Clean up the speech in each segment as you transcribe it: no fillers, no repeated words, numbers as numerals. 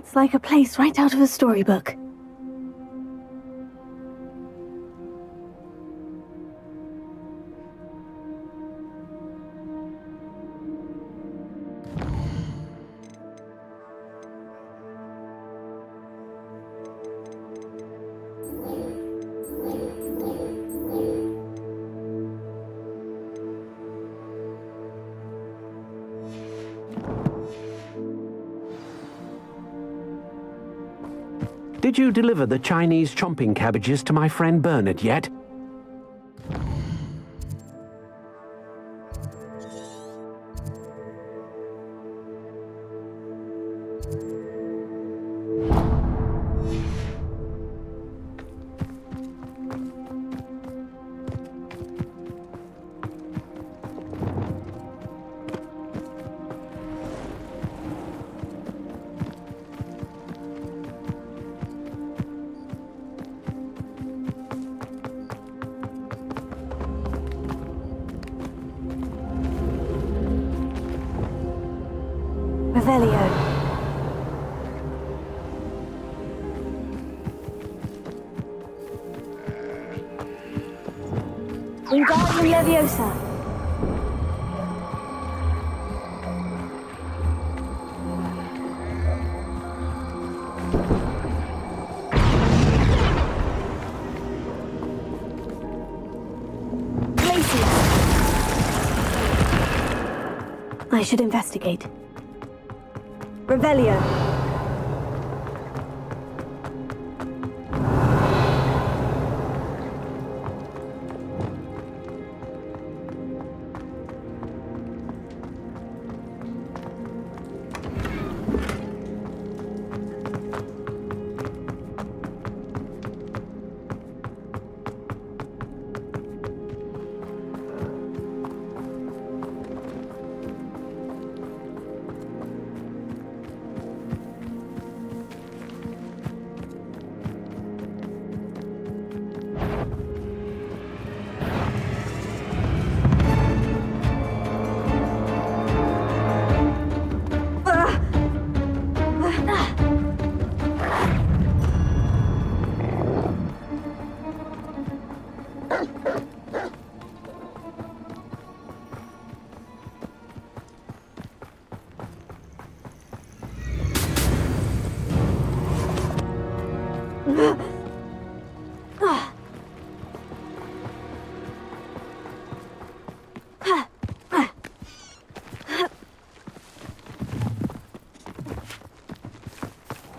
It's like a place right out of a storybook. Did you deliver the Chinese chomping cabbages to my friend Bernard yet? Revelio. Wingardium Leviosa. Glacius. I should investigate. Revelio.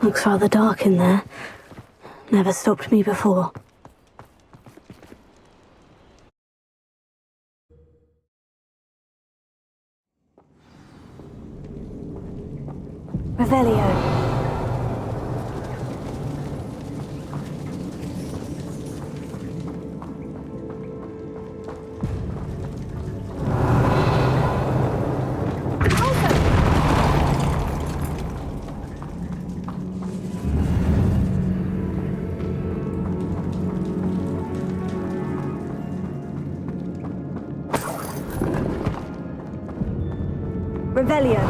Looks rather dark in there. Never stopped me before. Revelio. Revelio.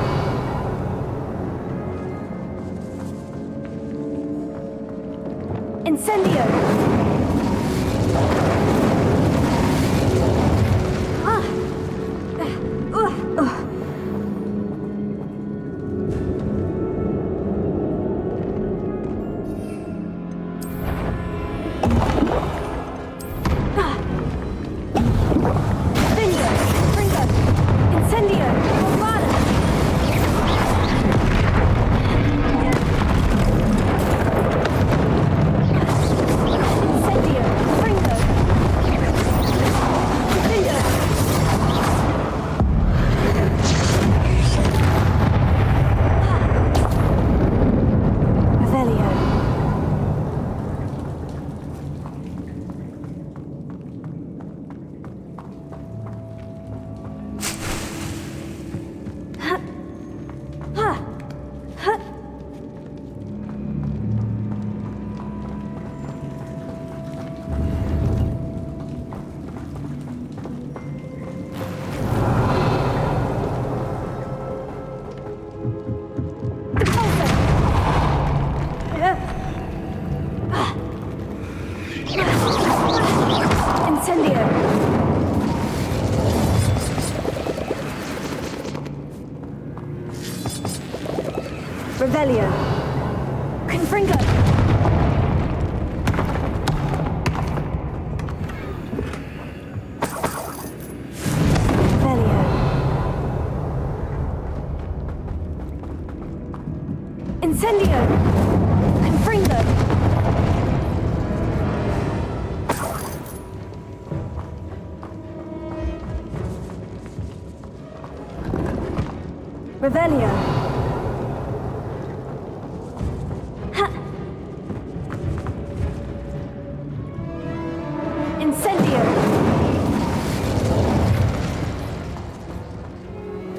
Incendio. Incendio. Revelio. Confringo. Revelio. Incendio. Confringo. Revelio. Ha. Incendio.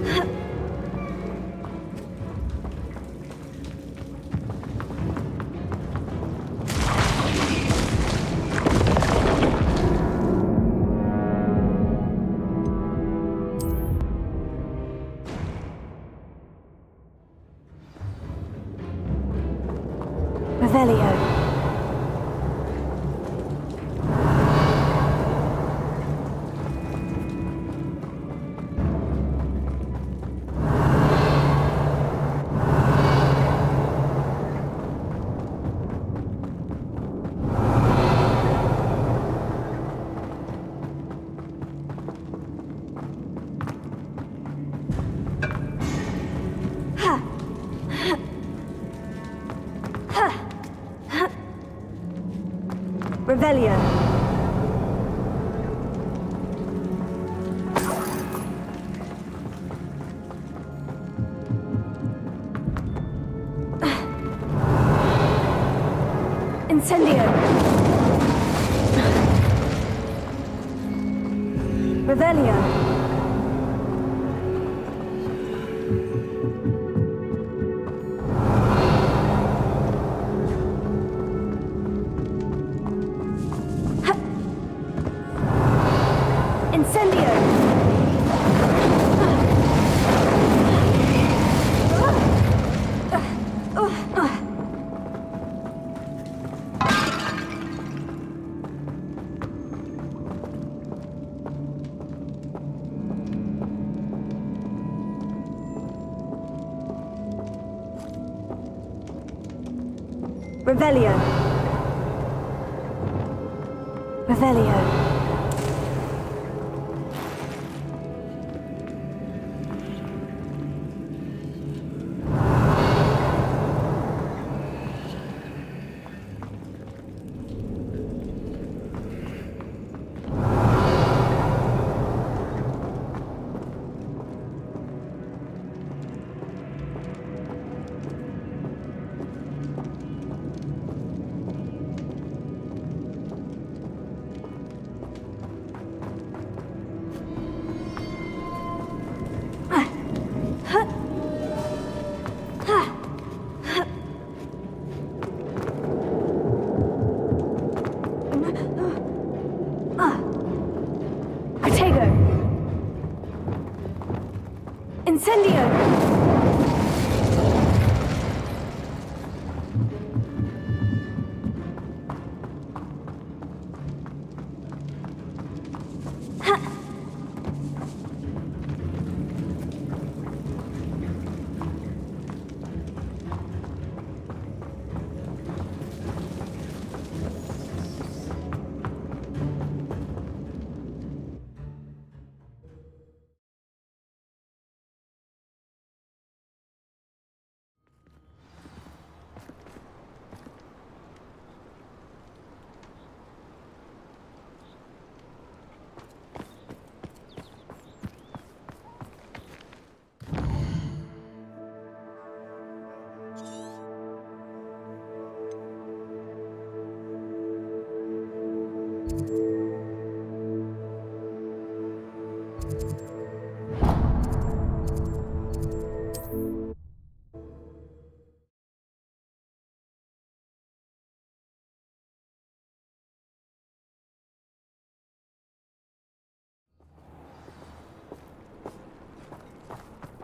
Ha. Revelio. Ha. Ha. Ha. Revelio. Incendio. Revelio. Ha. Incendio. Revelio. Revelio. Protego. Incendio. Ha.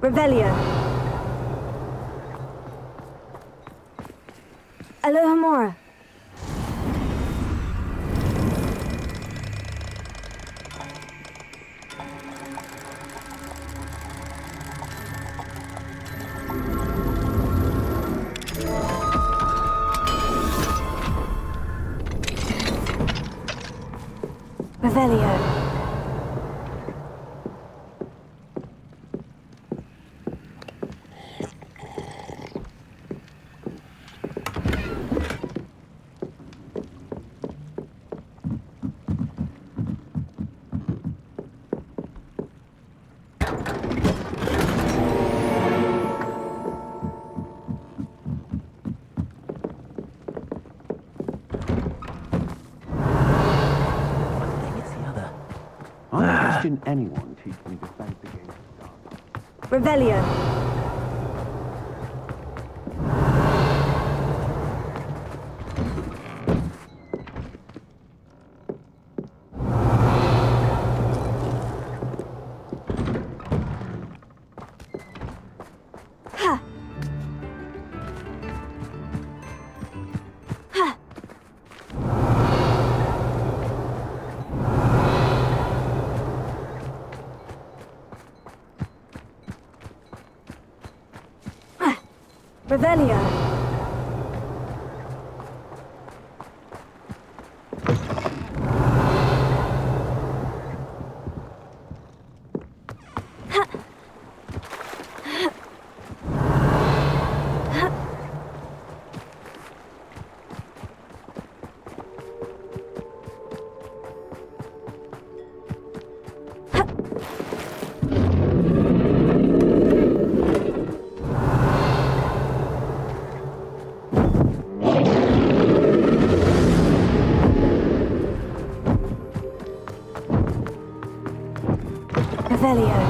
Revelio. Alohomora. Revelio. Anyone teach me to thank the game. Revelio. Ha. Ha. Revelio. Revelio. Ha.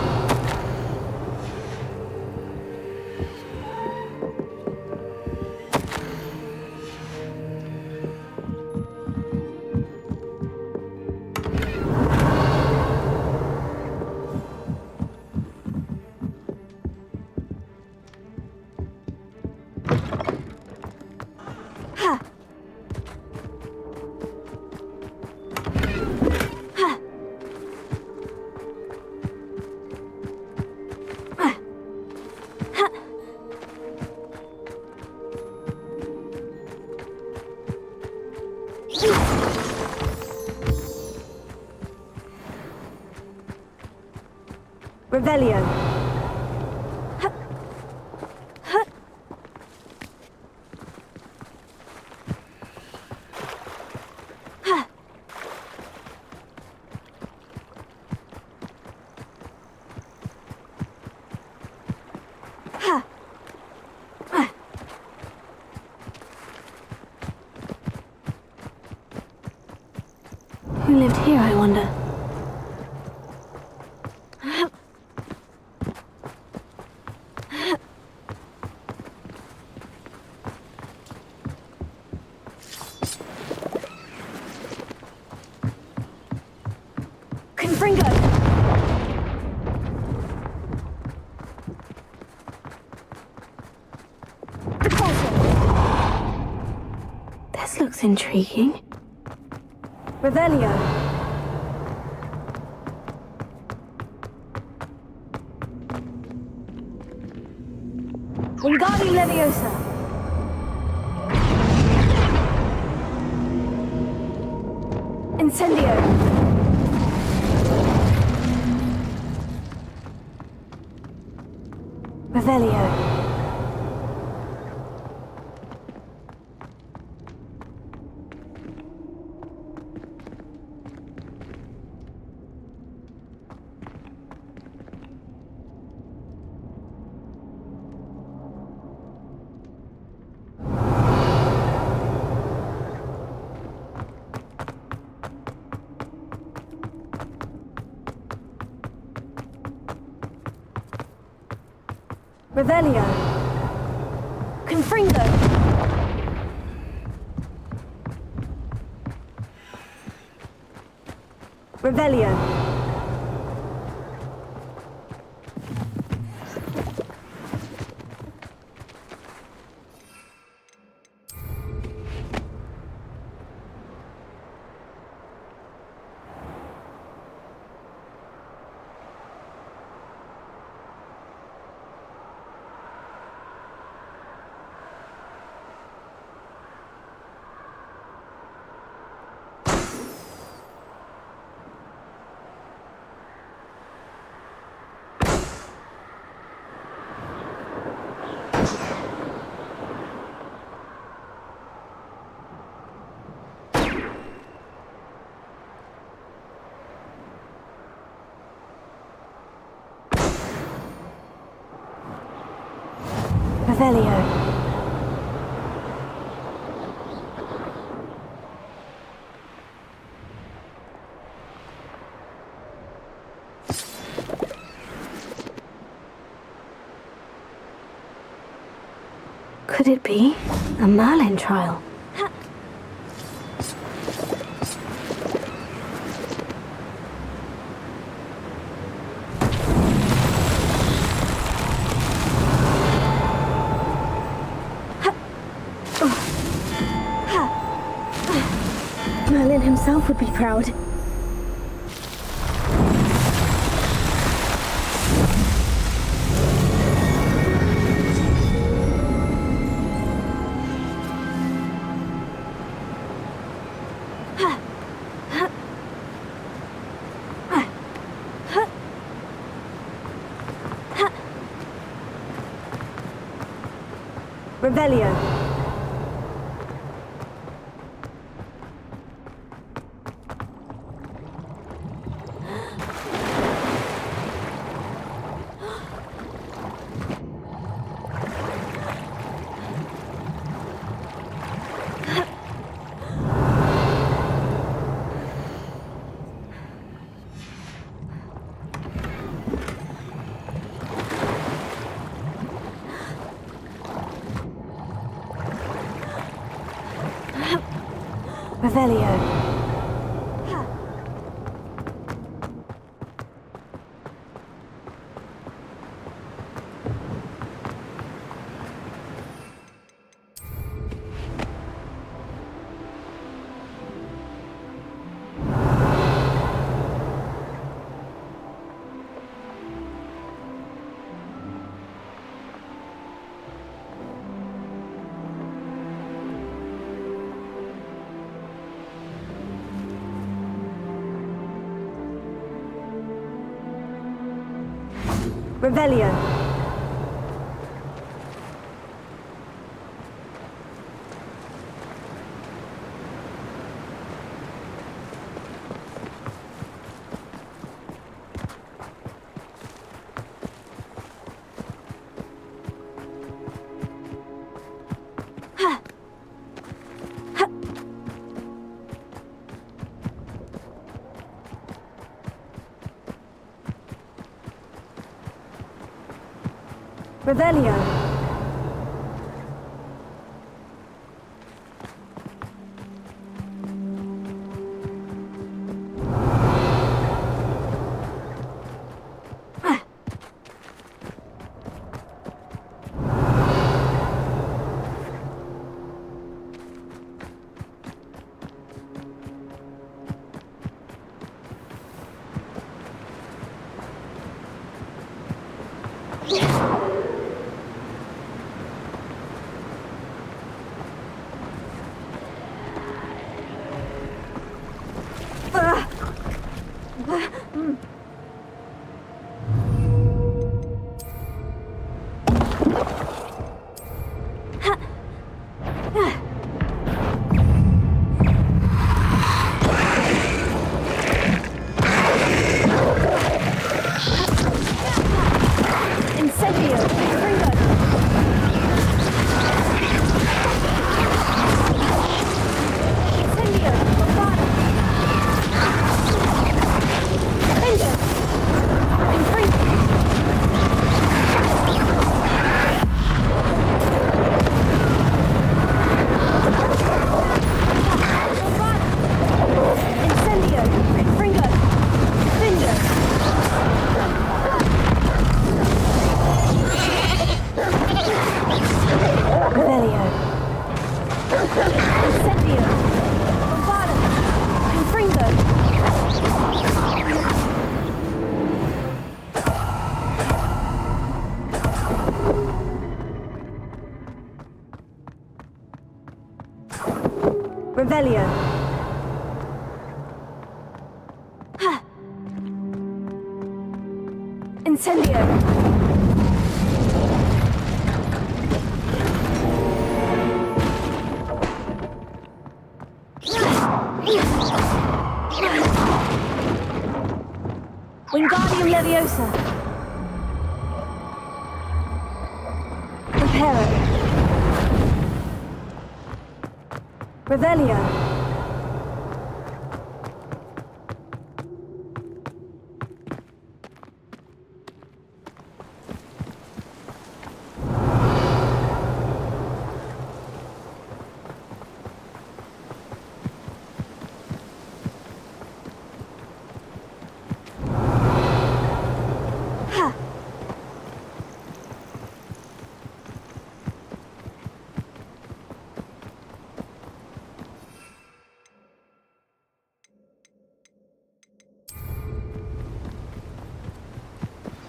Revelio. Ha. Ha. Ha. Ha. Ah. Who lived here, I wonder? This looks intriguing. Revelio. Wingardium Leviosa. Incendio. Revelio. Revelio. Confringo. Revelio. Revelio. Could it be a Merlin trial? Merlin himself would be proud. Revelio. Revelio. Revelio. Revelio. Revelio. Incendio. Wingardium Leviosa. Preparo. Revelio.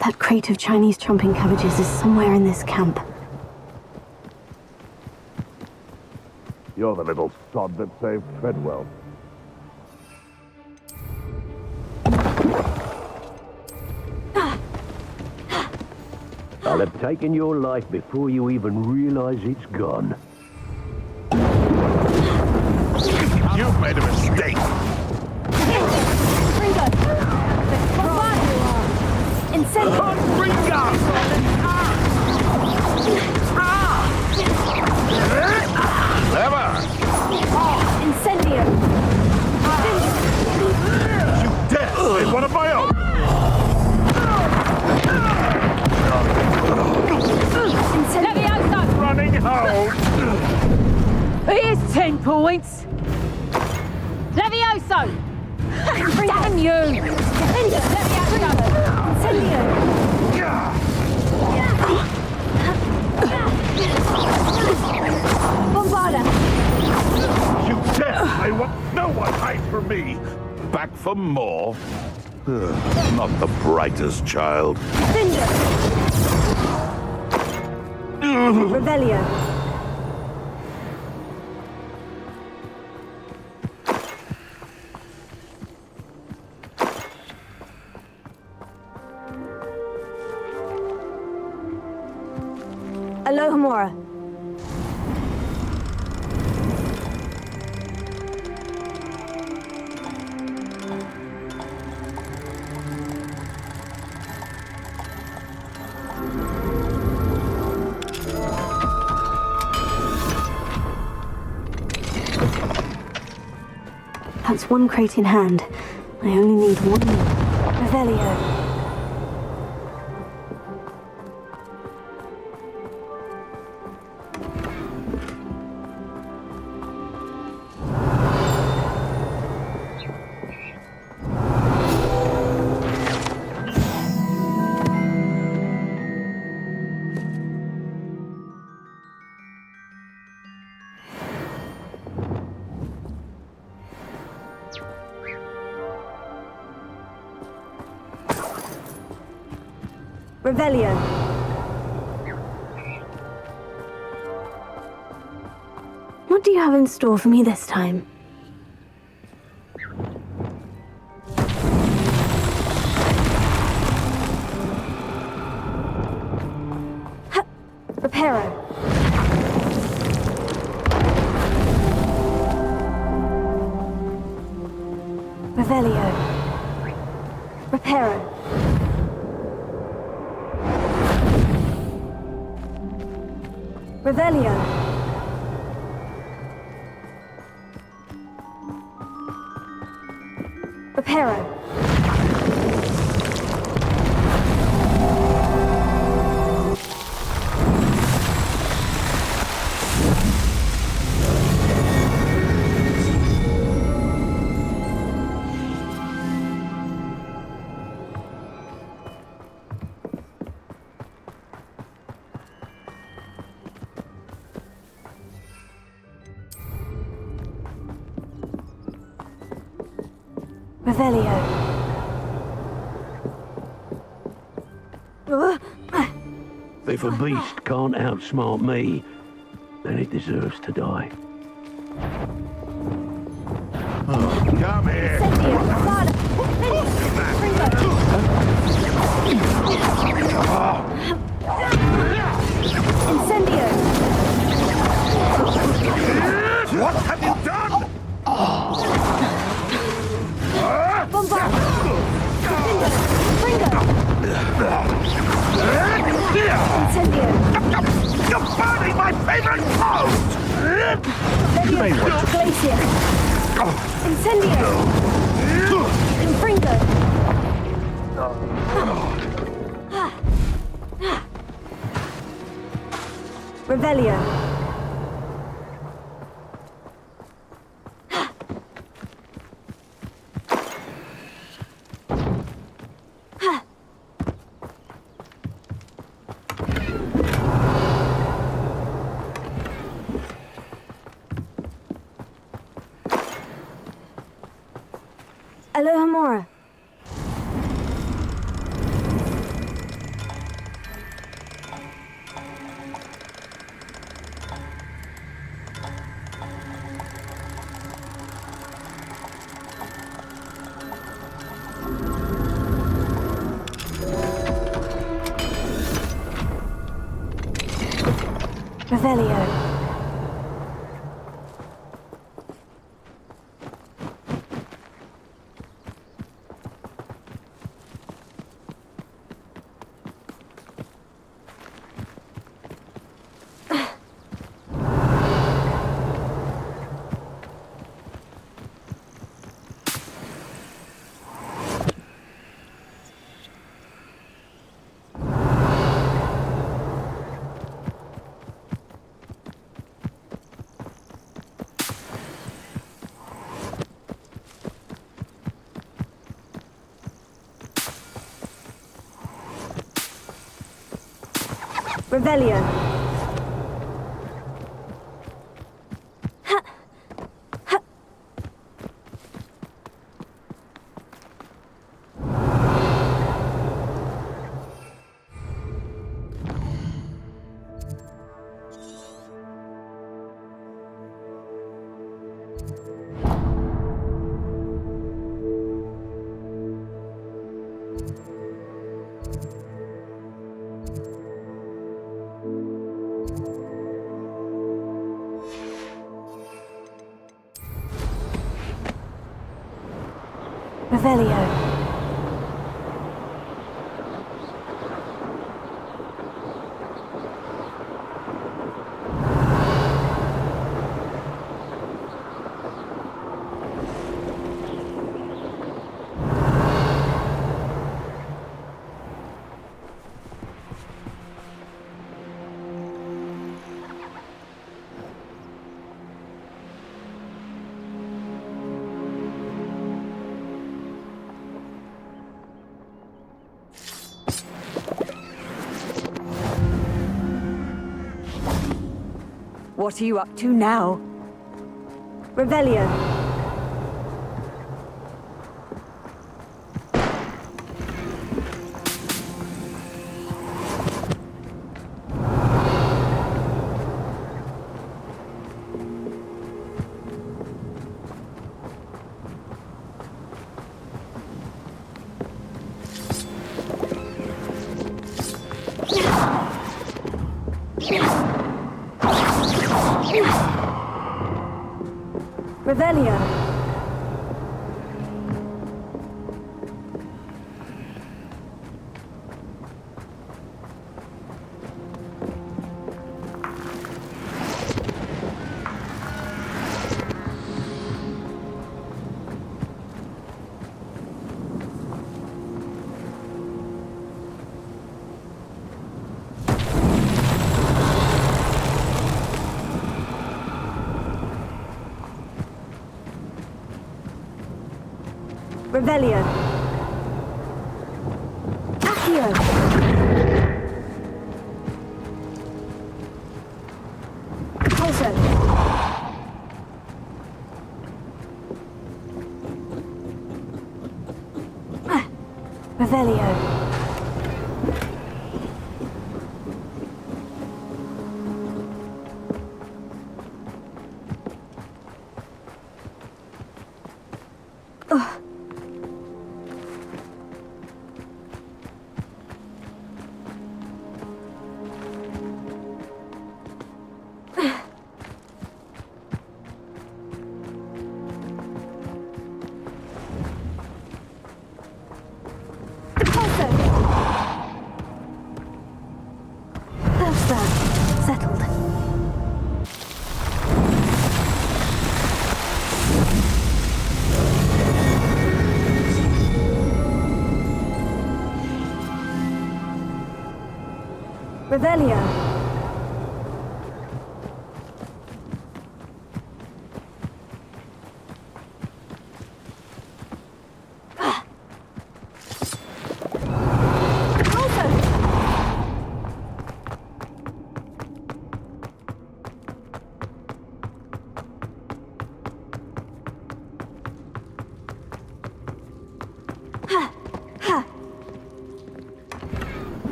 That crate of Chinese chomping cabbages is somewhere in this camp. You're the little sod that saved Treadwell. I'll have taken your life before you even realize it's gone. You've made a mistake. Clever! Incendio! You dare save one of my own! Incendio! Running home! Here's 10 points. Levioso! Damn you! Incendio! Bombarda! You dare say what? No one hides from me! Back for more? Not the brightest child. Cinder! Revelio! Alohomora. That's one crate in hand. I only need one more. Revelio. Revelio. What do you have in store for me this time? Reparo. Revelio. Reparo. Revelio. Reparo. Revelio. If a beast can't outsmart me, then it deserves to die. Come here! Incendio! What have you done? Bombard! Incendio! You're burning my favorite clothes! You may want to Glacier. Incendio. Confringo. Revelio. Alohomora. Revelio. Revelio. Revelio. What are you up to now? Revelio. Revelio. Revelio. Accio. Pulso. Revelio. Revelio.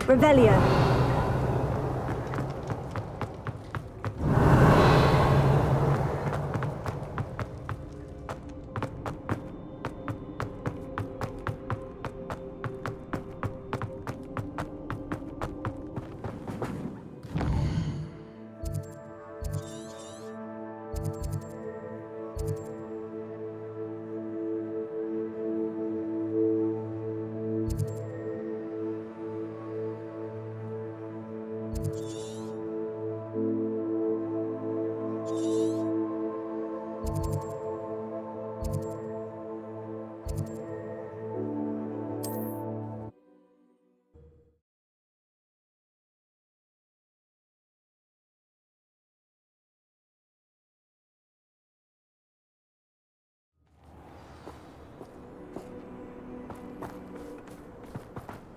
Revelio.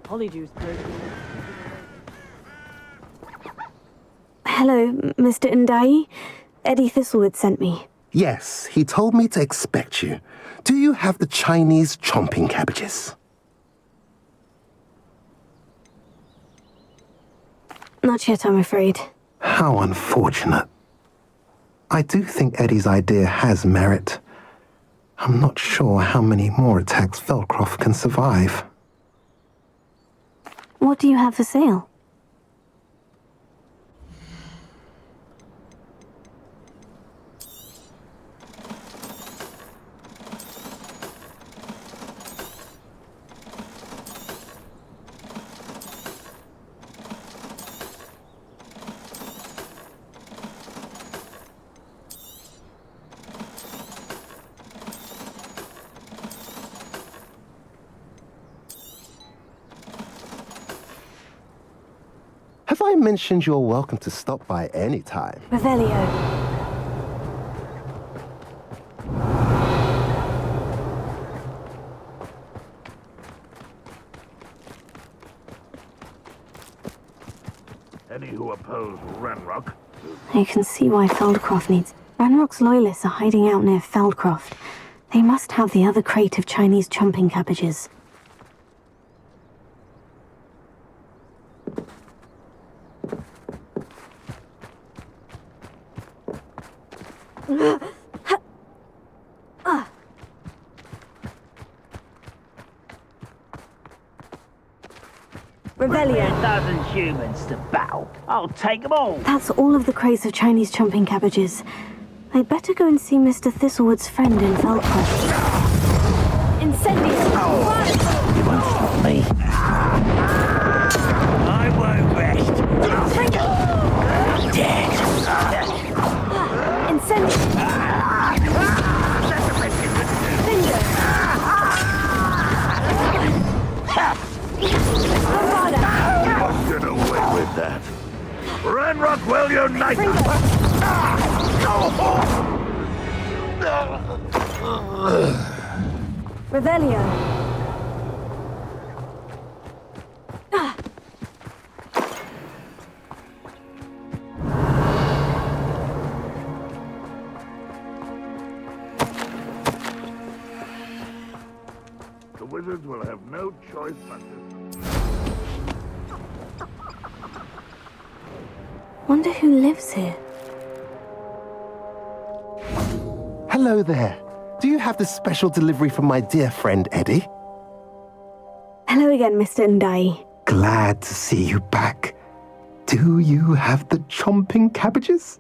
Polyjuice, please. Hello, Mr. Ndai. Eddie Thistlewood sent me. Yes, he told me to expect you. Do you have the Chinese chomping cabbages? Not yet, I'm afraid. How unfortunate. I do think Eddie's idea has merit. I'm not sure how many more attacks Feldcroft can survive. What do you have for sale? Have I mentioned you're welcome to stop by any time? Revelio. Any who oppose Ranrock? I can see why Feldcroft needs... Ranrock's loyalists are hiding out near Feldcroft. They must have the other crate of Chinese chomping cabbages. Revelio. 1,000 humans to battle. I'll take them all. That's all of the crates of Chinese chomping cabbages. I'd better go and see Mr. Thistlewood's friend in Feldcroft. Incendio! You won't stop me. I won't rest. Dead. Incendio! Get away with that. Ranrock will unite Revelio. The wizards will have no choice but to... Wonder who lives here. Hello there. Do you have the special delivery from my dear friend Eddie? Hello again, Mr. Ndai. Glad to see you back. Do you have the chomping cabbages?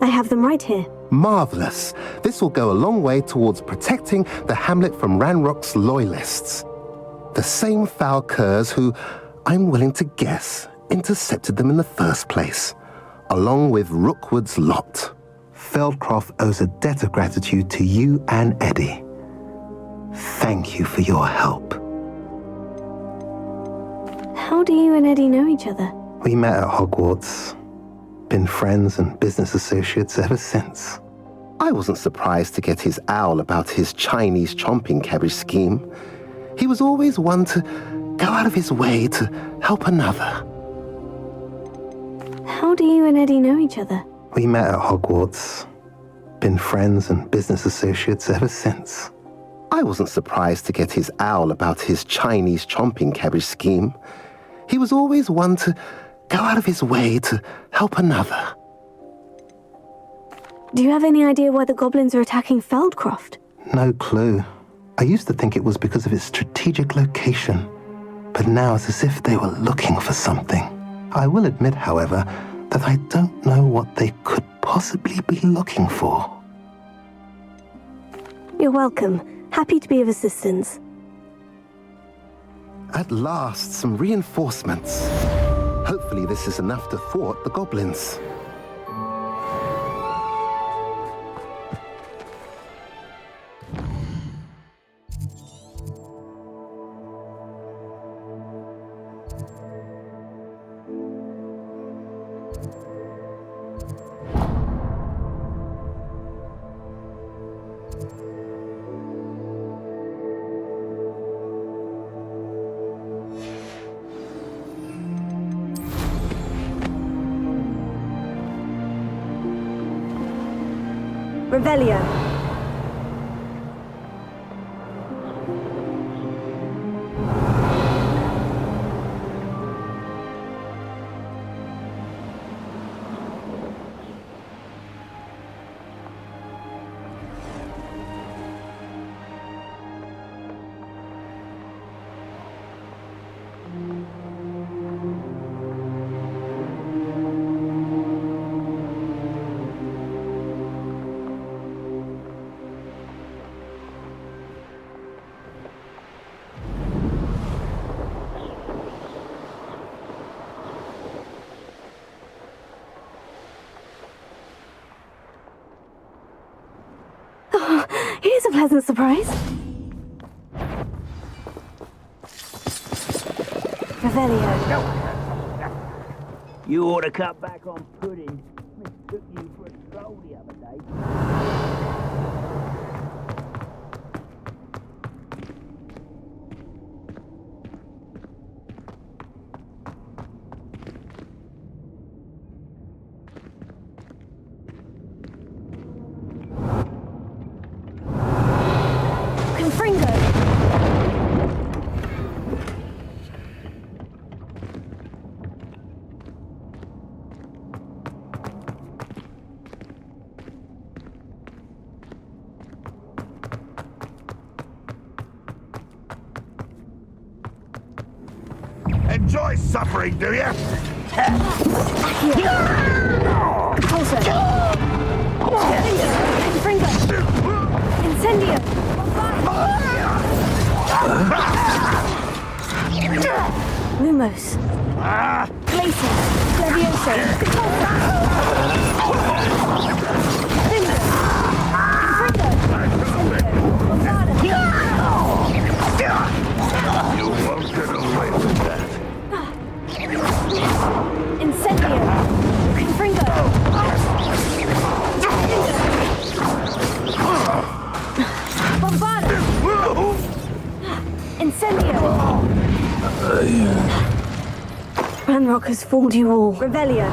I have them right here. Marvelous. This will go a long way towards protecting the hamlet from Ranrock's loyalists. The same foul curs who, I'm willing to guess, intercepted them in the first place, along with Rookwood's lot. Feldcroft owes a debt of gratitude to you and Eddie. Thank you for your help. How do you and Eddie know each other? We met at Hogwarts. Been friends and business associates ever since. I wasn't surprised to get his owl about his Chinese chomping cabbage scheme. He was always one to go out of his way to help another. How do you and Eddie know each other? We met at Hogwarts. Been friends and business associates ever since. I wasn't surprised to get his owl about his Chinese chomping cabbage scheme. He was always one to go out of his way to help another. Do you have any idea why the goblins are attacking Feldcroft? No clue. I used to think it was because of its strategic location, but now it's as if they were looking for something. I will admit, however, that I don't know what they could possibly be looking for. You're welcome. Happy to be of assistance. At last, some reinforcements. Hopefully this is enough to thwart the goblins. Revelio. Here's a pleasant surprise. Revelio. You ought to cut back on pudding. Took you for a stroll the other day. Enjoy suffering, do you? Incendio! Lumos. Glacier. Levioso. You won't get away with that. Incendio. Confringo. Bombada. Incendio. Ranrock has fooled you all. Revelio.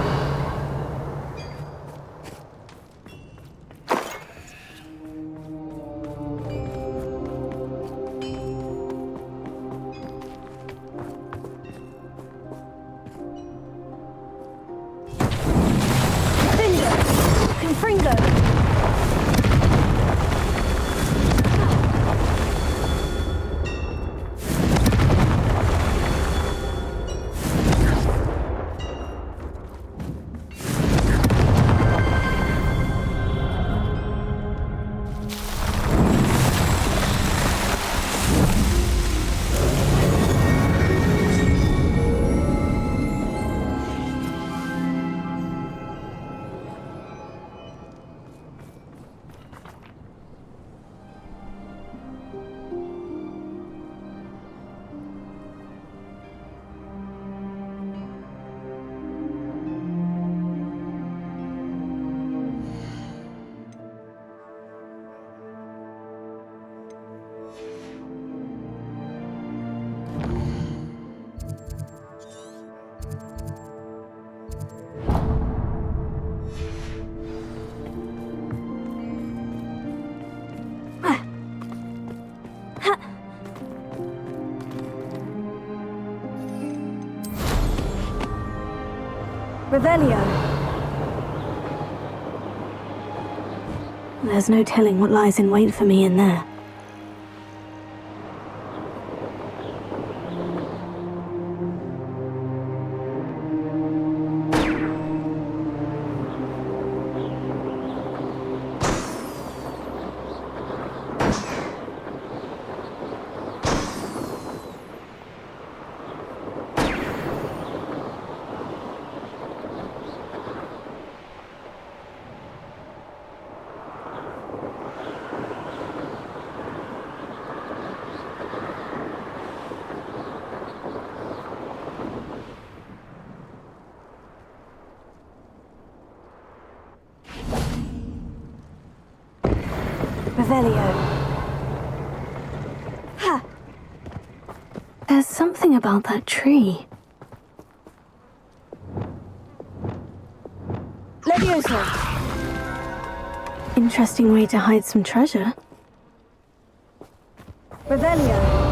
Revelio. There's no telling what lies in wait for me in there. Revelio. Ha! There's something about that tree. Leviosa. Interesting way to hide some treasure. Revelio.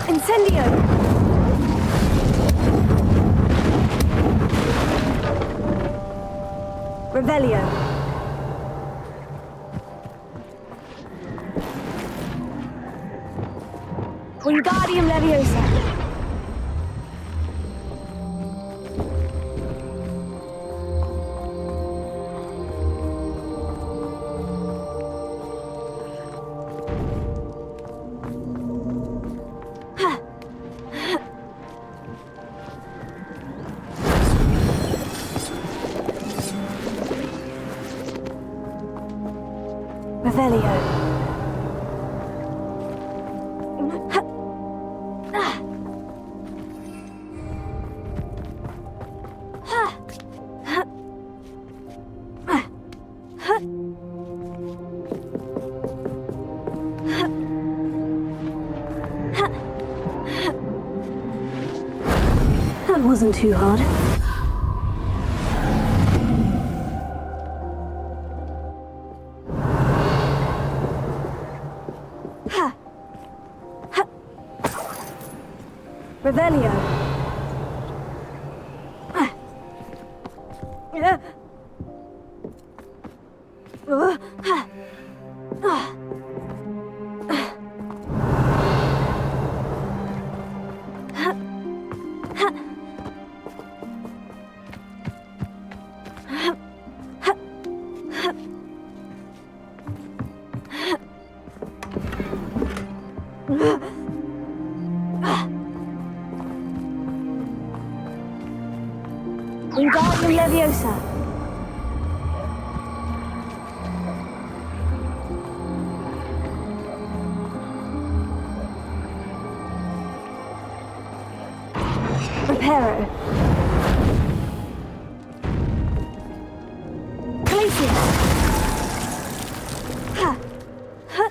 Incendio! Revelio. Wingardium Leviosa. Revelio. That wasn't too hard. Revelio. Wingardium Leviosa. Reparo. Glacius. Ha. Ha.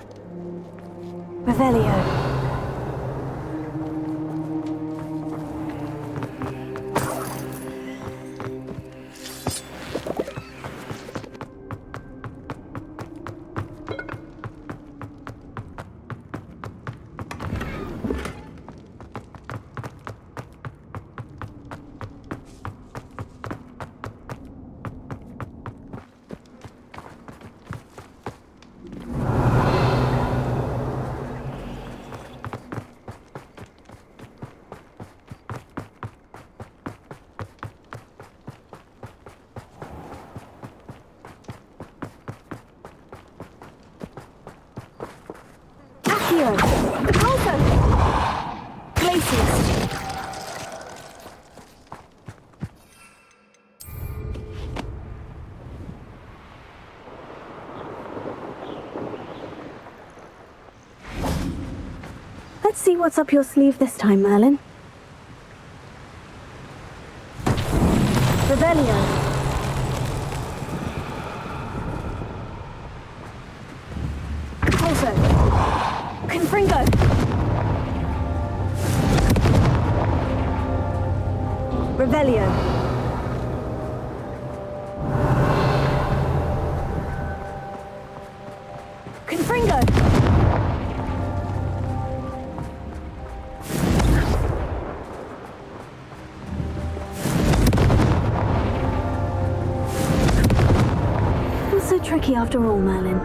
Revelio. Let's see what's up your sleeve this time, Merlin. Repulso. Confringo. Revelio. Confringo. Not so tricky after all, Merlin.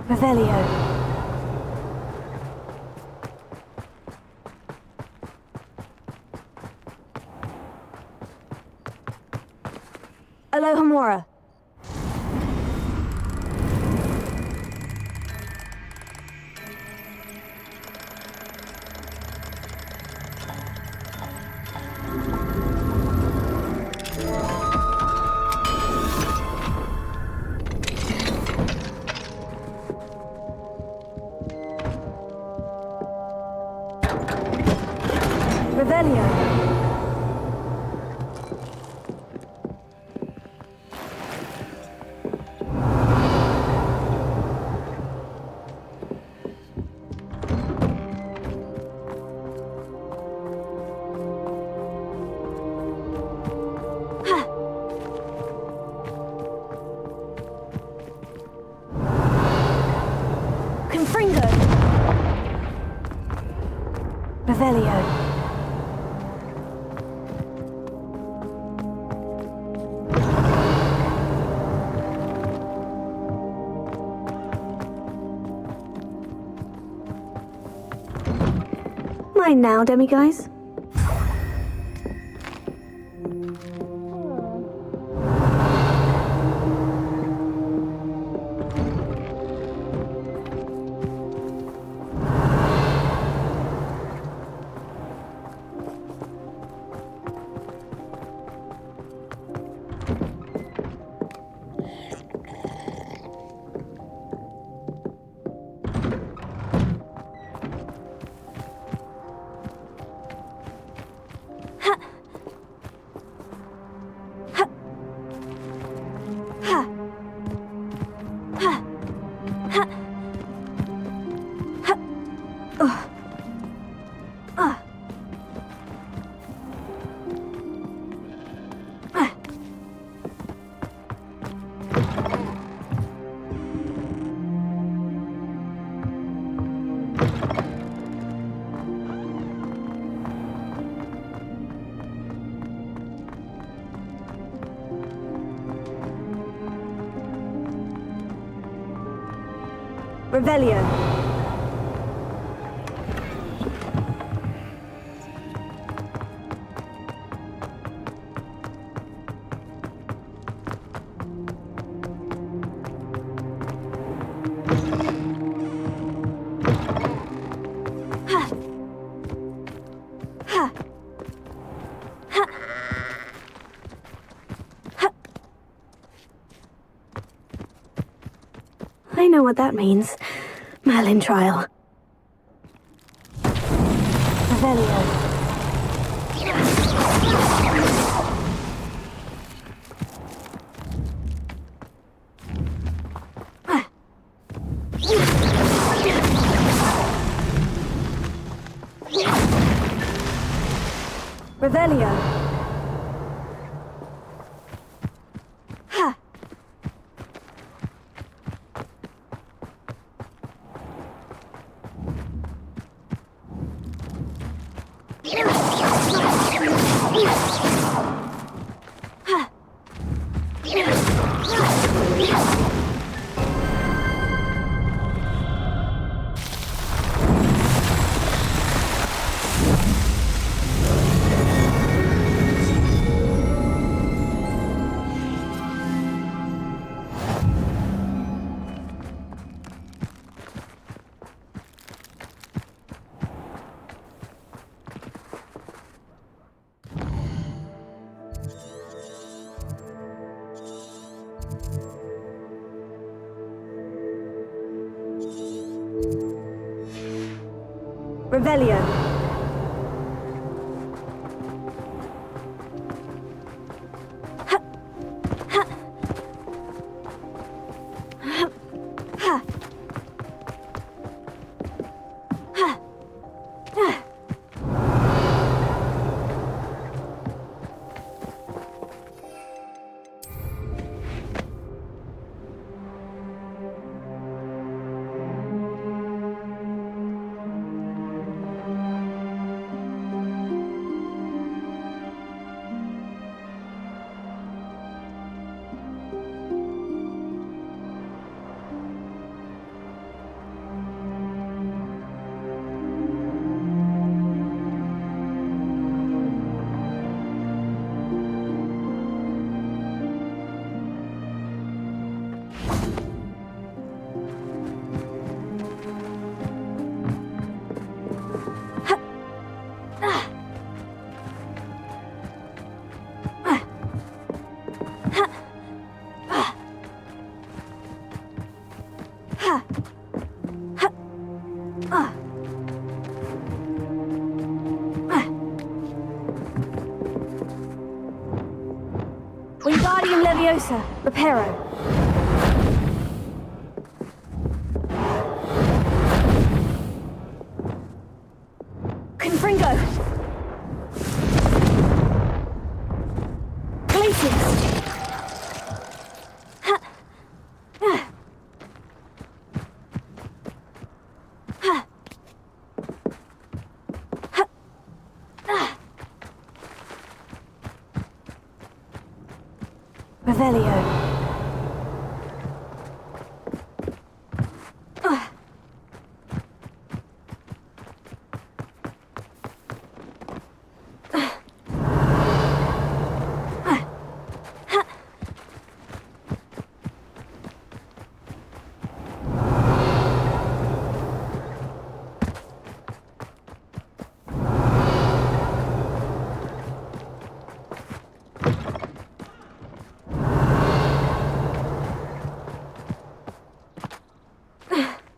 Revelio. Alohomora. Revelio. Confringo. Revelio. Mine now, demiguys. Revelio. I know what that means. Merlin trial. Revelio. Revelio. Ha. Revelio. Wingardium Leviosa, Reparo. Confringo. Glacius. Revelio.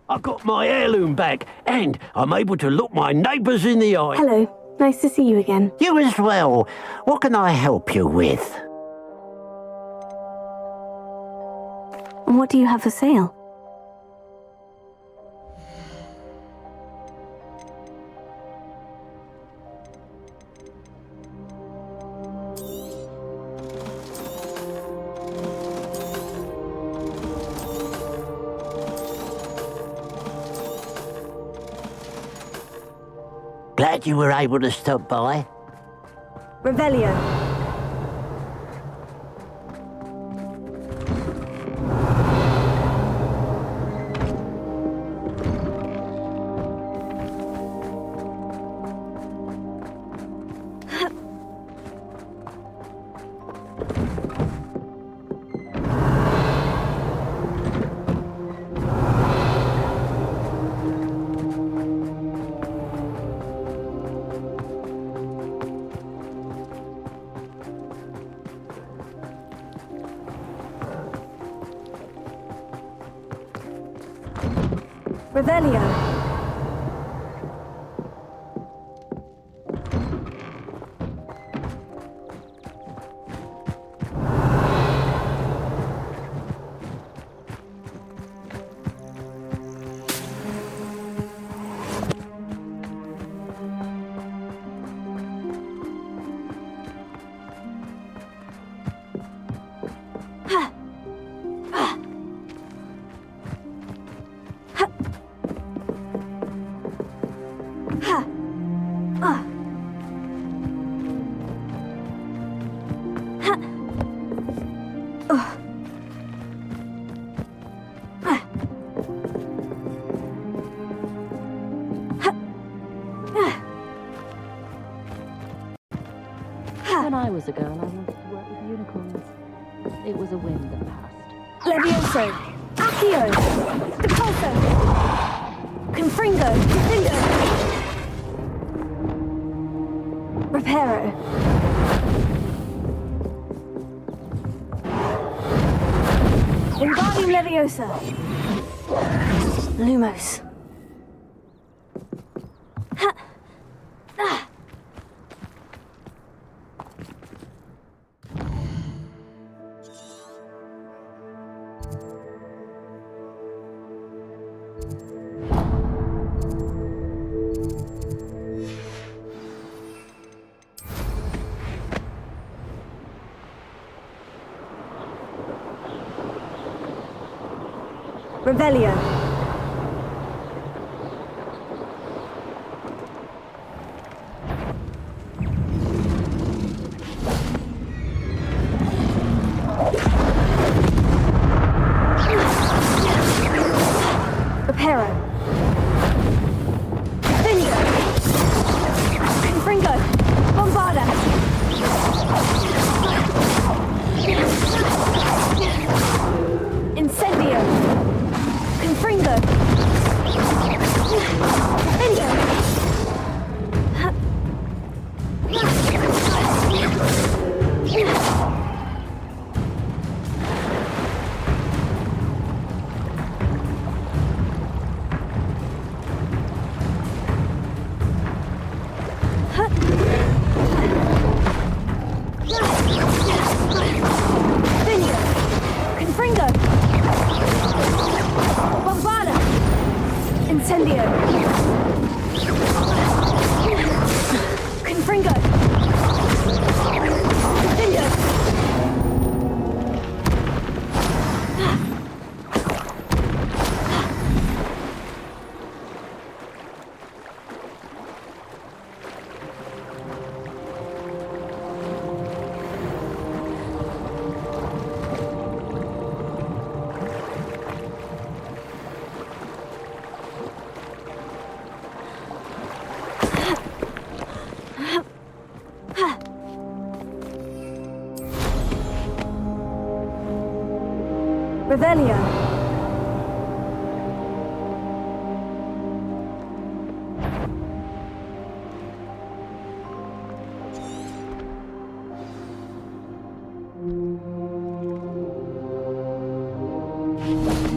I got my heirloom back, and I'm able to look my neighbours in the eye. Hello. Nice to see you again. You as well. What can I help you with? And what do you have for sale? Glad you were able to stop by. Revelio. Revelio. When I was a girl, I wanted to work with unicorns. It was a whim that passed. Levioso. Accio. Depulso. Confringo. Confindo. Reparo. Wingardium Leviosa. Lumos. Revelio. Reparo. Finio. Confringo. Bombarda. Incendio. Confringo. Incendio. Confringo. Bombarda. Incendio. Confringo. Incendio. Revelio.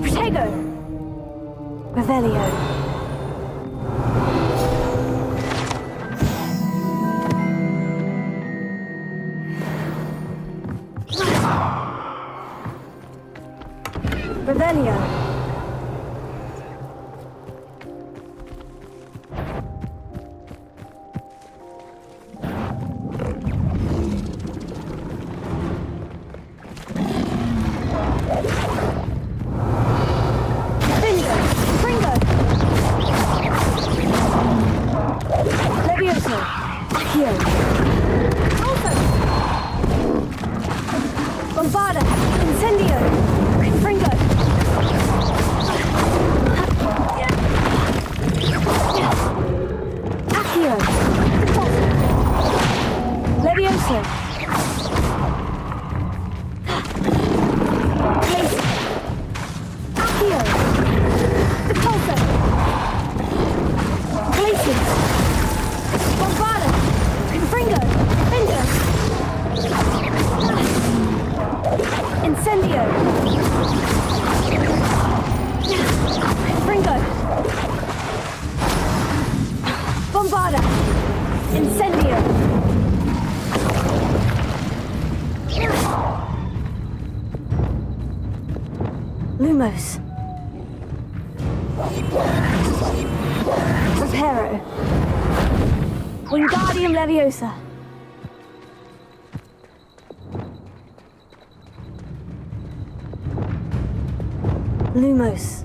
Protego. Revelio. Revelio. Bingo. Fringo. Levioso. Accio. Also. Bombarda. Incendio. Confringo. Accio. Levioso. Glacier. Accio. Depulso. Glacier. Bombarda. Confringo. Finger. Incendio. Confringo. Lumos. Reparo. Wingardium Leviosa. Lumos.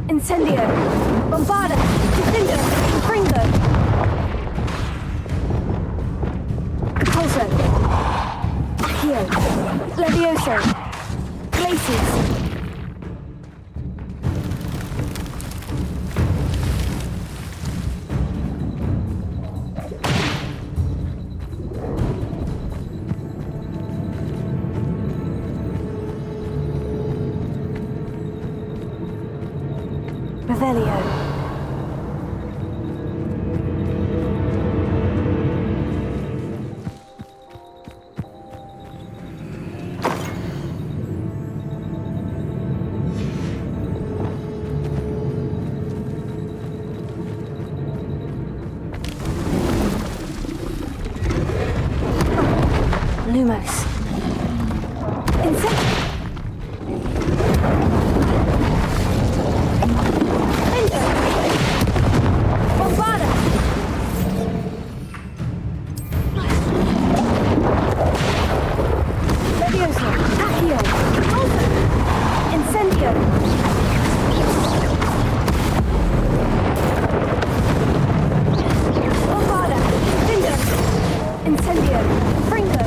Incendio. Bombarda. Defendo. Fringo. Pulso. Accio. Levioso. Glacius. Revelio. Lumos. Insect. Bombarda. Levioso. Accio. Pulso. Incendio. Bombarda. Defendo. Incendio. Fringo.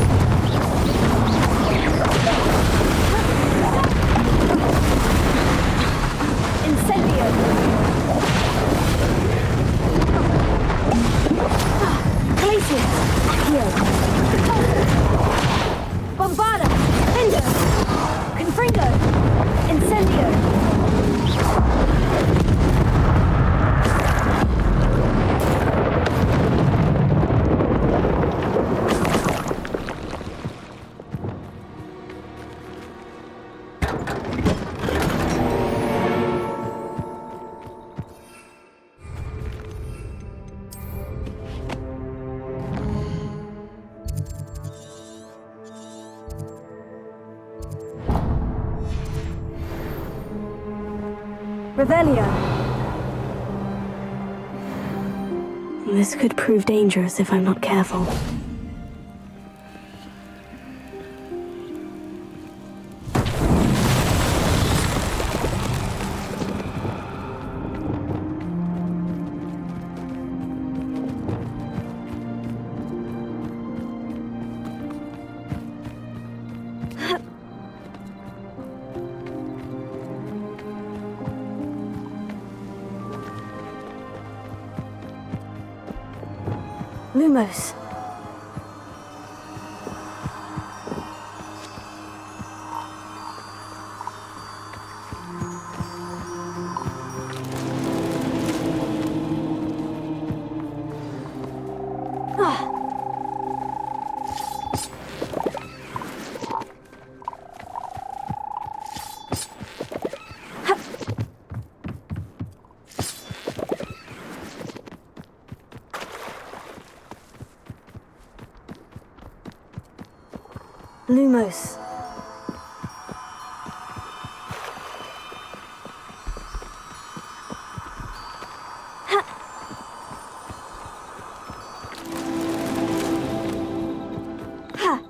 Incendio. Glacius. Accio. Bombarda. Defendo. Confringo. Incendio. Revelio. This could prove dangerous if I'm not careful. Lumos. Lumos. Ha. Ha.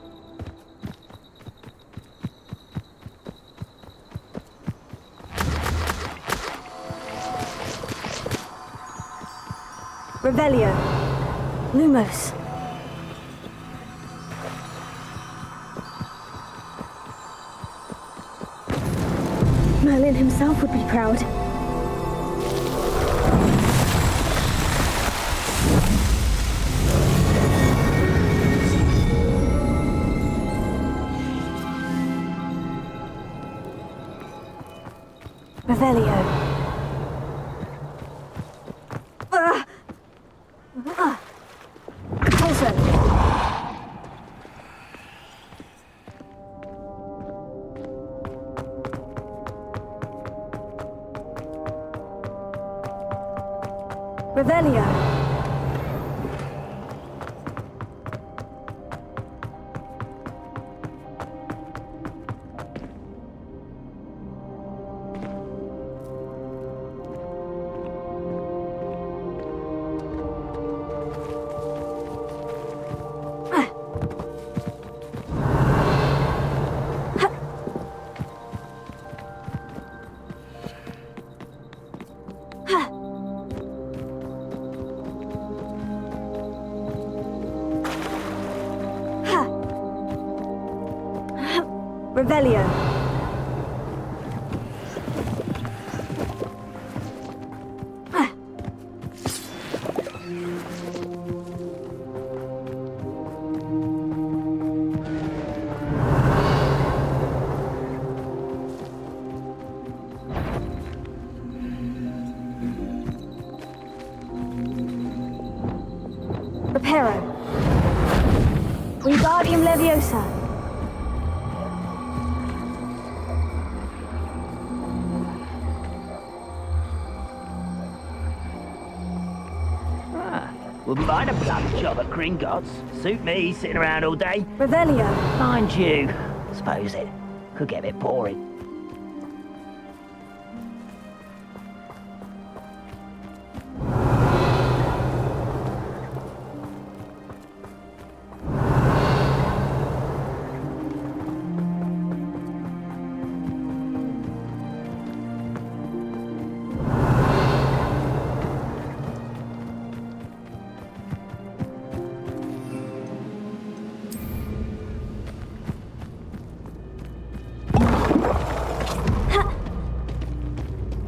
Revelio. Lumos. Merlin himself would be proud. Revelio. Pulso. Revelio. Revelio. Reparo. Wingardium Leviosa. Wouldn't mind a bloody job at Gringotts. Suit me, sitting around all day. Revelio. Mind you, suppose it could get a bit boring.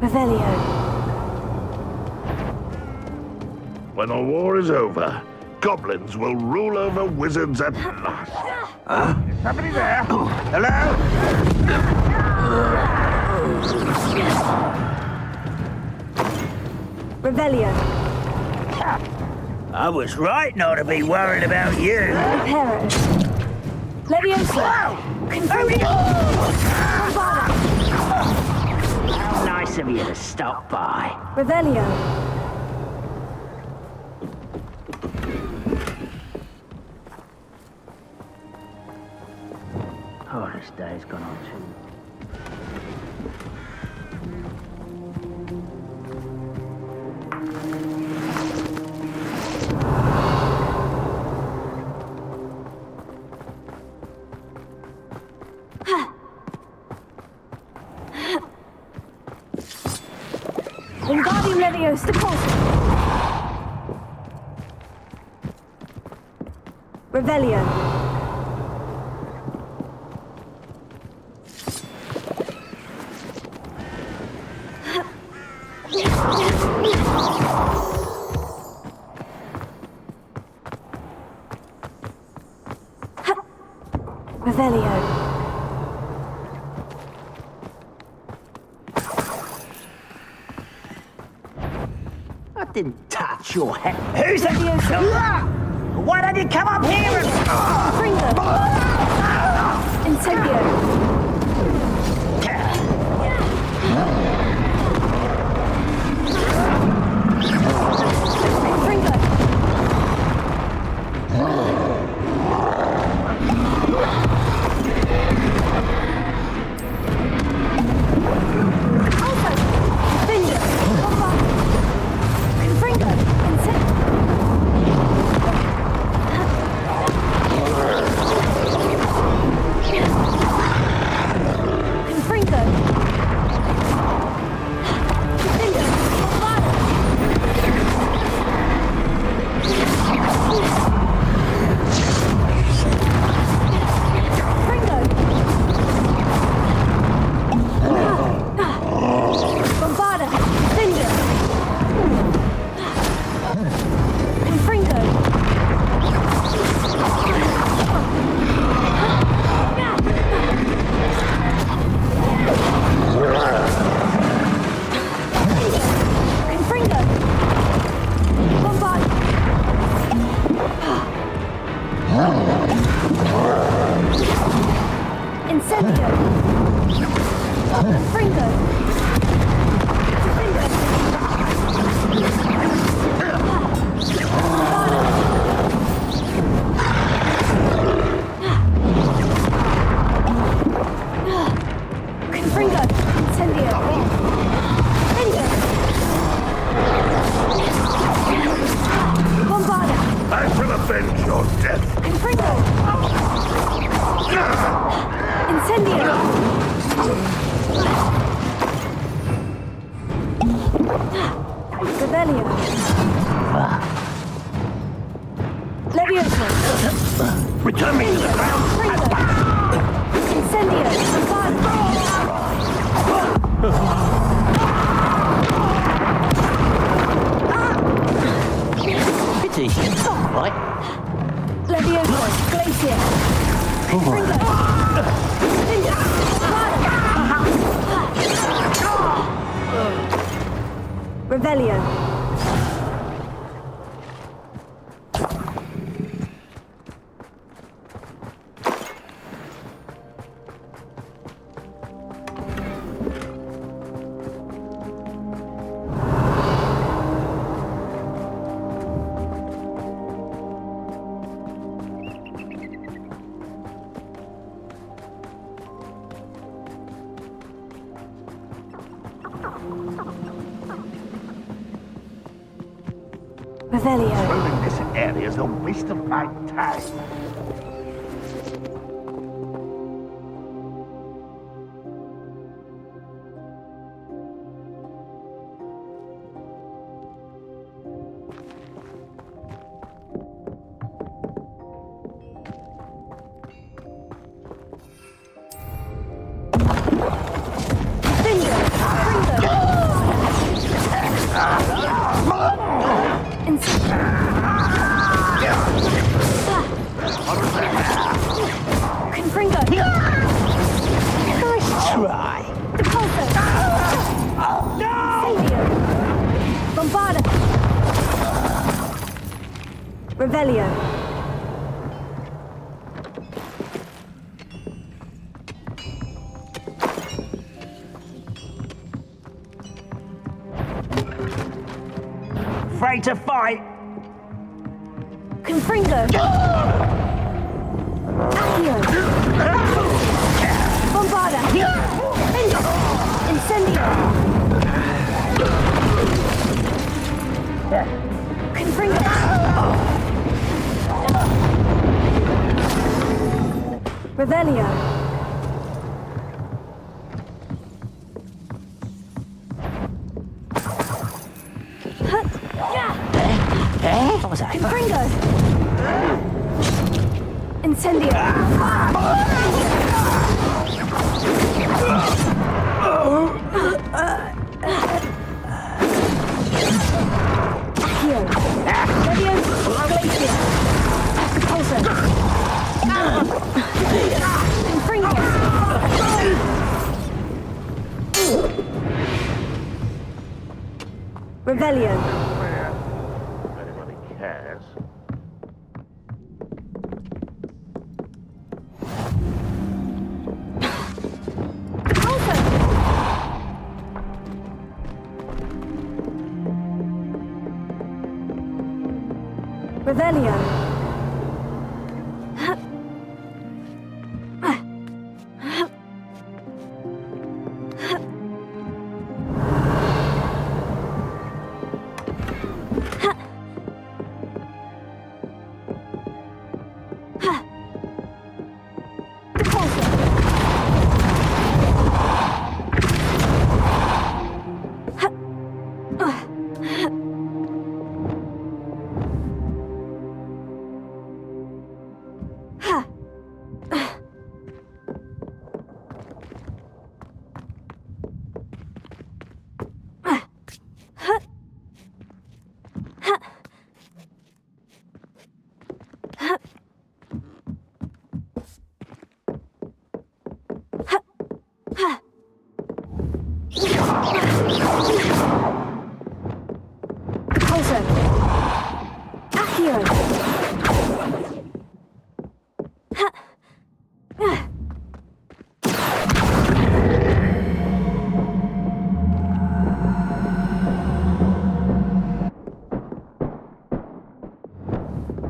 Revelio. When the war is over, goblins will rule over wizards at last. Somebody there? Hello? Revelio. I was right not to be worried about you. Reparo. Leviosa. How nice of you to stop by. Revelio. Oh, this day's gone on too. Wingardium Leviosa. Deposit. Revelio. Revelio. I didn't touch your head. Who's that? Why don't you come up here and... Fringo. Incendio. Fringo. Incendio. Fringo. Incendio! Bombarda! I shall avenge your death. Confringo! Incendio! Rebellion! Levioso! Return me to the ground! Incendio! It's easy. Right? Levioso! Glacier! Confringo! Revelio! Revelio. Roaming this area is a waste of my time. Confringo! Nice try! Depulso! No! Bombarda! Revelio! Afraid to fight? Confringo! Accio! Bombarda! Incendio! Confringo! Revelio! What was that? Confringo! Incendio! Accio! Levioso! Glacier! Depulso! Confringo! Revelio! Anybody cares? Revelio!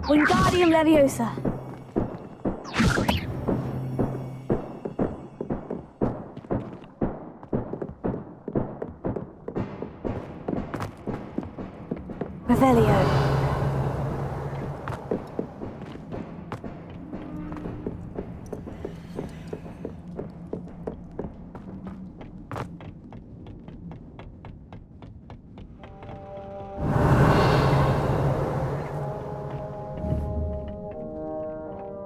Wingardium Leviosa. Revelio.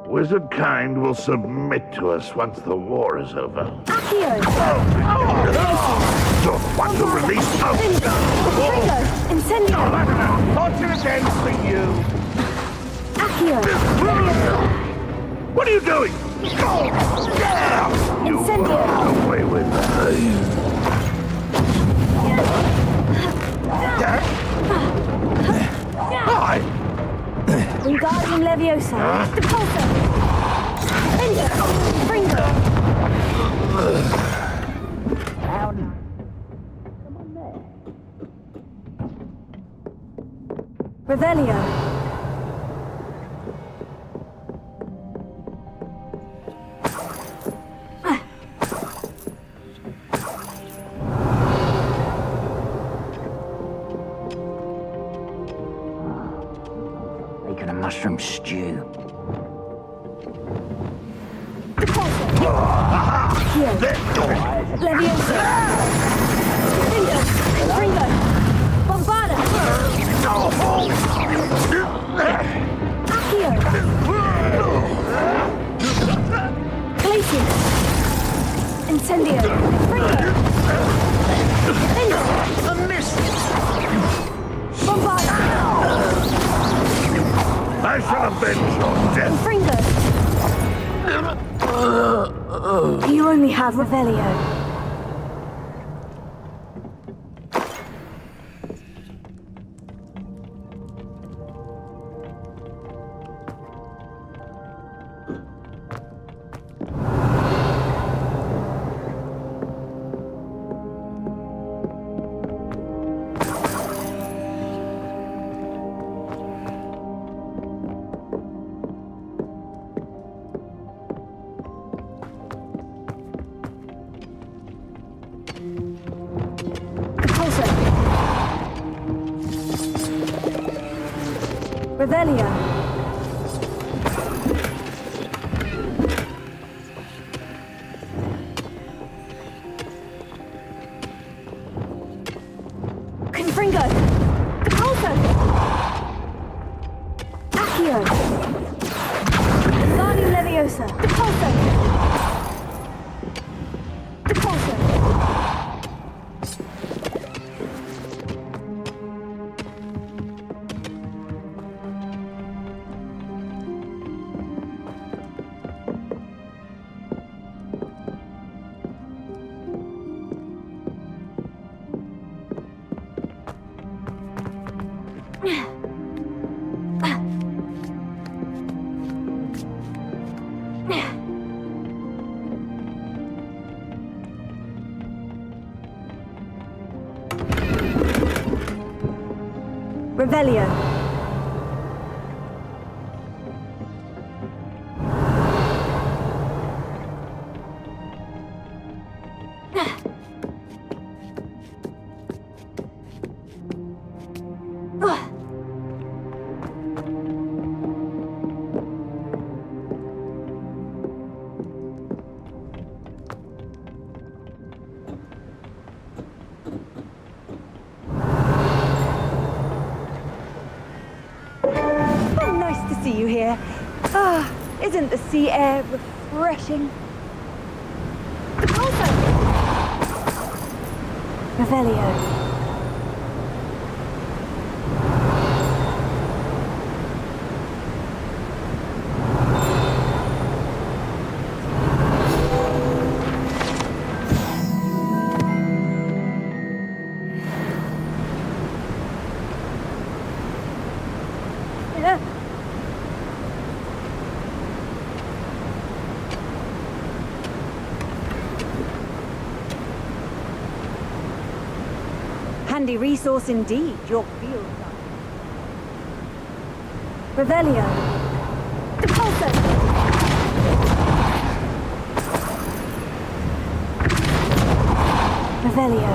Wizard kind will submit to us once the war is over. Accio! Don't want to release us! Fringo! Incendio! Launch it again for you! Accio! What are you doing? You Incendio! run away with that. Hi! Wingardium Leviosa! Depulso! Fringo! Howdy. Revelio. Making a mushroom stew. Leviosa! Fringo! Bombarda! Accio! Glacius! Incendio! Fringo! Bombarda! I shall avenge your death! Fringo! You only have Revelio. Revelio. Confringo. Depulso. Accio. Wingardium Leviosa. Depulso. Depulso. Revelio. See you here. Ah, isn't the sea air refreshing? Also, Revelio. Handy resource indeed, your field. Revelio. Depulso. Revelio.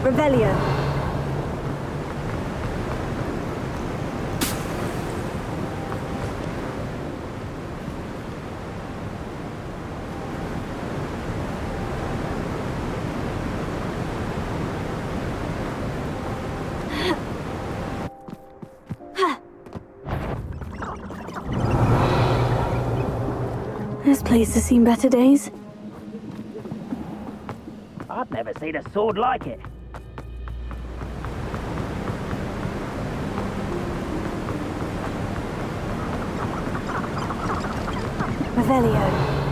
Revelio. This place has seen better days. I've never seen a sword like it. Revelio.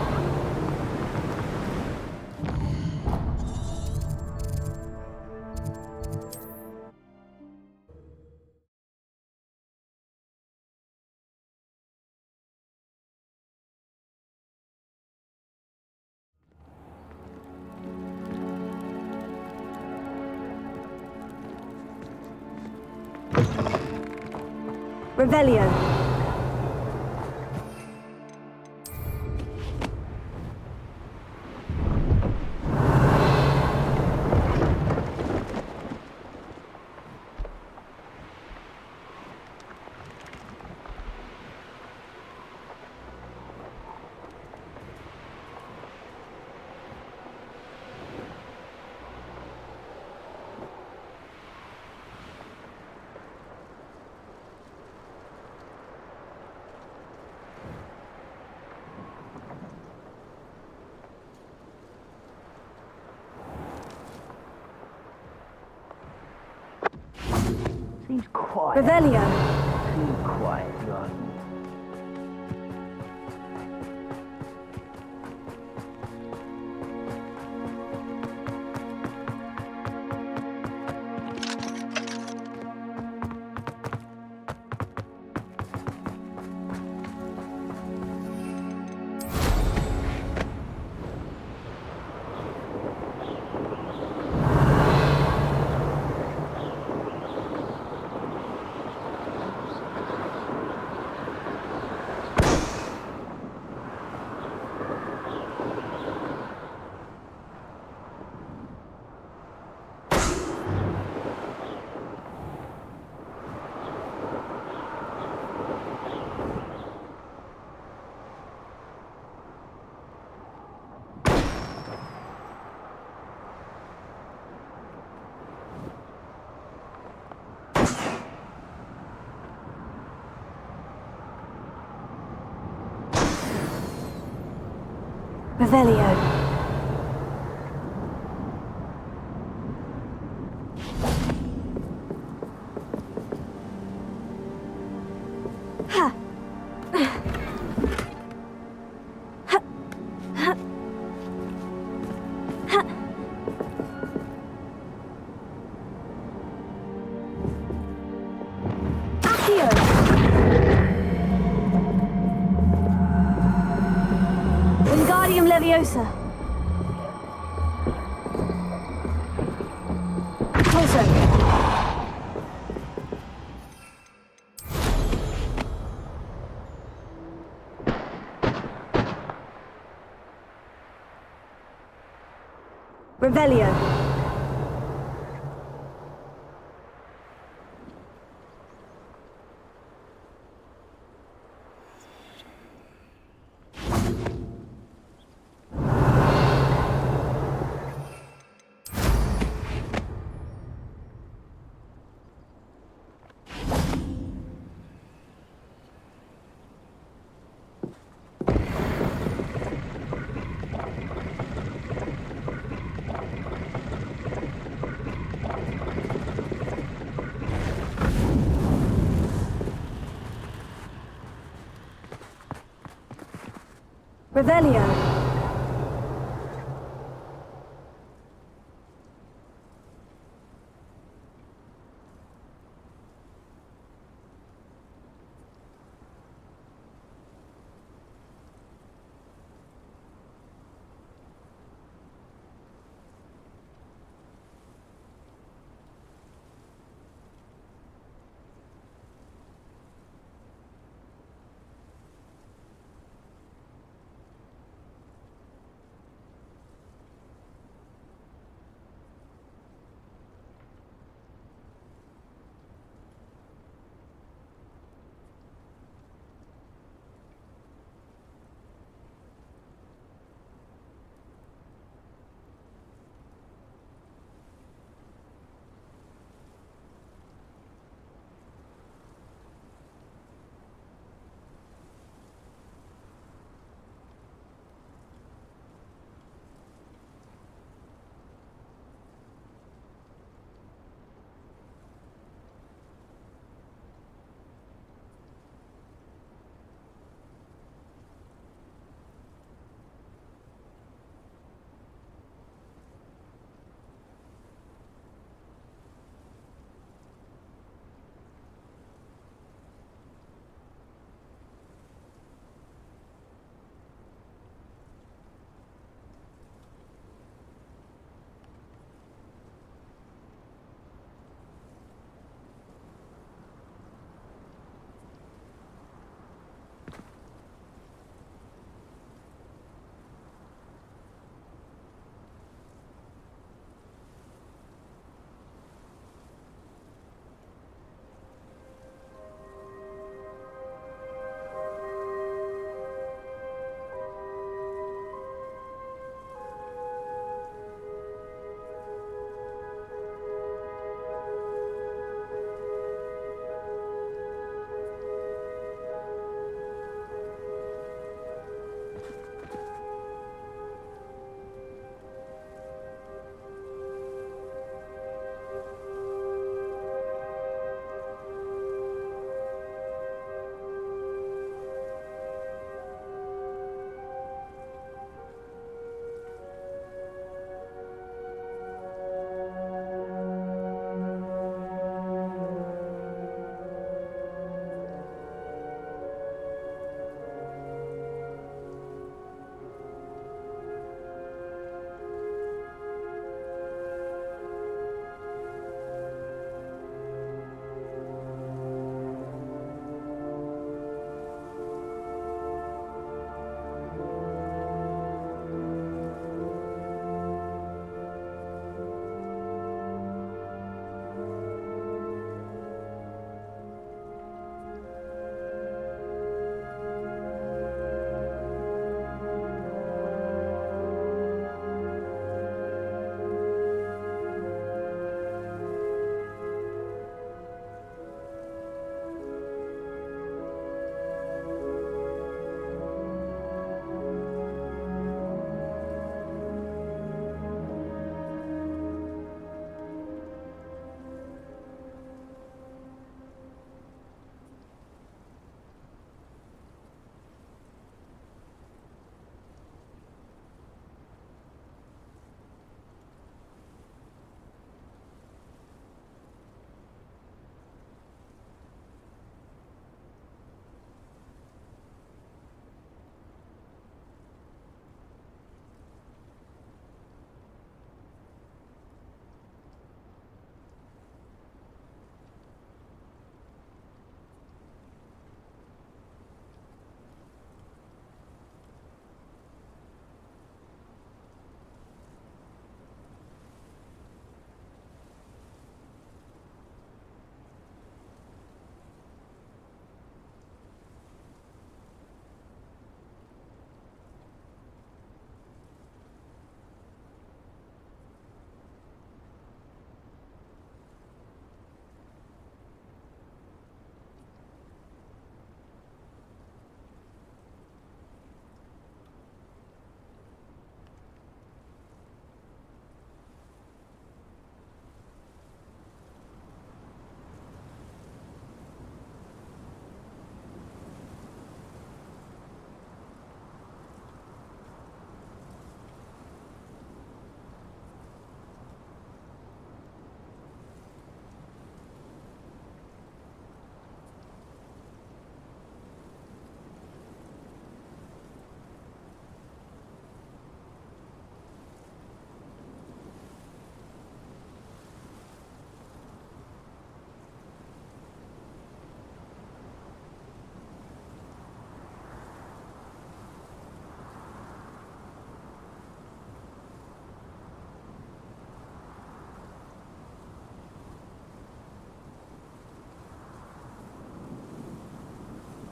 Revelio. Seems quiet. Revelio. Too quiet, right? Revelio. Wingardium Leviosa. Pulso. Revelio. Revelio.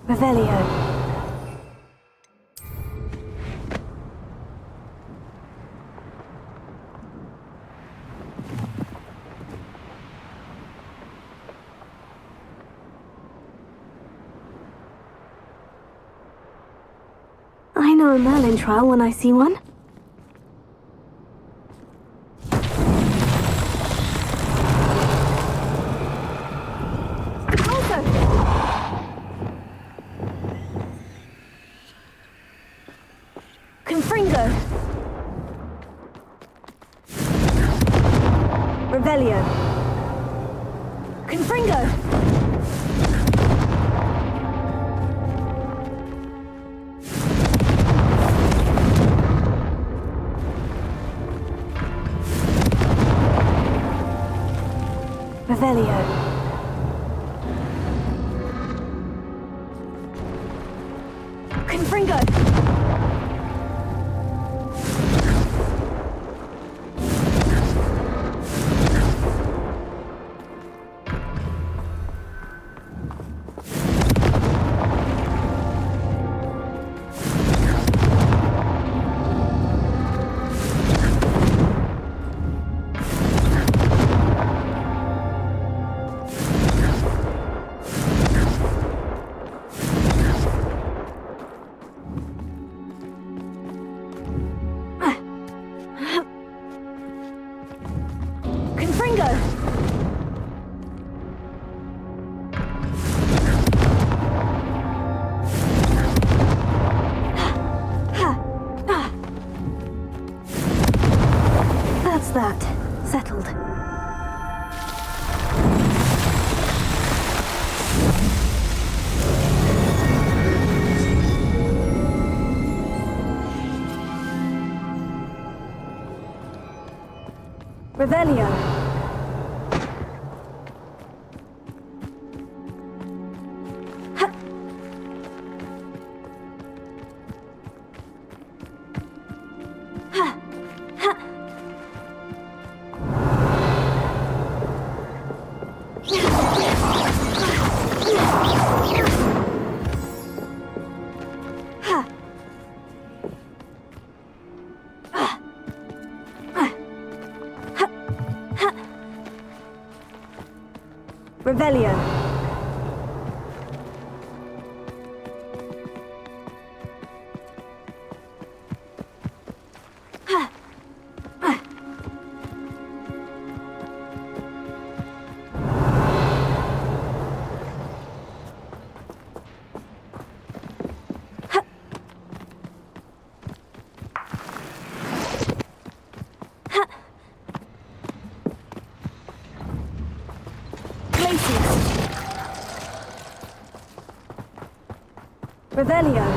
Revelio. I know a Merlin trial when I see one. Confringo. Revelio. Confringo. Revelio. Confringo. That's that. Settled. Revelio. Revelio. Revelio.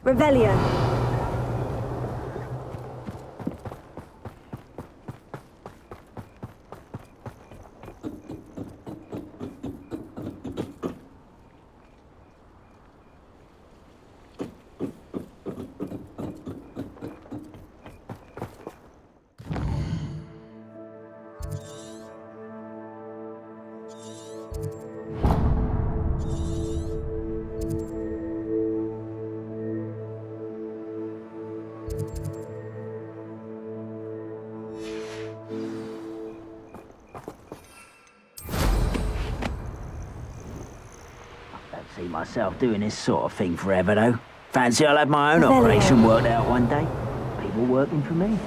Revelio. See myself doing this sort of thing forever, though. Fancy I'll have my own operation worked out one day. People working for me.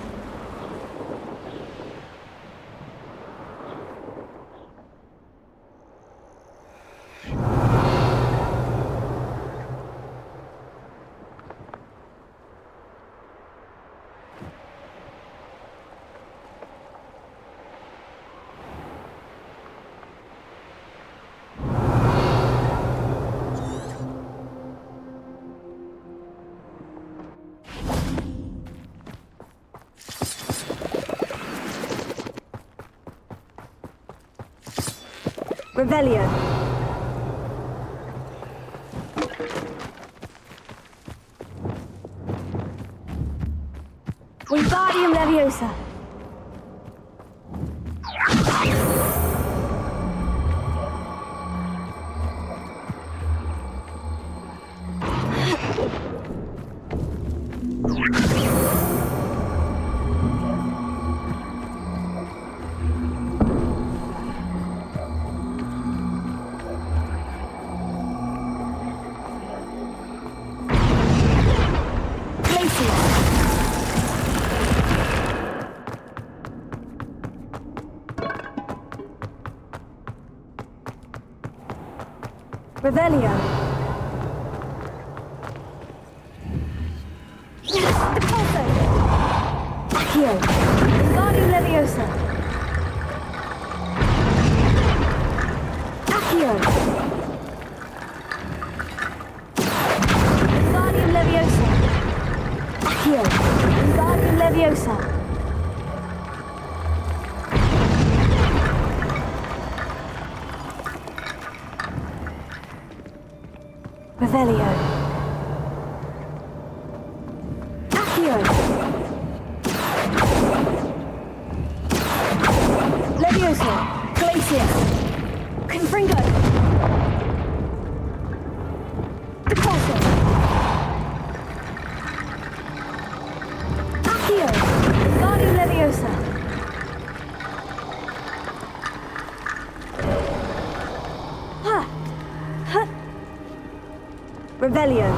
Revelio. Wingardium Leviosa. Revelio. Depulso. Accio. Wingardium Leviosa. Accio. Wingardium Leviosa. Accio. Wingardium Leviosa. Revelio. Accio. Leviosa. Glacius. Confringo. Depulso. Accio. Wingardium Leviosa. Revelio.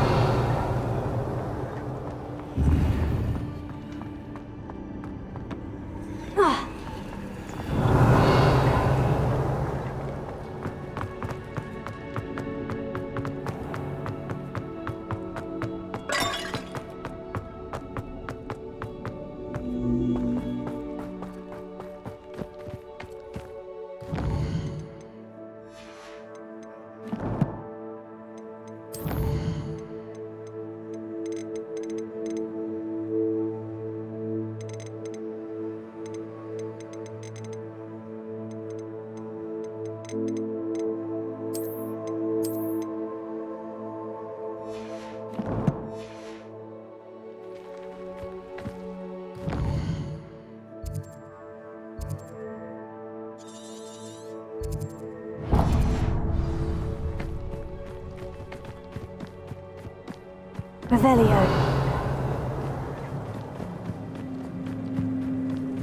Revelio.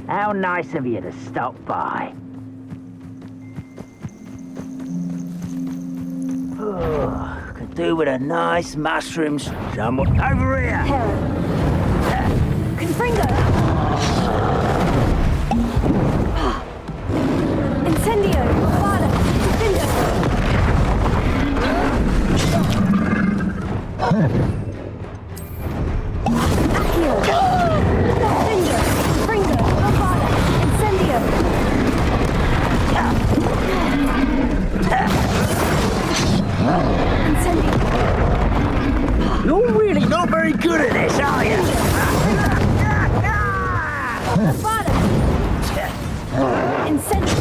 How nice of you to stop by. Oh, could do with a nice mushroom somewhere over here. Terror. Confringo. Incendio. Fada. Defendo. Accio. Defendo. Confringo. Fada. Incendio. Incendio. You're really not very good at this, are you? Fada. Incendio.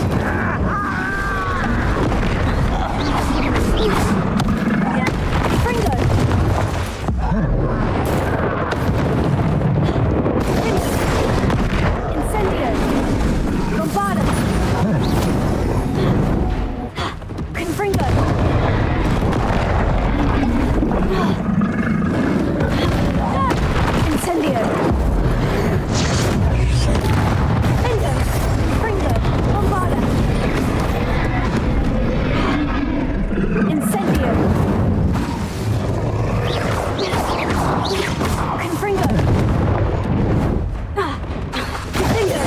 Fringo. Incendio. Bombarda. Confringo. Incendio. Fringo. Fringo. Bombarda. Incendio. Confringo. Defendo.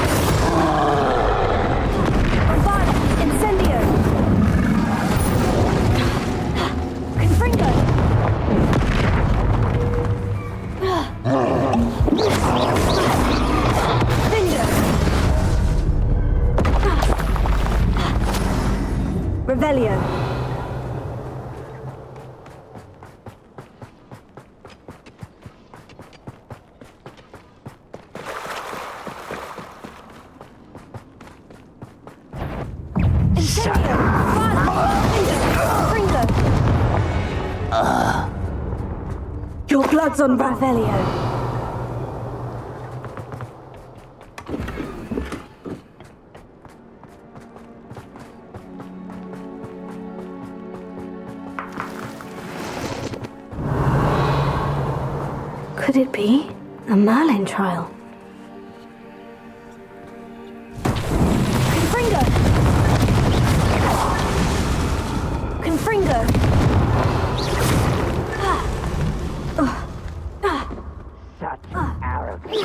Bombarda. Incendio. Confringo. Defendo. Revelio. Incendio. Fada. Your blood's on Revelio. Could it be a Merlin trial? Confringo! Such arrogance.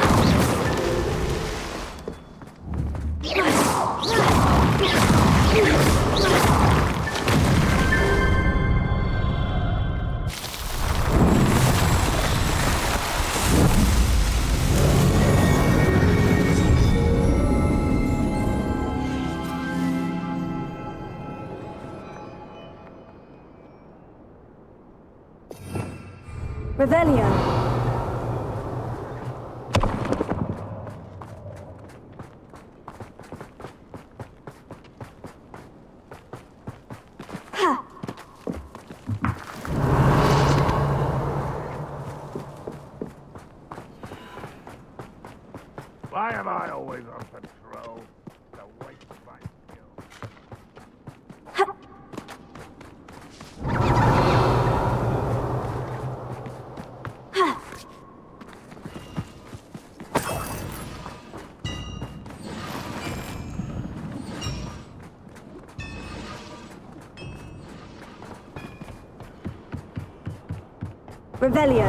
Revelio. Why am I always on patrol? It's a waste of my skill. Revelio.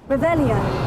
Revelio.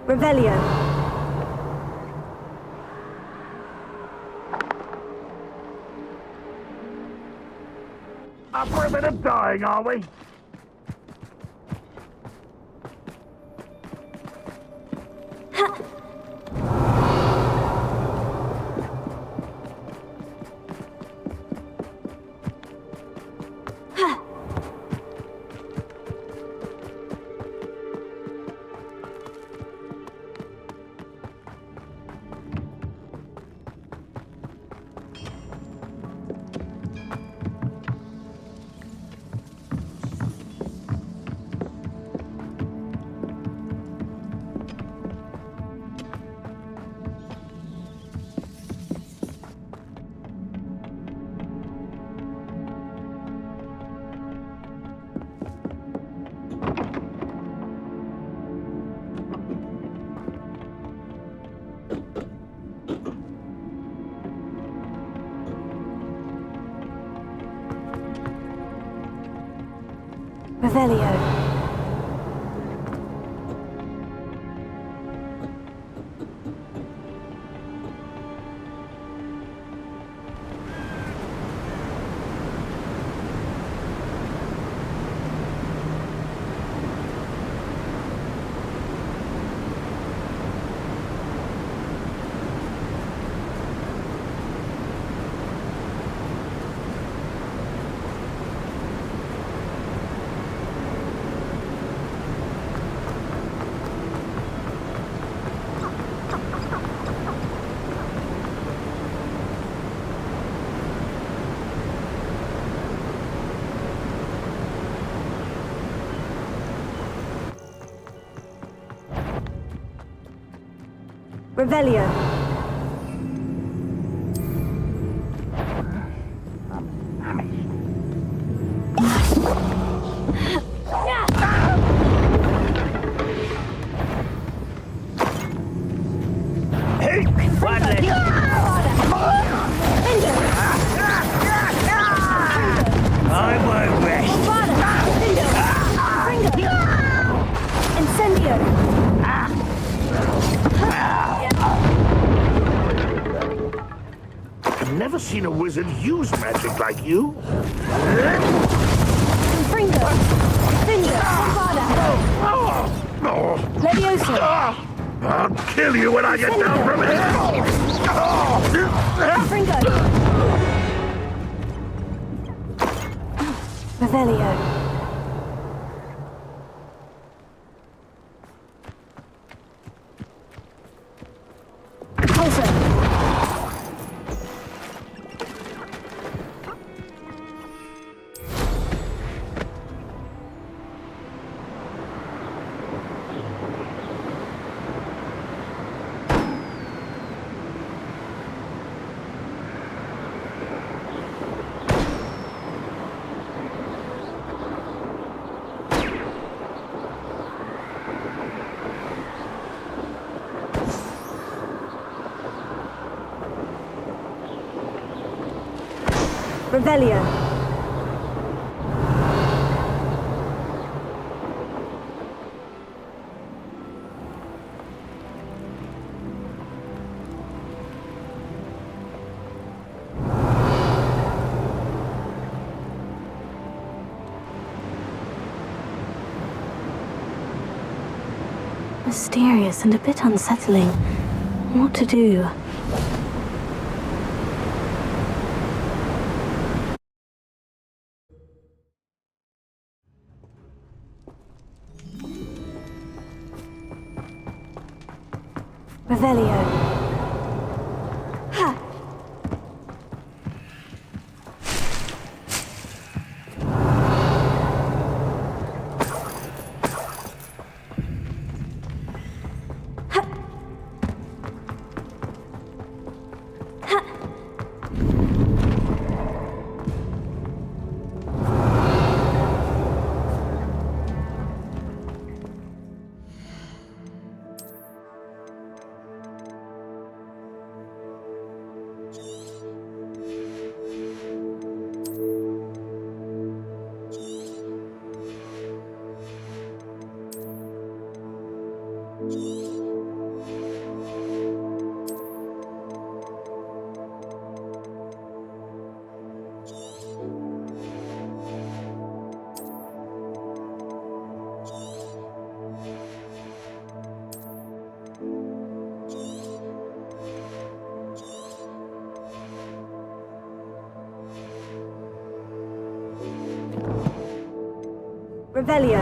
Revelio. Up for a bit of dying, are we? Revelio. Revelio. I've never seen a wizard use magic like you. Fringo. Cinder. Bombada. Leviosa. I'll kill you when I get down from here. Fringo. Revelio. Revelio. Mysterious and a bit unsettling. What to do? Revelio. Ha! Revelio.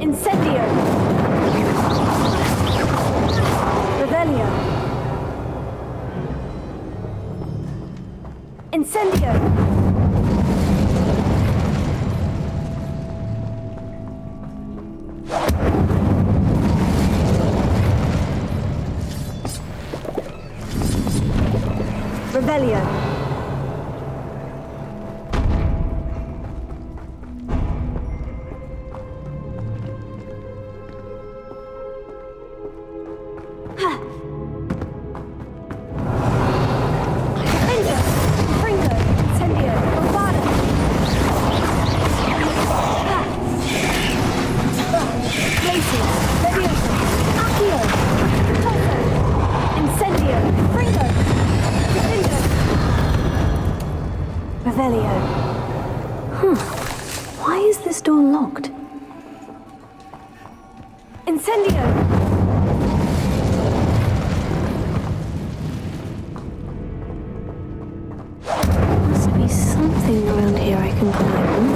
Incendio! Revelio! Incendio! Revelio. Why is this door locked? Incendio! Must be something around here I can climb.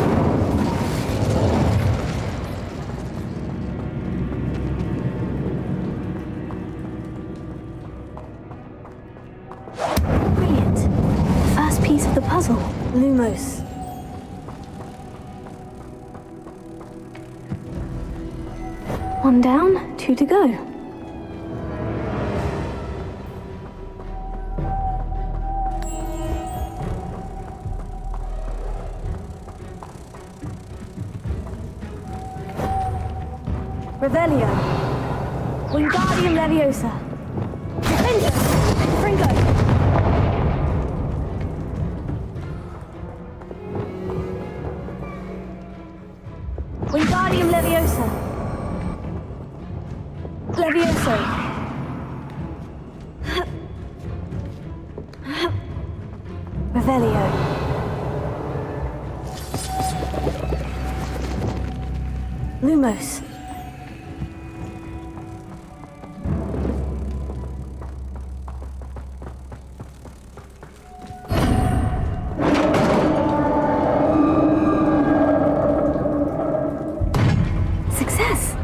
Brilliant. First piece of the puzzle. Lumos. One down, 2 to go. Revelio. Wingardium Leviosa. Defender. Fringo. Wingardium Leviosa. Levioso. Revelio. Lumos. Success!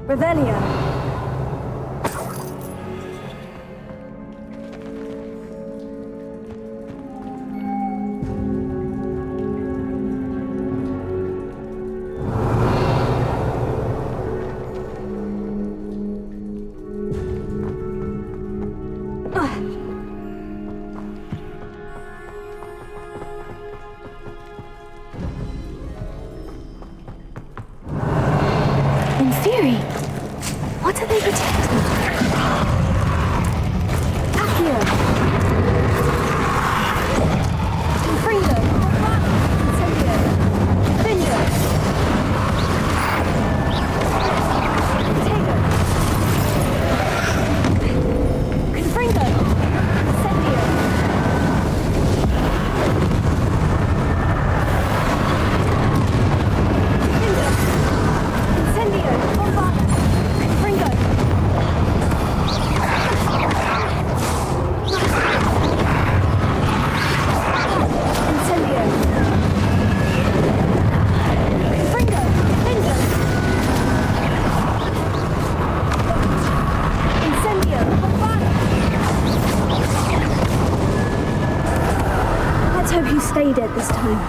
Revelio. In theory, what are they protecting? Accio. Confringo. Incendio. Vingo. Potato. Confringo. Incendio. Vingo. Incendio. Bombada. Confringo. Incendio. Confringo. Vingo. Incendio. Bombada. Let's hope you stay dead this time.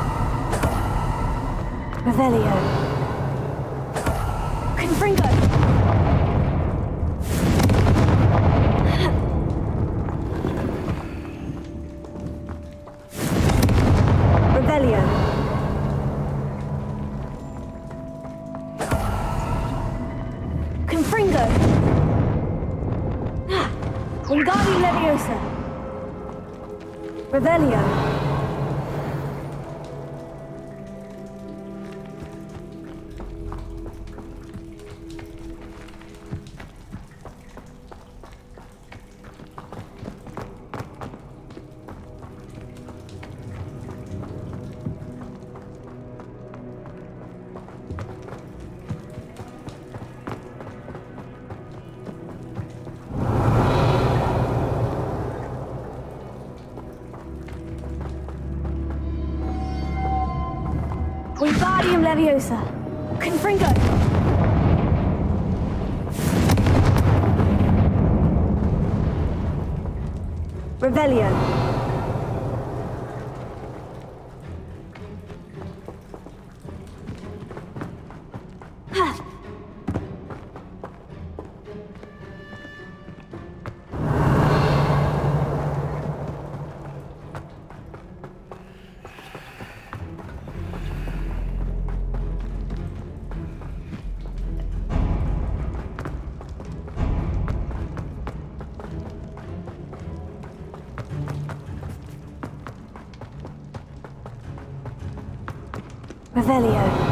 Revelio. Confringo. Revelio. Confringo. Wingardium Leviosa. Revelio. Wingardium Leviosa. Confringo. Revelio. Revelio.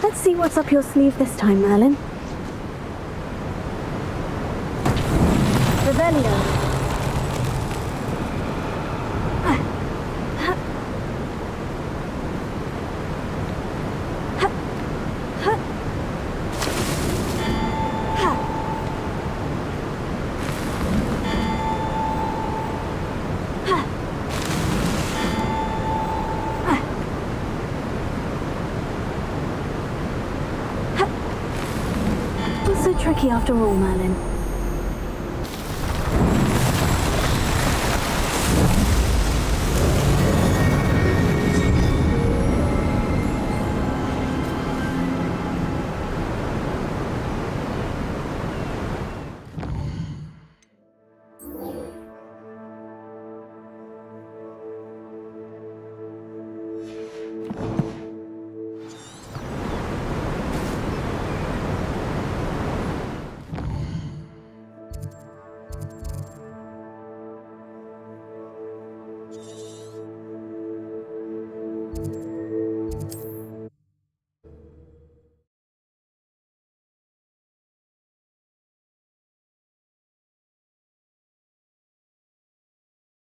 Let's see what's up your sleeve this time, Merlin. Revelio. So tricky after all, Merlin.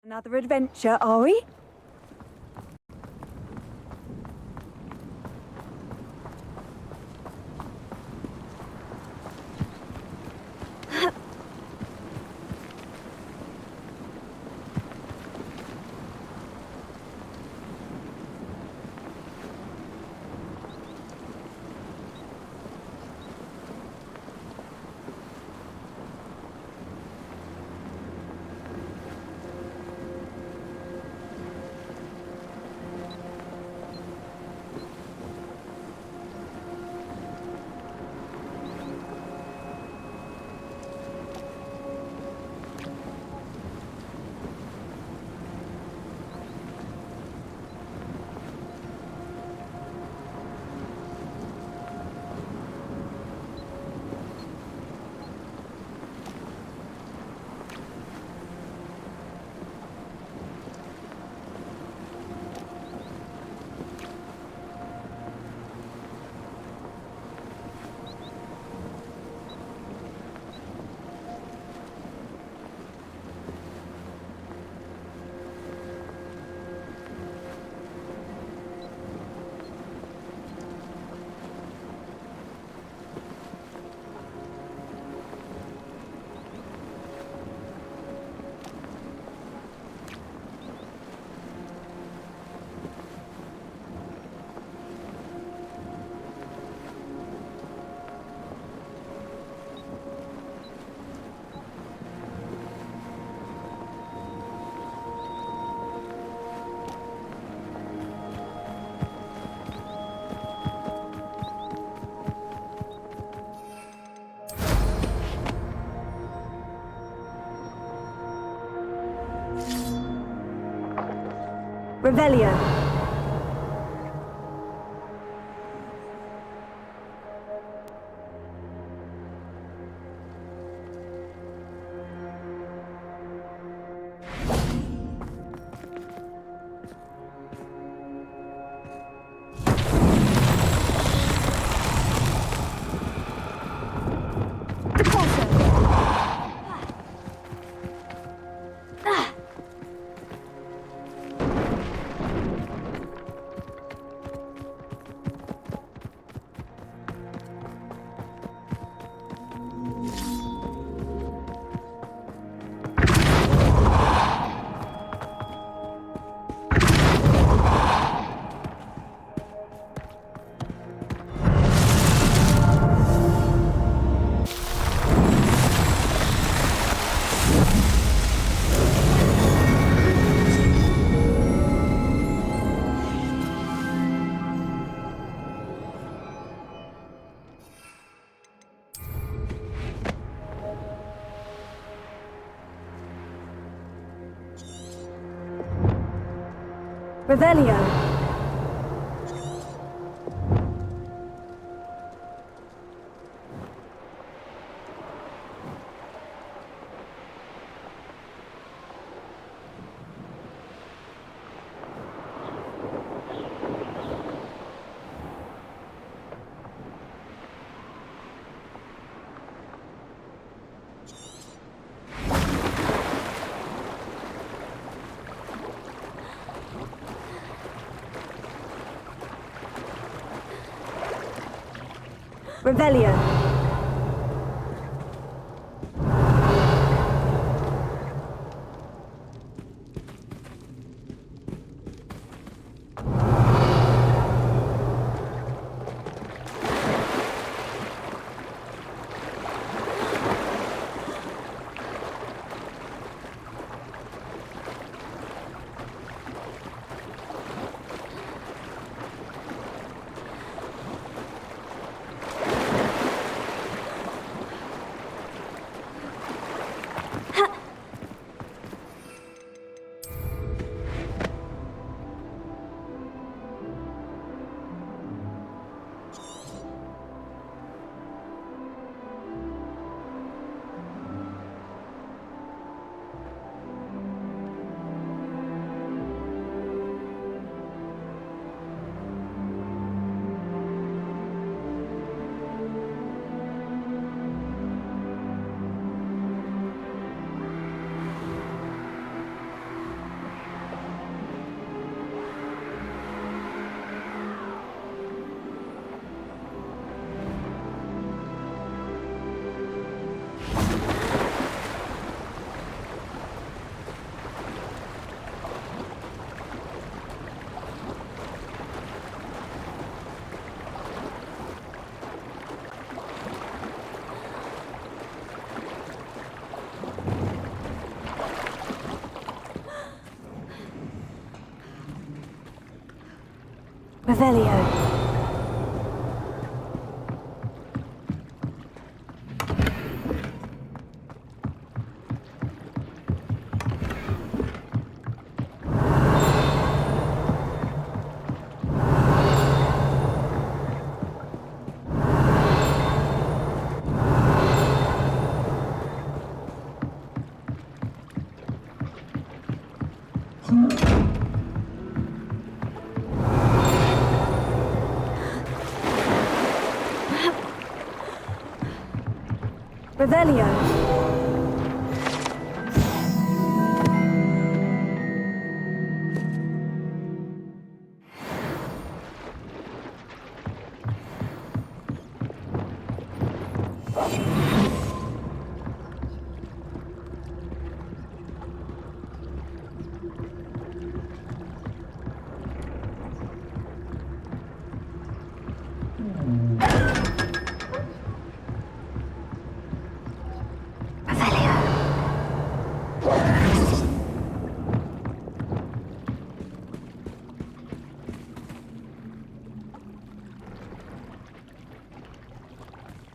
Another adventure, are we? Revelio. Revelio. Revelio. Revelio. Revelio.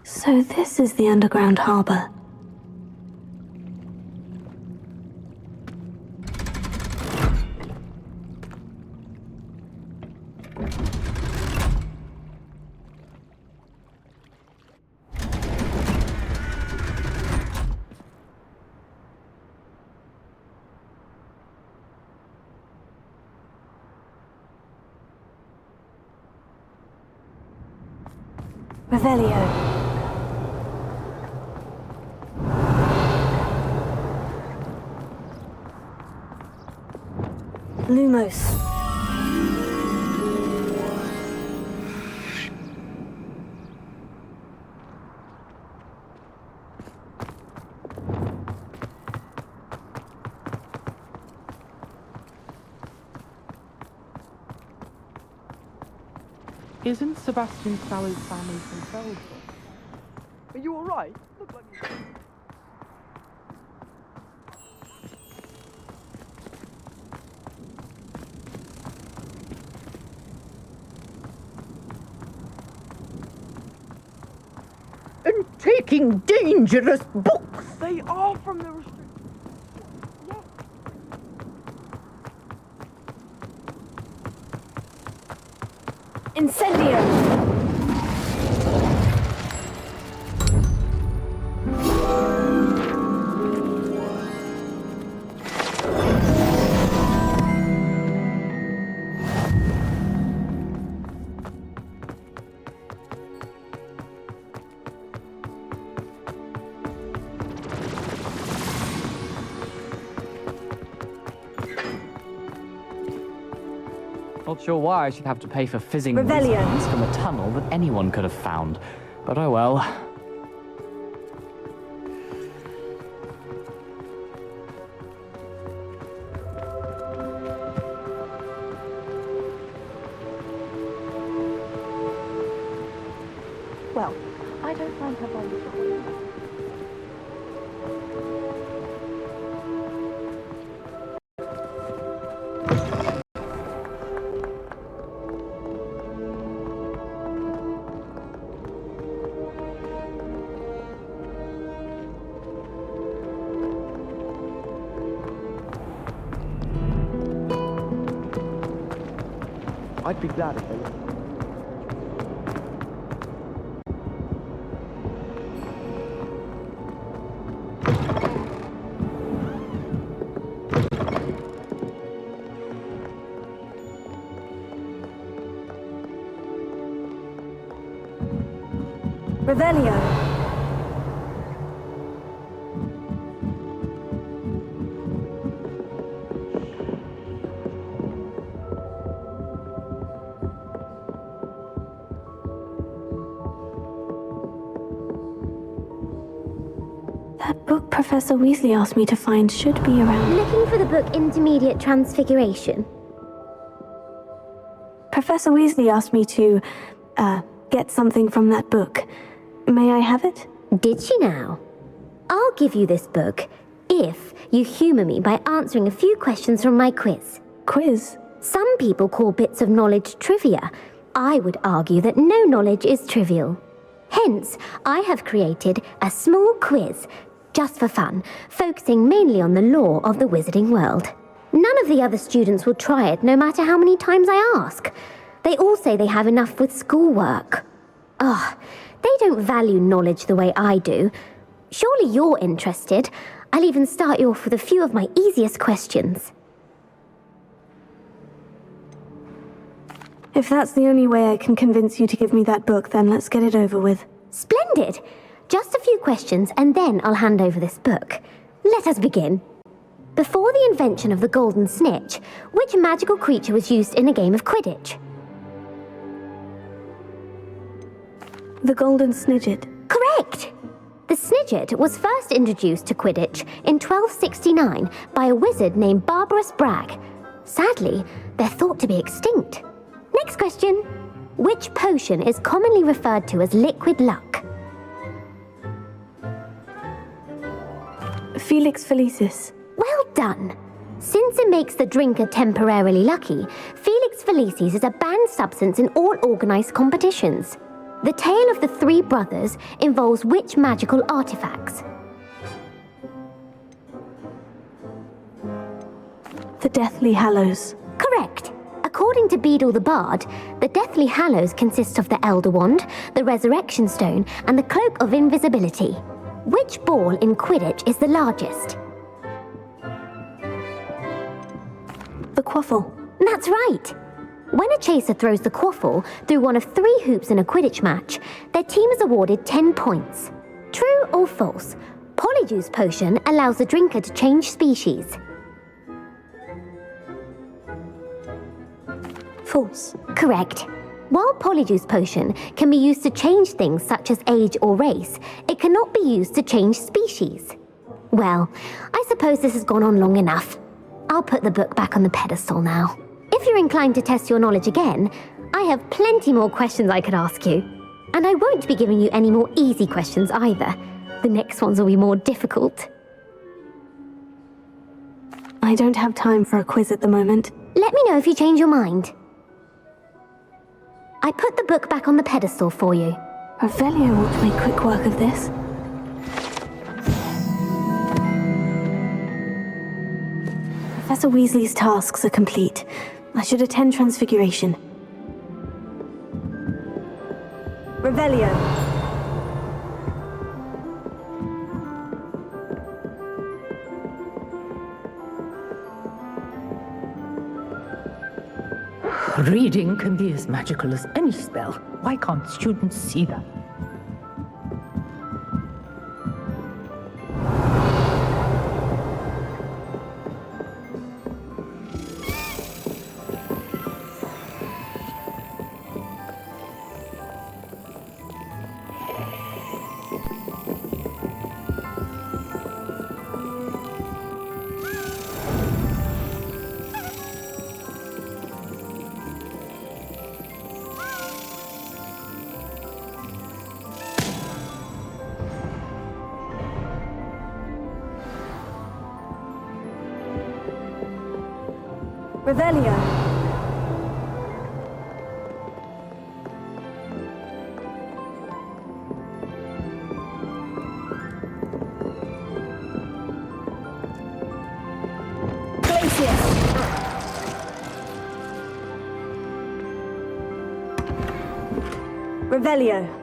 So this is the underground harbour. Revelio. Lumos. Isn't Sebastian Sally's family from Felton? Are you alright? Look like you... And taking dangerous books! They are from the restricted... Yes. Incendio! Not sure why I should have to pay for fizzing Rebellion. whiz from a tunnel that anyone could have found. But oh well. Well, I don't mind her volume. I'd be glad if they let me. Revelio. That book Professor Weasley asked me to find should be around. Looking for the book Intermediate Transfiguration? Professor Weasley asked me to, get something from that book. May I have it? Did she now? I'll give you this book if you humour me by answering a few questions from my quiz. Quiz? Some people call bits of knowledge trivia. I would argue that no knowledge is trivial. Hence, I have created a small quiz, just for fun, focusing mainly on the lore of the wizarding world. None of the other students will try it, no matter how many times I ask. They all say they have enough with schoolwork. They don't value knowledge the way I do. Surely you're interested. I'll even start you off with a few of my easiest questions. If that's the only way I can convince you to give me that book, then let's get it over with. Splendid! Just a few questions, and then I'll hand over this book. Let us begin. Before the invention of the golden snitch, which magical creature was used in a game of Quidditch? The golden snidget. Correct! The snidget was first introduced to Quidditch in 1269 by a wizard named Barbarous Bragg. Sadly, they're thought to be extinct. Next question. Which potion is commonly referred to as liquid luck? Felix Felicis. Well done. Since it makes the drinker temporarily lucky, Felix Felicis is a banned substance in all organized competitions. The tale of the three brothers involves which magical artifacts? The Deathly Hallows. Correct. According to Beadle the Bard, the Deathly Hallows consists of the Elder Wand, the Resurrection Stone, and the Cloak of Invisibility. Which ball in Quidditch is the largest? The quaffle. That's right. When a chaser throws the quaffle through one of 3 hoops in a Quidditch match, their team is awarded 10 points. True or false? Polyjuice Potion allows the drinker to change species. False. Correct. While Polyjuice Potion can be used to change things such as age or race, it cannot be used to change species. Well, I suppose this has gone on long enough. I'll put the book back on the pedestal now. If you're inclined to test your knowledge again, I have plenty more questions I could ask you. And I won't be giving you any more easy questions either. The next ones will be more difficult. I don't have time for a quiz at the moment. Let me know if you change your mind. I put the book back on the pedestal for you. Revelio ought to make quick work of this. Professor Weasley's tasks are complete. I should attend Transfiguration. Revelio. Reading can be as magical as any spell. Why can't students see that? Revelio. Revelio.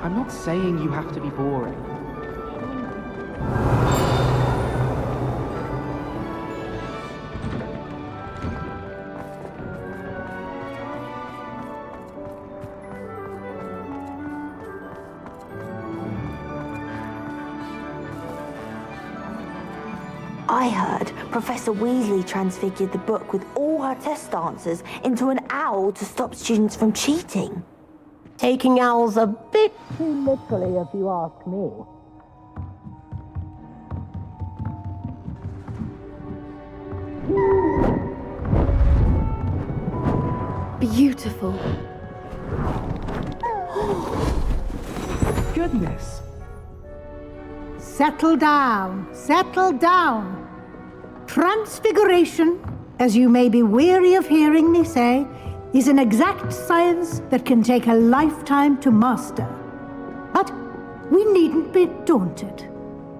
I'm not saying you have to be boring. I heard Professor Weasley transfigured the book with all her test answers into an owl to stop students from cheating. Taking owls a bit too literally, if you ask me. Beautiful. Goodness. Settle down, settle down. Transfiguration, as you may be weary of hearing me say, is an exact science that can take a lifetime to master. But we needn't be daunted.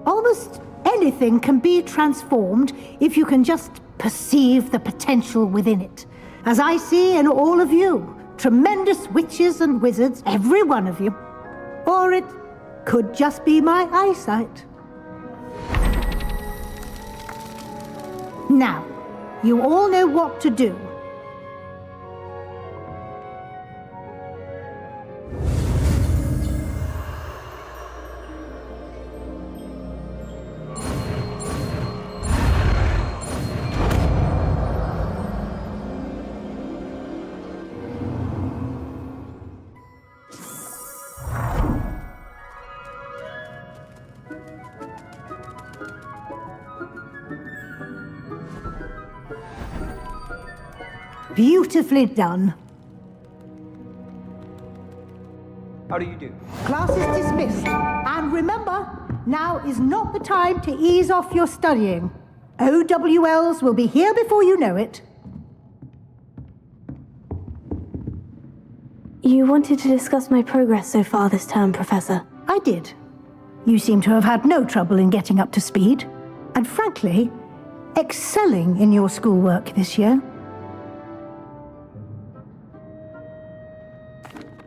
Almost anything can be transformed if you can just perceive the potential within it. As I see in all of you, tremendous witches and wizards, every one of you. Or it could just be my eyesight. Now, you all know what to do. Beautifully done. How do you do? Class is dismissed. And remember, now is not the time to ease off your studying. OWLs will be here before you know it. You wanted to discuss my progress so far this term, Professor. I did. You seem to have had no trouble in getting up to speed. And frankly, excelling in your schoolwork this year.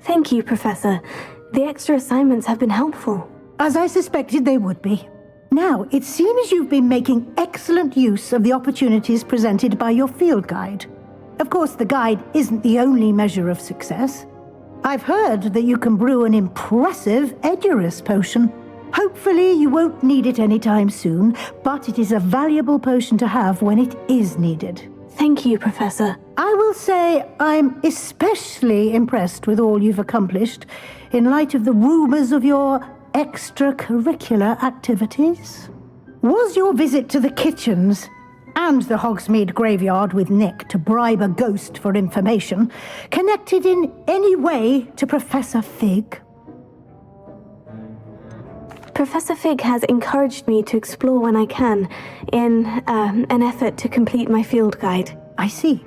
Thank you, Professor. The extra assignments have been helpful. As I suspected they would be. Now, it seems you've been making excellent use of the opportunities presented by your field guide. Of course, the guide isn't the only measure of success. I've heard that you can brew an impressive Edurus potion. Hopefully, you won't need it anytime soon, but it is a valuable potion to have when it is needed. Thank you, Professor. I will say I'm especially impressed with all you've accomplished in light of the rumors of your extracurricular activities. Was your visit to the kitchens and the Hogsmeade graveyard with Nick to bribe a ghost for information connected in any way to Professor Fig? Professor Fig has encouraged me to explore when I can in an effort to complete my field guide. I see.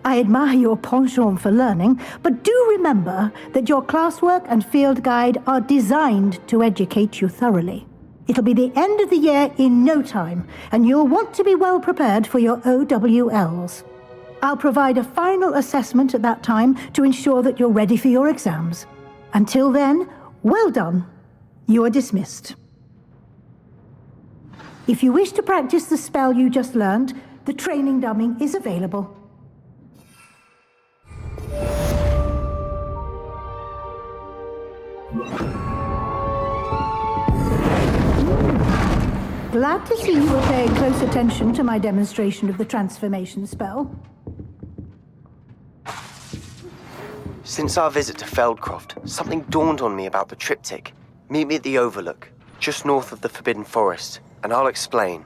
I admire your penchant for learning, but do remember that your classwork and field guide are designed to educate you thoroughly. It'll be the end of the year in no time, and you'll want to be well prepared for your OWLs. I'll provide a final assessment at that time to ensure that you're ready for your exams. Until then, well done. You are dismissed. If you wish to practice the spell you just learned, the training dummy is available. Glad to see you were paying close attention to my demonstration of the transformation spell. Since our visit to Feldcroft, something dawned on me about the triptych. Meet me at the Overlook, just north of the Forbidden Forest, and I'll explain.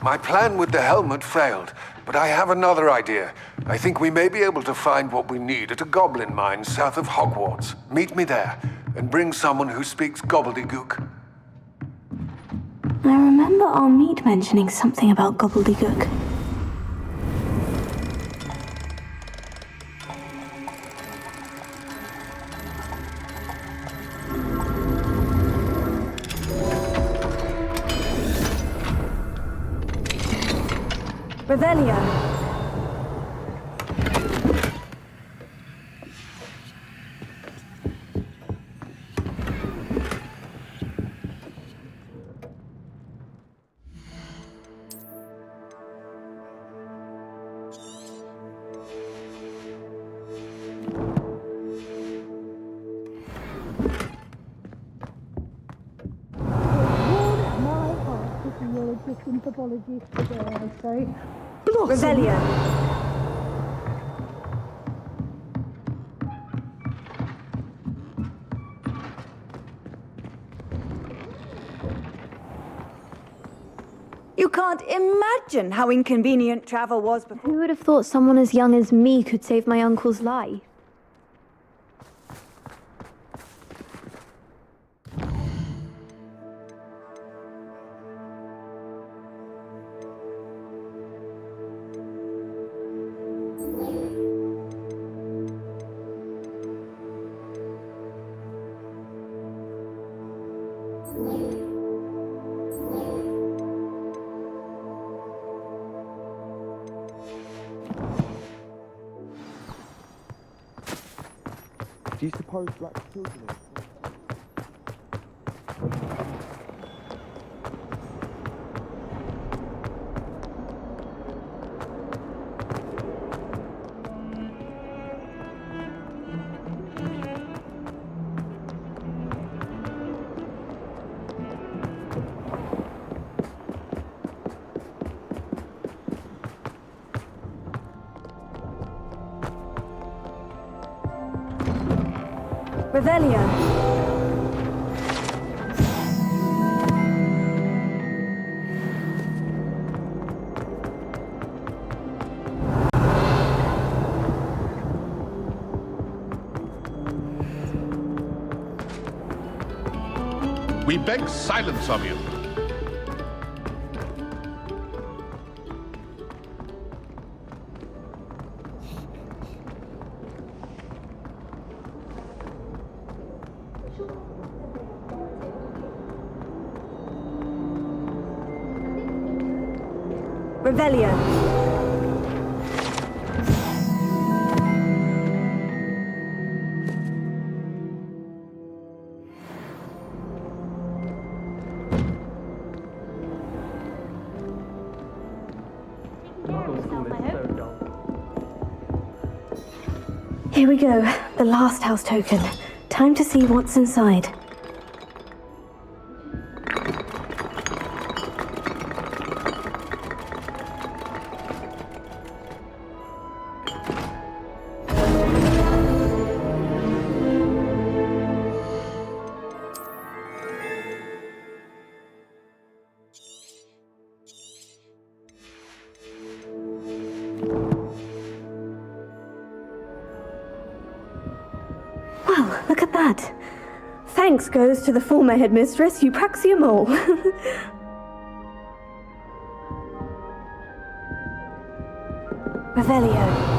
My plan with the helmet failed, but I have another idea. I think we may be able to find what we need at a goblin mine south of Hogwarts. Meet me there, and bring someone who speaks gobbledygook. I remember our meet mentioning something about gobbledygook. Revelio. Revelio. You can't imagine how inconvenient travel was before. Who would have thought someone as young as me could save my uncle's life? Do you suppose black children are... Revelio. We beg silence of you. Revelio. Here we go, the last house token. Time to see what's inside. Well, look at that. Thanks goes to the former headmistress, Eupraxia Mole. Revelio.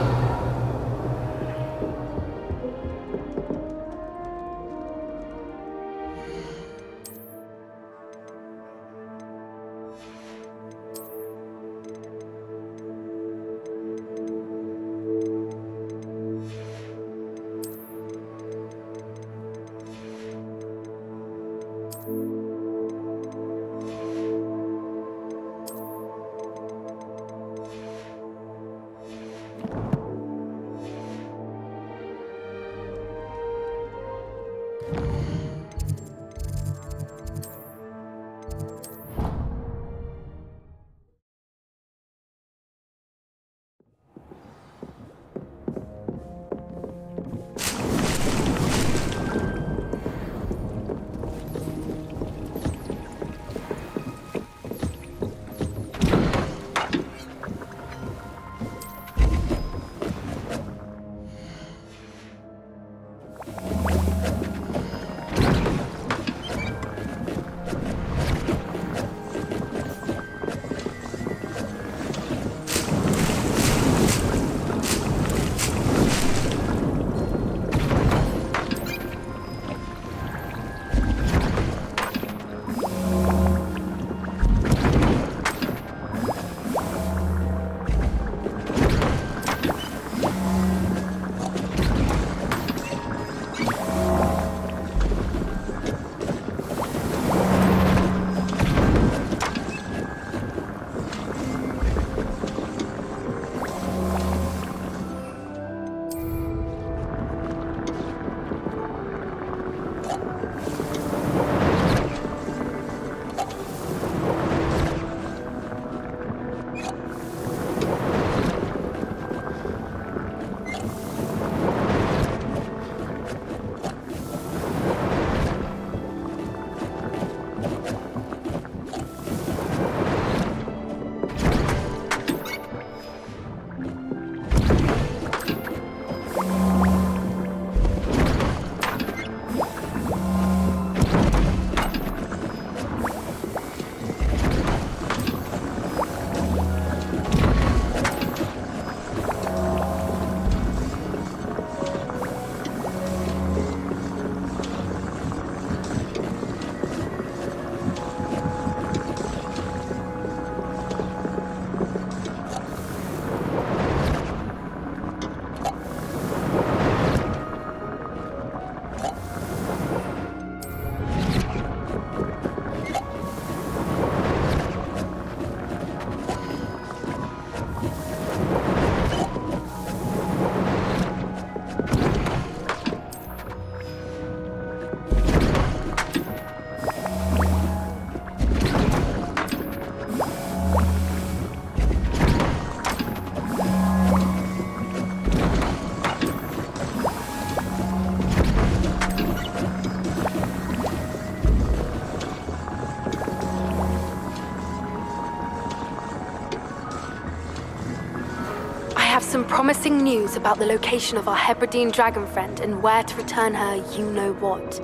Some promising news about the location of our Hebridean dragon friend and where to return her you-know-what.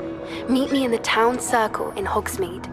Meet me in the town circle in Hogsmeade.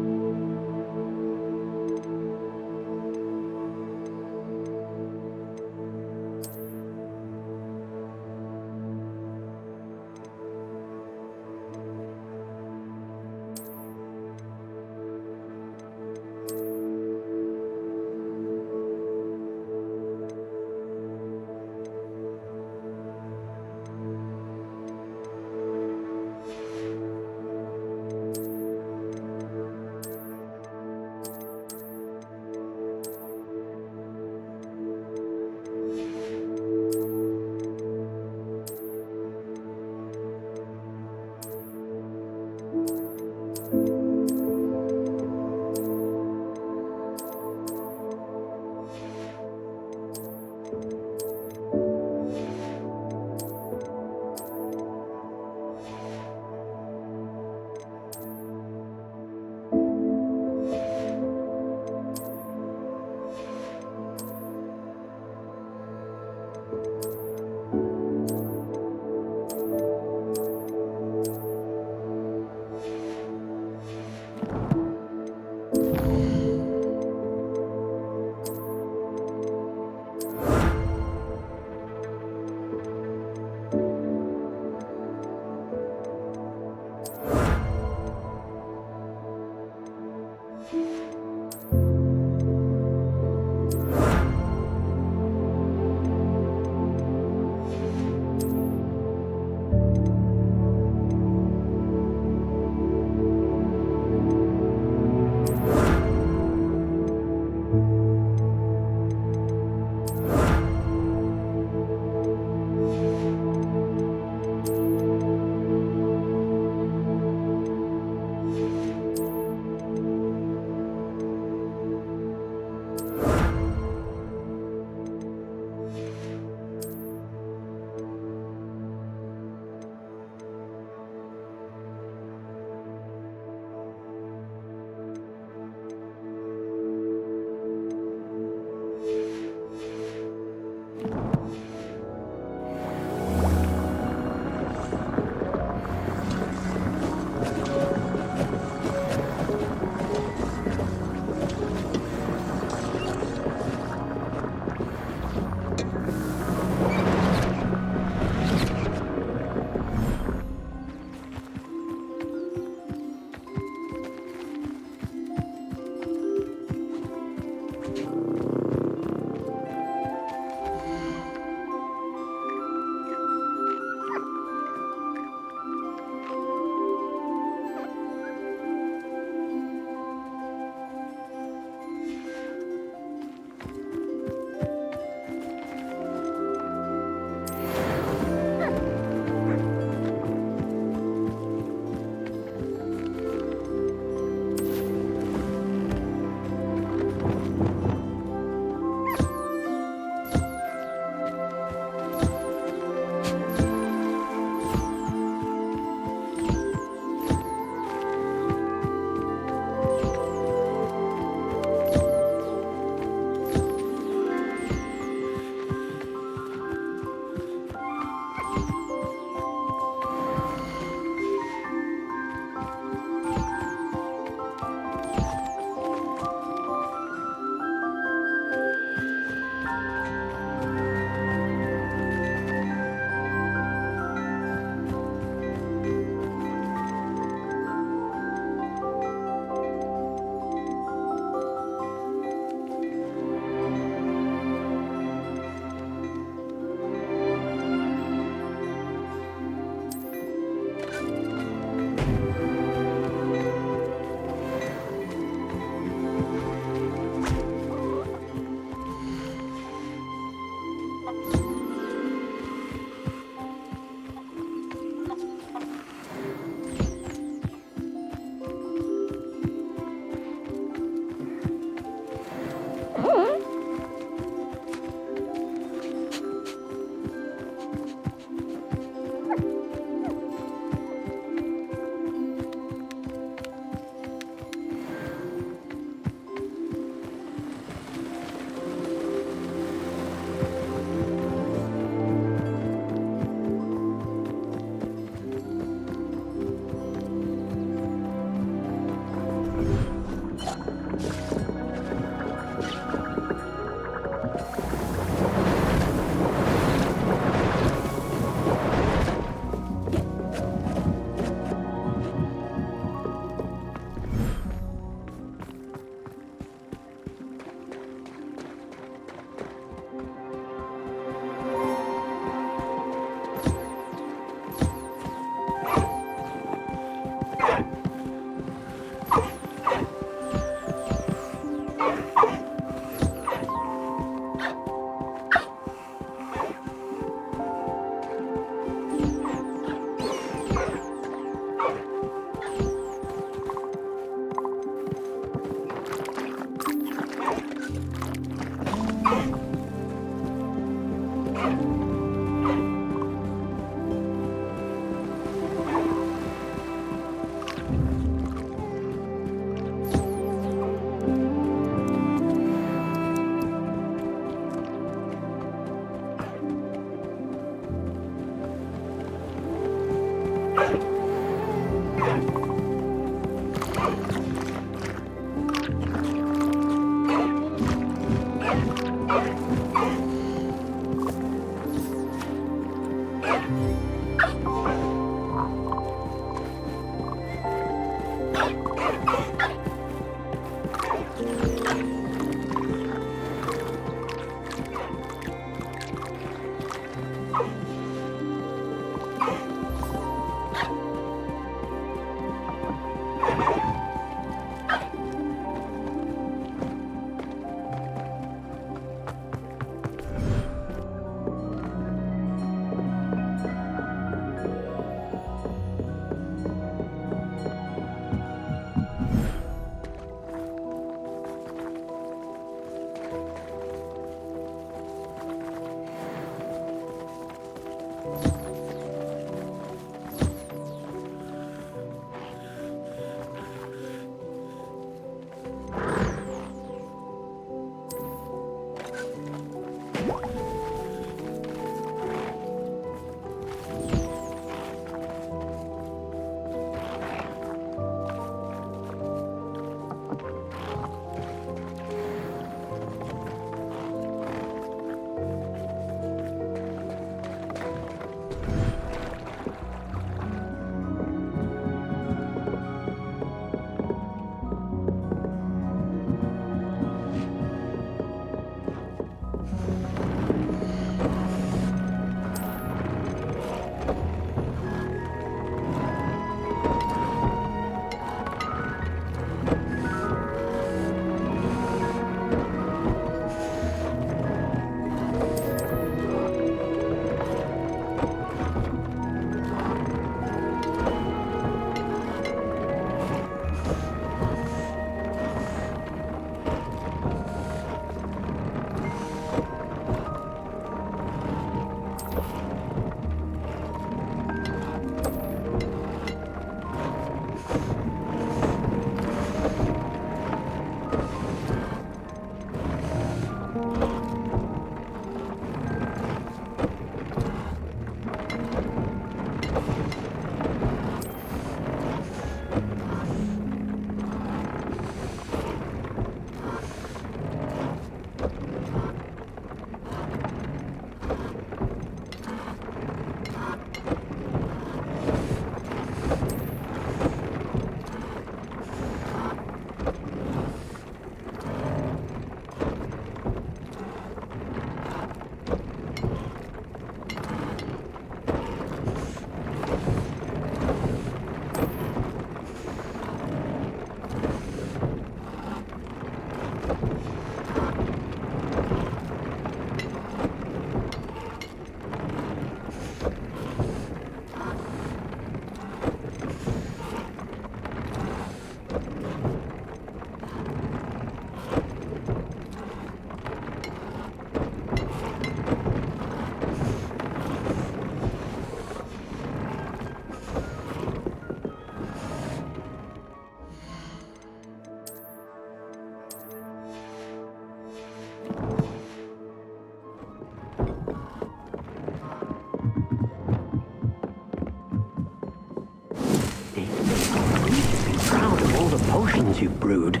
potions you've brewed.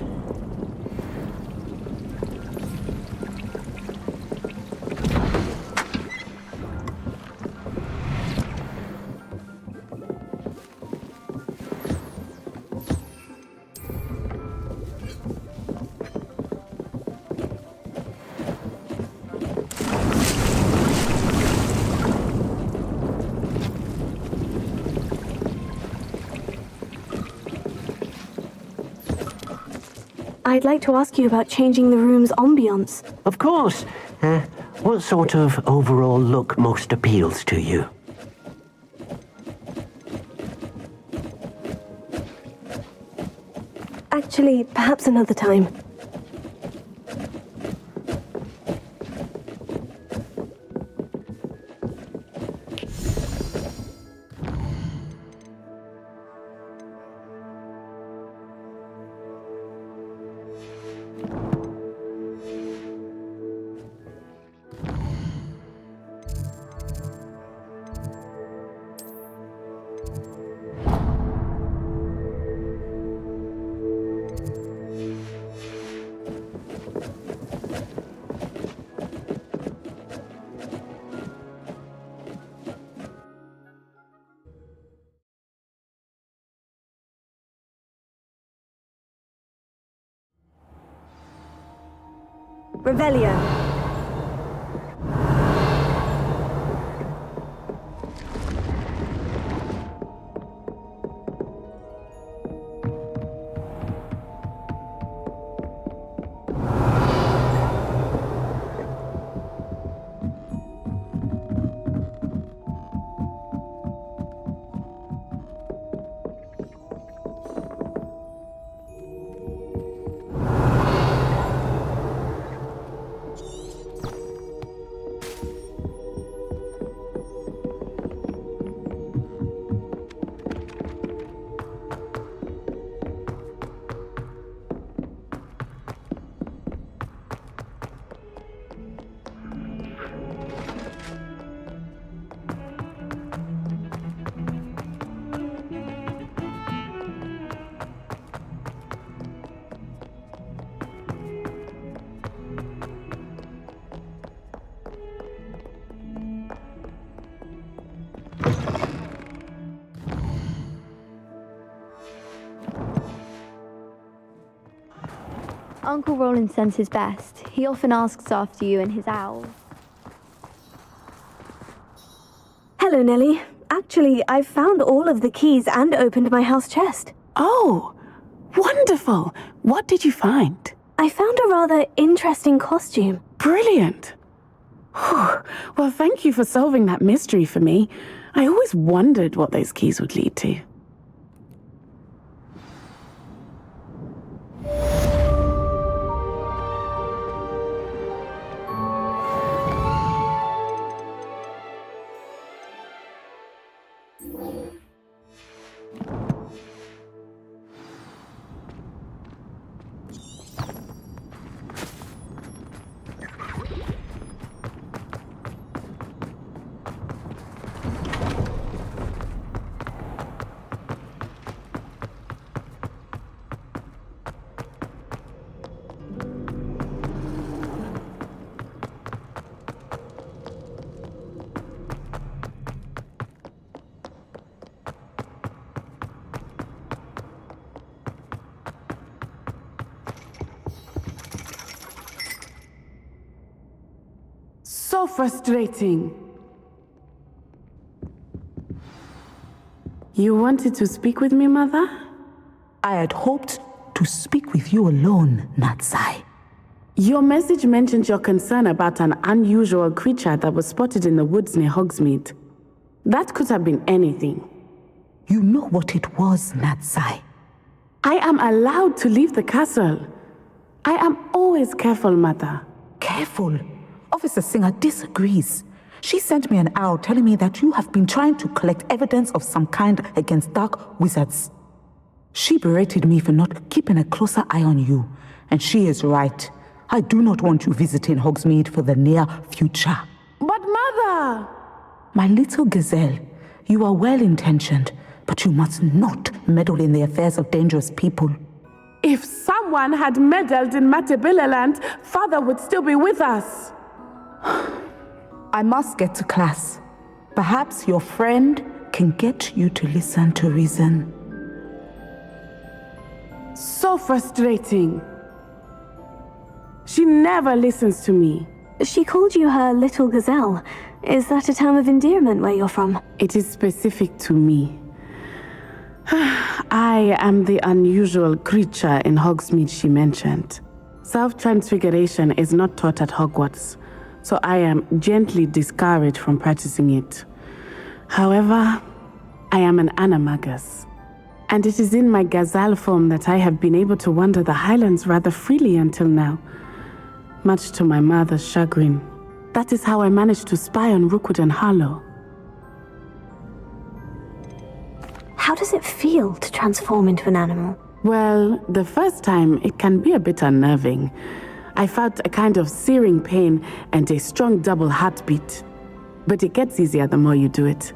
I'd like to ask you about changing the room's ambience. Of course. What sort of overall look most appeals to you? Actually, perhaps another time. Revelio. Uncle Roland sends his best. He often asks after you and his owl. Hello, Nellie. Actually, I've found all of the keys and opened my house chest. Oh, wonderful. What did you find? I found a rather interesting costume. Brilliant. Whew. Well, thank you for solving that mystery for me. I always wondered what those keys would lead to. So frustrating. You wanted to speak with me, Mother? I had hoped to speak with you alone, Natsai. Your message mentioned your concern about an unusual creature that was spotted in the woods near Hogsmeade. That could have been anything. You know what it was, Natsai. I am allowed to leave the castle. I am always careful, Mother. Careful? Officer Singer disagrees. She sent me an owl telling me that you have been trying to collect evidence of some kind against dark wizards. She berated me for not keeping a closer eye on you, and she is right. I do not want you visiting Hogsmeade for the near future. But Mother! My little gazelle, you are well-intentioned, but you must not meddle in the affairs of dangerous people. If someone had meddled in Matabeleland, Father would still be with us. I must get to class. Perhaps your friend can get you to listen to reason. So frustrating. She never listens to me. She called you her little gazelle. Is that a term of endearment where you're from? It is specific to me. I am the unusual creature in Hogsmeade she mentioned. Self-transfiguration is not taught at Hogwarts, so I am gently discouraged from practicing it. However, I am an animagus, and it is in my gazelle form that I have been able to wander the Highlands rather freely until now, much to my mother's chagrin. That is how I managed to spy on Rookwood and Harlow. How does it feel to transform into an animal? Well, the first time it can be a bit unnerving. I felt a kind of searing pain and a strong double heartbeat. But it gets easier the more you do it.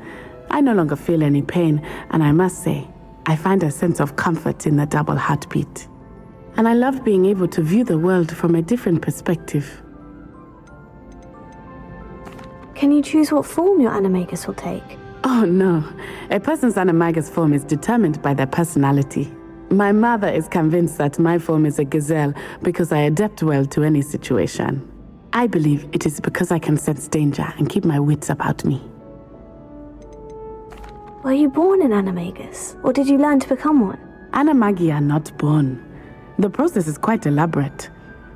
I no longer feel any pain, and I must say, I find a sense of comfort in the double heartbeat. And I love being able to view the world from a different perspective. Can you choose what form your animagus will take? Oh no, a person's animagus form is determined by their personality. My mother is convinced that my form is a gazelle because I adapt well to any situation. I believe it is because I can sense danger and keep my wits about me. Were you born an animagus, or did you learn to become one? Animagi are not born. The process is quite elaborate.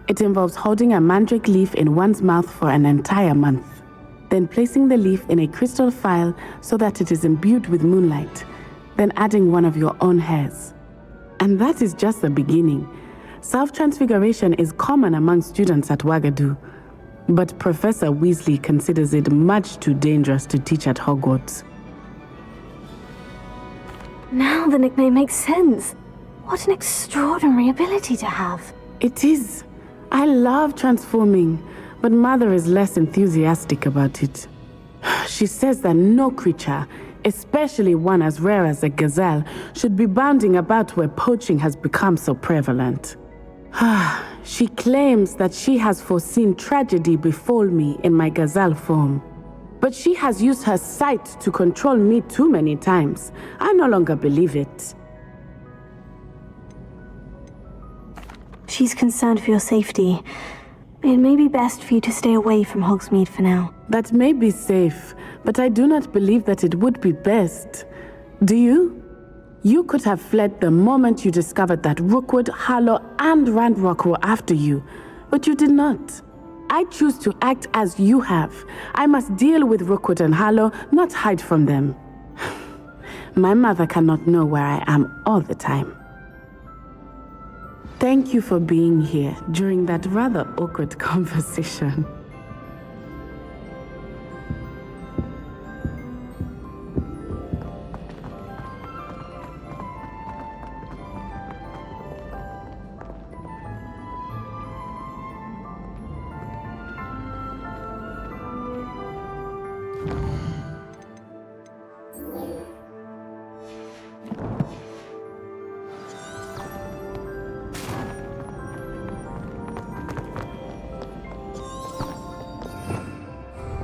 It involves holding a mandrake leaf in one's mouth for an entire month, then placing the leaf in a crystal phial so that it is imbued with moonlight, then adding one of your own hairs. And that is just the beginning. Self-transfiguration is common among students at Wagadu, but Professor Weasley considers it much too dangerous to teach at Hogwarts. Now the nickname makes sense. What an extraordinary ability to have. It is. I love transforming, but Mother is less enthusiastic about it. She says that no creature, especially one as rare as a gazelle, should be bounding about where poaching has become so prevalent. She claims that she has foreseen tragedy befall me in my gazelle form. But she has used her sight to control me too many times. I no longer believe it. She's concerned for your safety. It may be best for you to stay away from Hogsmeade for now. That may be safe, but I do not believe that it would be best. Do you? You could have fled the moment you discovered that Rookwood, Harlow, and Ranrock were after you, but you did not. I choose to act as you have. I must deal with Rookwood and Harlow, not hide from them. My mother cannot know where I am all the time. Thank you for being here during that rather awkward conversation.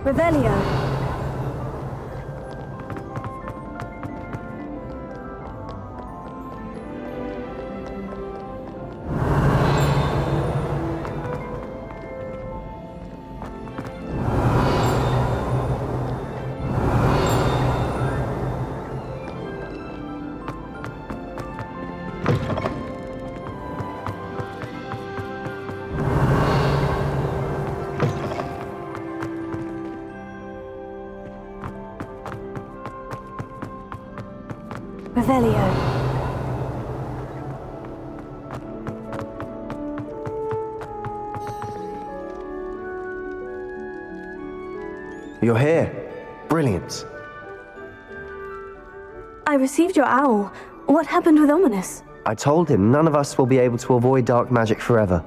Revelio. Revelio. You're here. Brilliant. I received your owl. What happened with Ominous? I told him none of us will be able to avoid dark magic forever.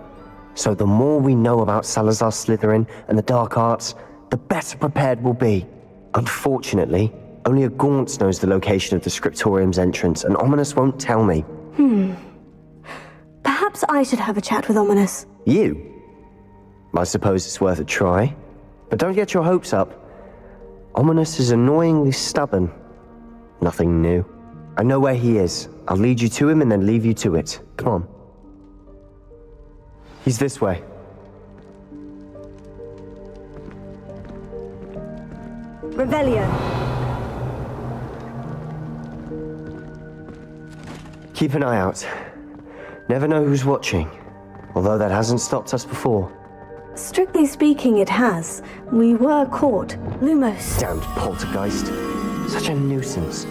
So the more we know about Salazar Slytherin and the dark arts, the better prepared we'll be. Unfortunately, only a Gaunt knows the location of the Scriptorium's entrance, and Ominous won't tell me. Perhaps I should have a chat with Ominous. You? I suppose it's worth a try. But don't get your hopes up. Ominous is annoyingly stubborn. Nothing new. I know where he is. I'll lead you to him and then leave you to it. Come on. He's this way. Revelio. Keep an eye out. Never know who's watching. Although that hasn't stopped us before. Strictly speaking, it has. We were caught. Lumos. Damned poltergeist. Such a nuisance.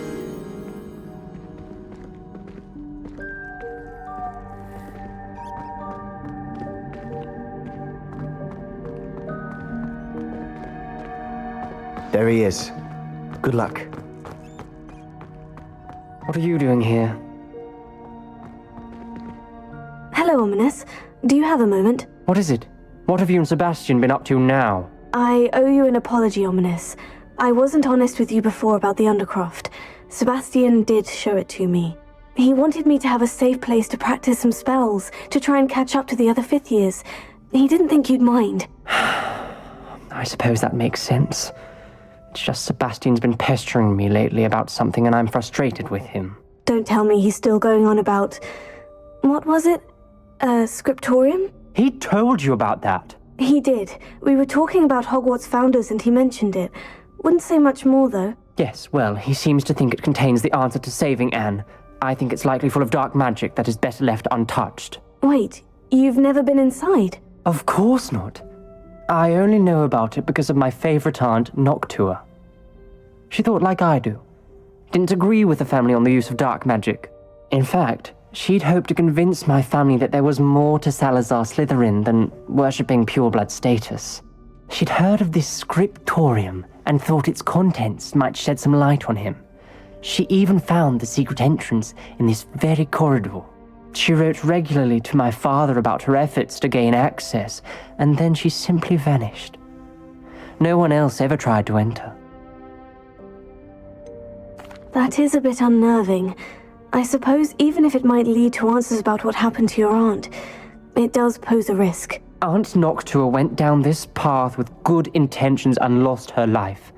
There he is. Good luck. What are you doing here? Hello, Ominous. Do you have a moment? What is it? What have you and Sebastian been up to now? I owe you an apology, Ominous. I wasn't honest with you before about the Undercroft. Sebastian did show it to me. He wanted me to have a safe place to practice some spells, to try and catch up to the other fifth years. He didn't think you'd mind. I suppose that makes sense. It's just Sebastian's been pestering me lately about something and I'm frustrated with him. Don't tell me he's still going on about... What was it? A scriptorium? He told you about that. He did. We were talking about Hogwarts founders and he mentioned it. Wouldn't say much more, though. Yes, well, he seems to think it contains the answer to saving Anne. I think it's likely full of dark magic that is better left untouched. Wait, you've never been inside? Of course not. I only know about it because of my favorite aunt, Noctua. She thought like I do. Didn't agree with the family on the use of dark magic. In fact, she'd hoped to convince my family that there was more to Salazar Slytherin than worshipping pureblood status. She'd heard of this scriptorium and thought its contents might shed some light on him. She even found the secret entrance in this very corridor. She wrote regularly to my father about her efforts to gain access, and then she simply vanished. No one else ever tried to enter. That is a bit unnerving. I suppose even if it might lead to answers about what happened to your aunt, it does pose a risk. Aunt Noctua went down this path with good intentions and lost her life.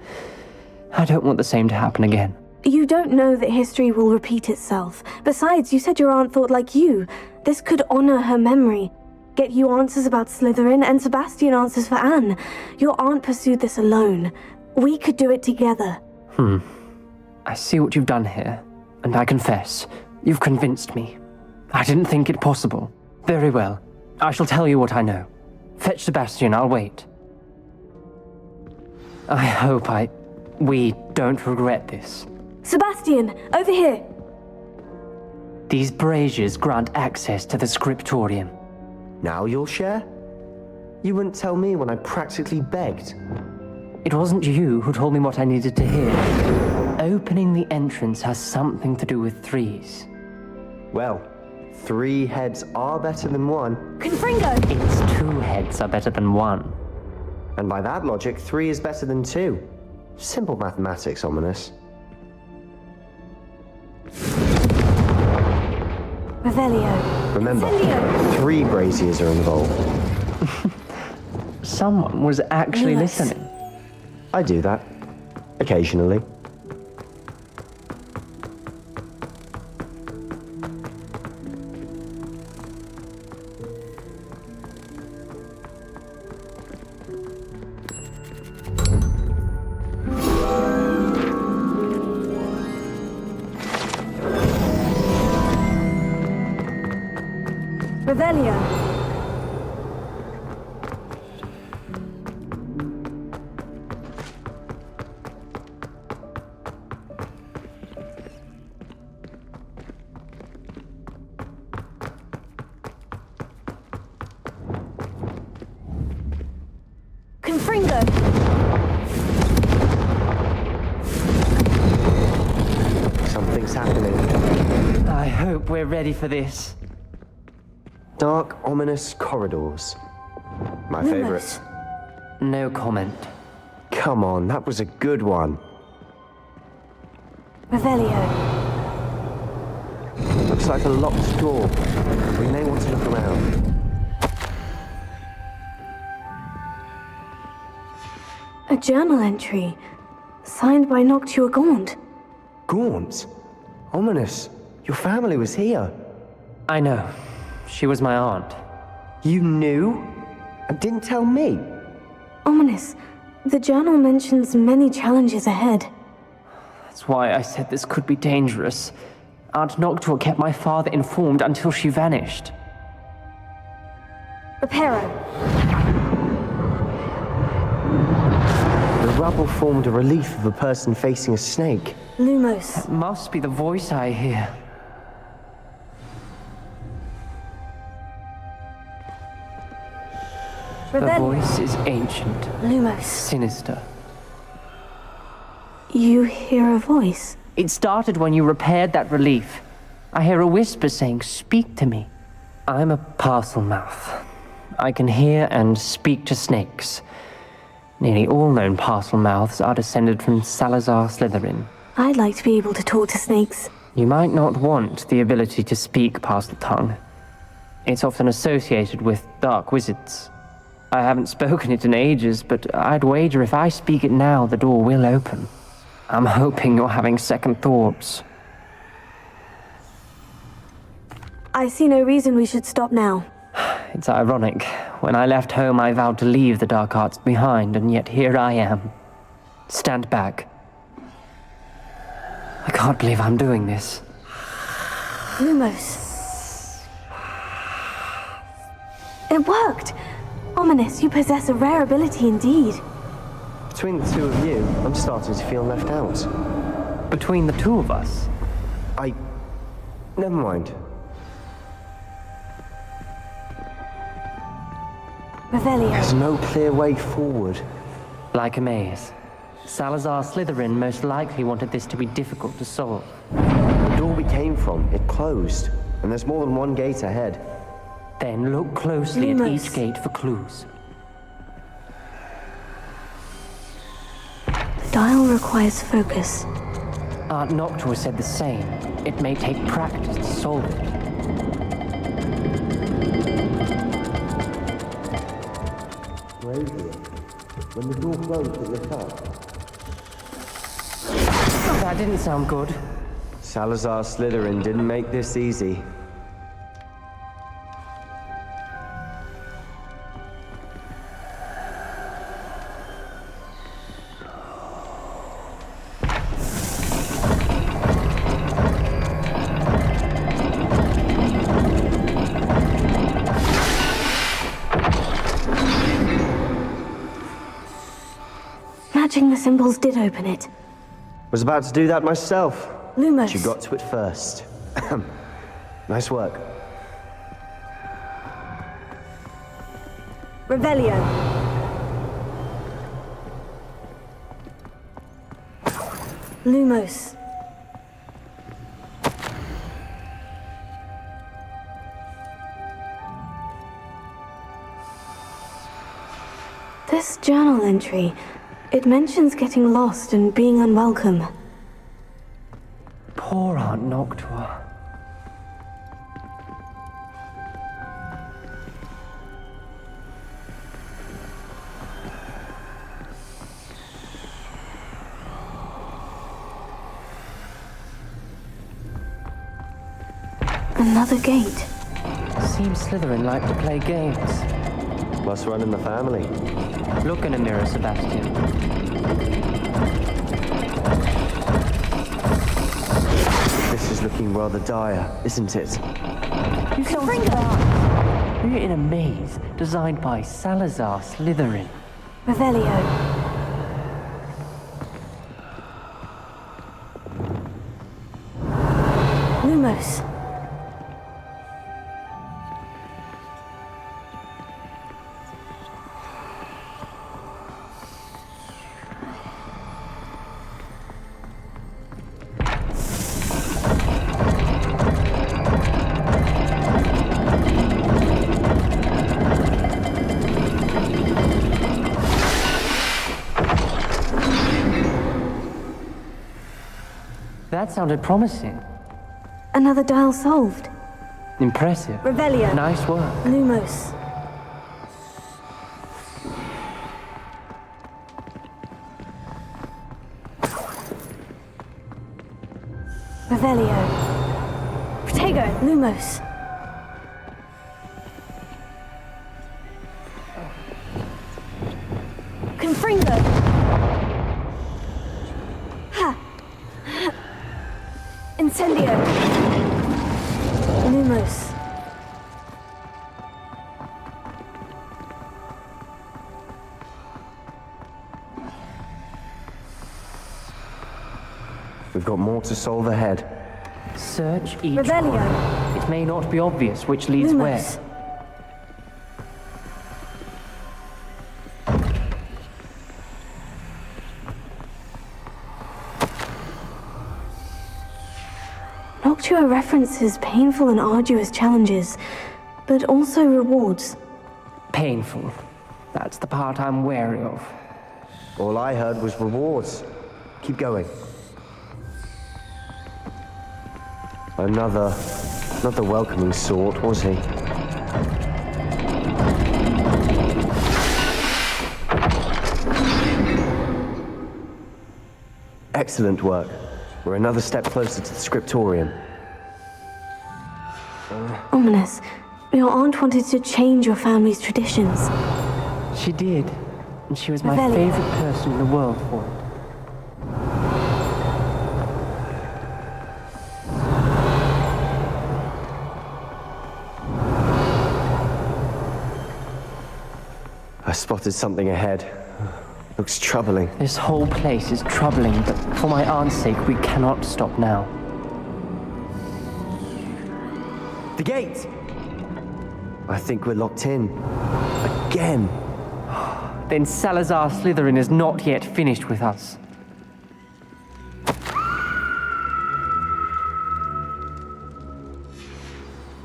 I don't want the same to happen again. You don't know that history will repeat itself. Besides, you said your aunt thought like you. This could honor her memory. Get you answers about Slytherin and Sebastian answers for Anne. Your aunt pursued this alone. We could do it together. I see what you've done here, and I confess, you've convinced me. I didn't think it possible. Very well. I shall tell you what I know. Fetch Sebastian, I'll wait. I hope we don't regret this. Sebastian, over here! These braziers grant access to the scriptorium. Now you'll share? You wouldn't tell me when I practically begged. It wasn't you who told me what I needed to hear. Opening the entrance has something to do with threes. Well, 3 heads are better than 1. Confringo! It's 2 heads are better than 1. And by that logic, 3 is better than 2. Simple mathematics, Ominous. Revelio. Remember, Incendio. 3 braziers are involved. Someone was actually listening. I do that. Occasionally. Revelio. Confringo. Something's happening. I hope we're ready for this. Dark, ominous corridors. My favorite. No comment. Come on, that was a good one. Revelio. Looks like a locked door. We may want to look around. A journal entry. Signed by Noctua Gaunt. Gaunt? Ominous. Your family was here. I know. She was my aunt. You knew? And didn't tell me? Ominous. The journal mentions many challenges ahead. That's why I said this could be dangerous. Aunt Noctua kept my father informed until she vanished. Reparo. The rubble formed a relief of a person facing a snake. Lumos. That must be the voice I hear. The voice is ancient. Lumos. Sinister. You hear a voice? It started when you repaired that relief. I hear a whisper saying, "Speak to me." I'm a parcel mouth. I can hear and speak to snakes. Nearly all known parcel mouths are descended from Salazar Slytherin. I'd like to be able to talk to snakes. You might not want the ability to speak parcel tongue. It's often associated with dark wizards. I haven't spoken it in ages, but I'd wager if I speak it now, the door will open. I'm hoping you're having second thoughts. I see no reason we should stop now. It's ironic. When I left home, I vowed to leave the dark arts behind, and yet here I am. Stand back. I can't believe I'm doing this. Lumos. It worked! Ominous, you possess a rare ability indeed. Between the two of you, I'm starting to feel left out. Between the two of us? Never mind. Revelio. There's no clear way forward. Like a maze. Salazar Slytherin most likely wanted this to be difficult to solve. The door we came from, it closed. And there's more than one gate ahead. Then look closely at each gate for clues. The dial requires focus. Aunt Noctua said the same. It may take practice to solve it. When the door closed, it lit up. That didn't sound good. Salazar Slytherin didn't make this easy. Matching the symbols did open it. Was about to do that myself. Lumos. You got to it first. Nice work. Revelio. Lumos. This journal entry, it mentions getting lost and being unwelcome. Poor Aunt Noctua. Another gate. Seems Slytherin like to play games. Must run in the family. Look in a mirror, Sebastian. This is looking rather dire, isn't it? You sound surprised. We're in a maze designed by Salazar Slytherin. Revelio. Lumos. That sounded promising. Another dial solved. Impressive. Revelio. Nice work. Lumos. Revelio. Protego. Lumos. Confringo. Ha. Incendio. Lumos. We've got more to solve ahead. Search each Revelio. corner. It may not be obvious which leads Lumos. where. Noctua references painful and arduous challenges, but also rewards. Painful. That's the part I'm wary of. All I heard was rewards. Keep going. Another welcoming sort, was he? Excellent work. We're another step closer to the scriptorium. Ominous, your aunt wanted to change your family's traditions. She did, and she was my Revelio. favorite person in the world for it. I spotted something ahead. Looks troubling. This whole place is troubling, but for my aunt's sake, we cannot stop now. The gate! I think we're locked in. Again. Then Salazar Slytherin is not yet finished with us.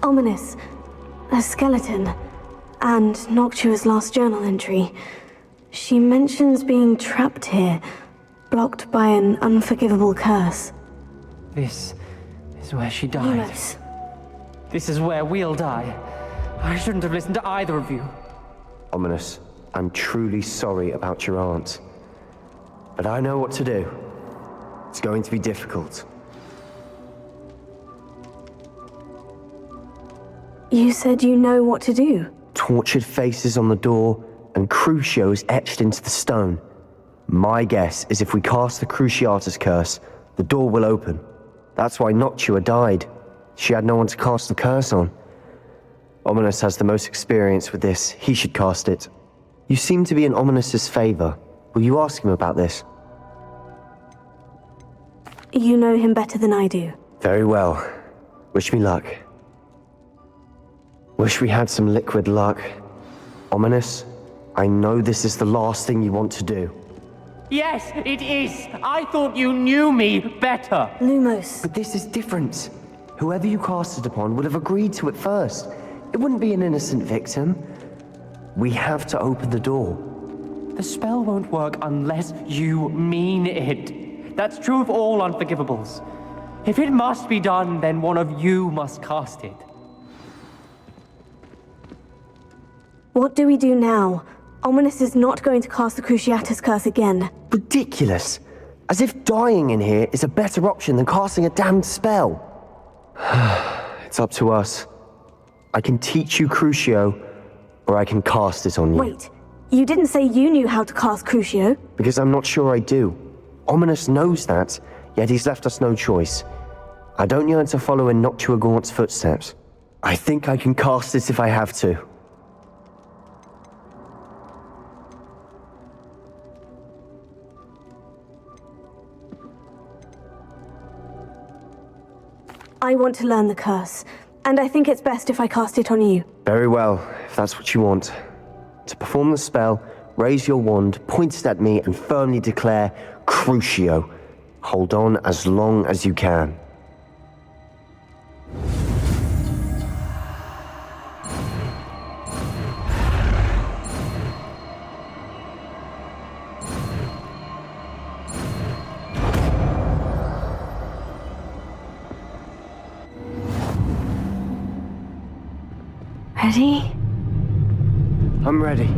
Ominous, a skeleton, and Noctua's last journal entry. She mentions being trapped here, blocked by an unforgivable curse. This is where she died. Ominous. This is where we'll die. I shouldn't have listened to either of you. Ominous, I'm truly sorry about your aunt. But I know what to do. It's going to be difficult. You said you know what to do. Tortured faces on the door and Crucios etched into the stone. My guess is if we cast the Cruciatus curse, the door will open. That's why Noctua died. She had no one to cast the curse on. Ominous has the most experience with this. He should cast it. You seem to be in Ominous's favor. Will you ask him about this? You know him better than I do. Very well. Wish me luck. Wish we had some liquid luck. Ominous, I know this is the last thing you want to do. Yes, it is. I thought you knew me better. Lumos. But this is different. Whoever you cast it upon would have agreed to it first. It wouldn't be an innocent victim. We have to open the door. The spell won't work unless you mean it. That's true of all unforgivables. If it must be done, then one of you must cast it. What do we do now? Ominous is not going to cast the Cruciatus curse again. Ridiculous. As if dying in here is a better option than casting a damned spell. It's up to us. I can teach you Crucio, or I can cast it on you. Wait, you didn't say you knew how to cast Crucio? Because I'm not sure I do. Ominous knows that, yet he's left us no choice. I don't yearn to follow in Noctua Gaunt's footsteps. I think I can cast it if I have to. I want to learn the curse, and I think it's best if I cast it on you. Very well, if that's what you want. To perform the spell, raise your wand, point it at me, and firmly declare, Crucio. Hold on as long as you can. Ready? I'm ready.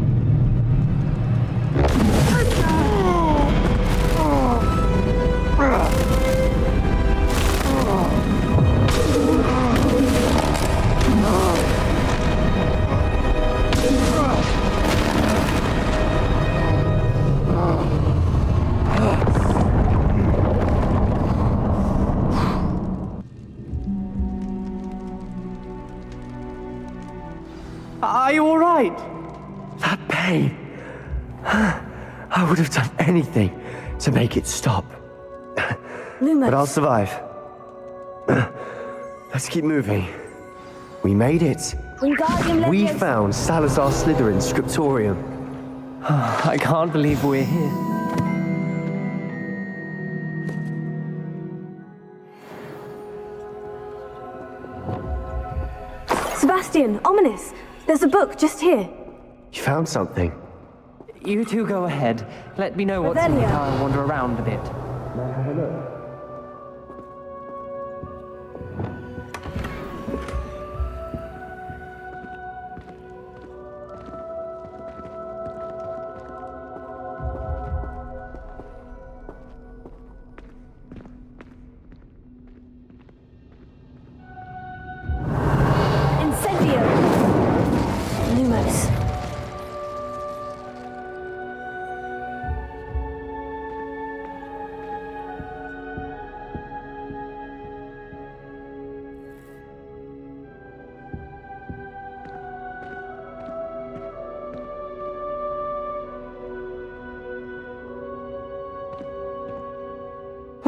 Are you all right? That pain. I would have done anything to make it stop. Lumos. But I'll survive. Let's keep moving. We made it. Wingardium We Leviosa. found Salazar Slytherin's scriptorium. I can't believe we're here. Sebastian, Ominous. There's a book just here. You found something. You two go ahead. Let me know what's in it. Revelio. I'll wander around a bit.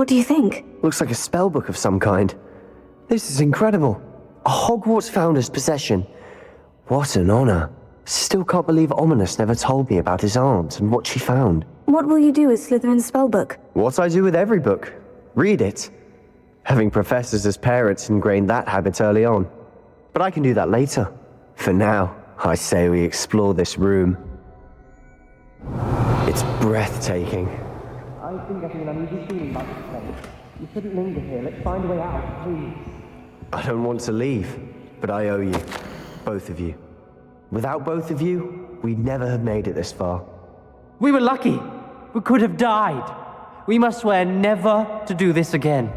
What do you think? Looks like a spellbook of some kind. This is incredible. A Hogwarts founder's possession. What an honor. Still can't believe Ominous never told me about his aunt and what she found. What will you do with Slytherin's spellbook? What I do with every book. Read it. Having professors as parents ingrained that habit early on. But I can do that later. For now, I say we explore this room. It's breathtaking. I've been getting an uneasy feeling about this place. You shouldn't linger here. Let's find a way out, please. I don't want to leave, but I owe you. Both of you. Without both of you, we'd never have made it this far. We were lucky. We could have died. We must swear never to do this again.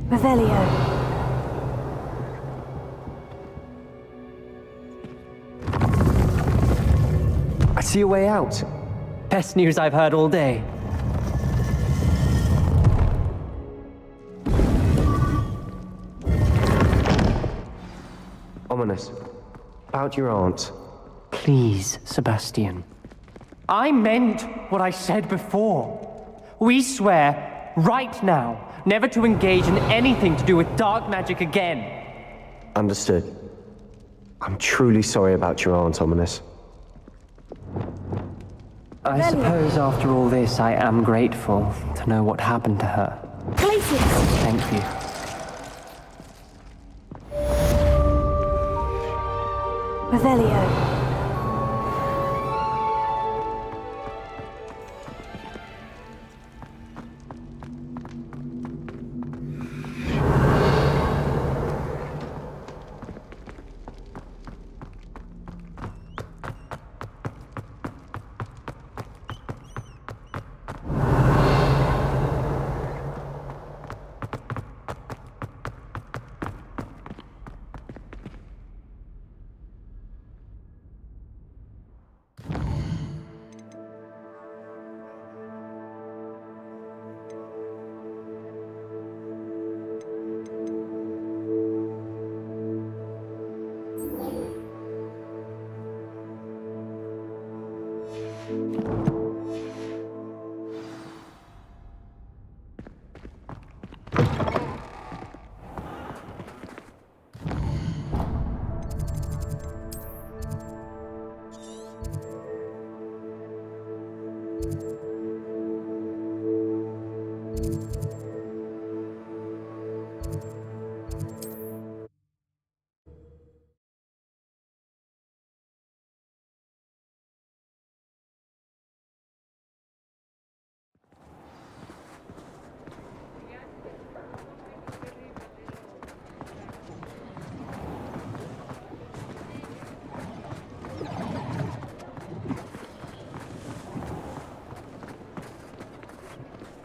Revelio. I see a way out. Best news I've heard all day. Ominous. About your aunt. Please, Sebastian. I meant what I said before. We swear, right now, never to engage in anything to do with dark magic again. Understood. I'm truly sorry about your aunt, Ominous. I suppose after all this, I am grateful to know what happened to her. Places! Thank you. Revelio.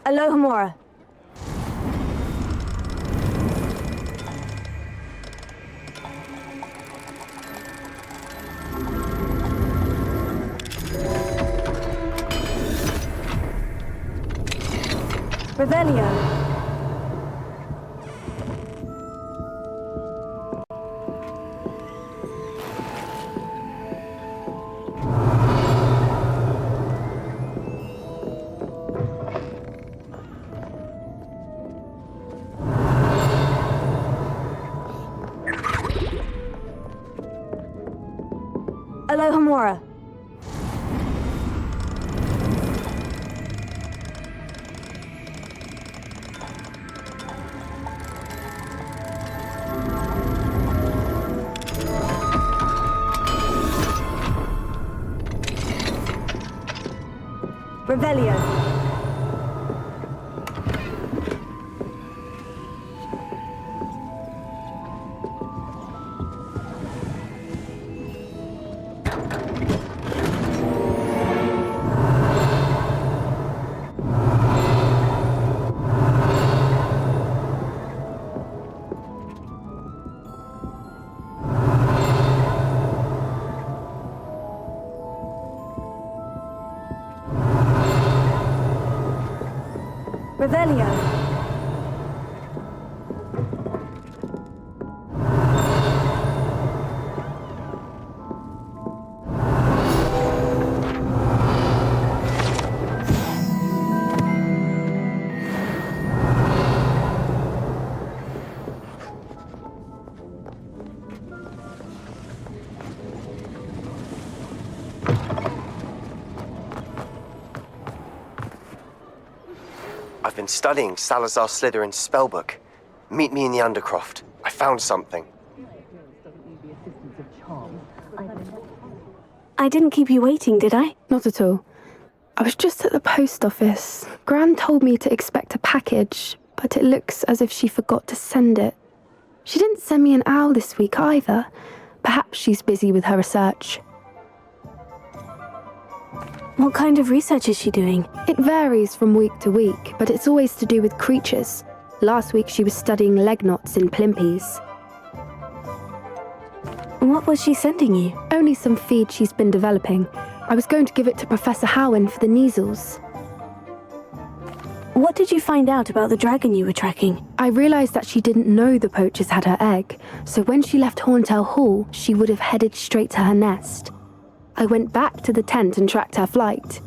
Alohomora. Revelio. Alohomora. Revelio. Revelio. been studying Salazar Slytherin's spellbook. Meet me in the Undercroft. I found something. I didn't keep you waiting, did I? Not at all. I was just at the post office. Gran told me to expect a package, but it looks as if she forgot to send it. She didn't send me an owl this week either. Perhaps she's busy with her research. What kind of research is she doing? It varies from week to week, but it's always to do with creatures. Last week she was studying leg knots in plimpies. What was she sending you? Only some feed she's been developing. I was going to give it to Professor Howen for the measles. What did you find out about the dragon you were tracking? I realized that she didn't know the poachers had her egg, so when she left Horntail Hall, she would have headed straight to her nest. I went back to the tent and tracked her flight.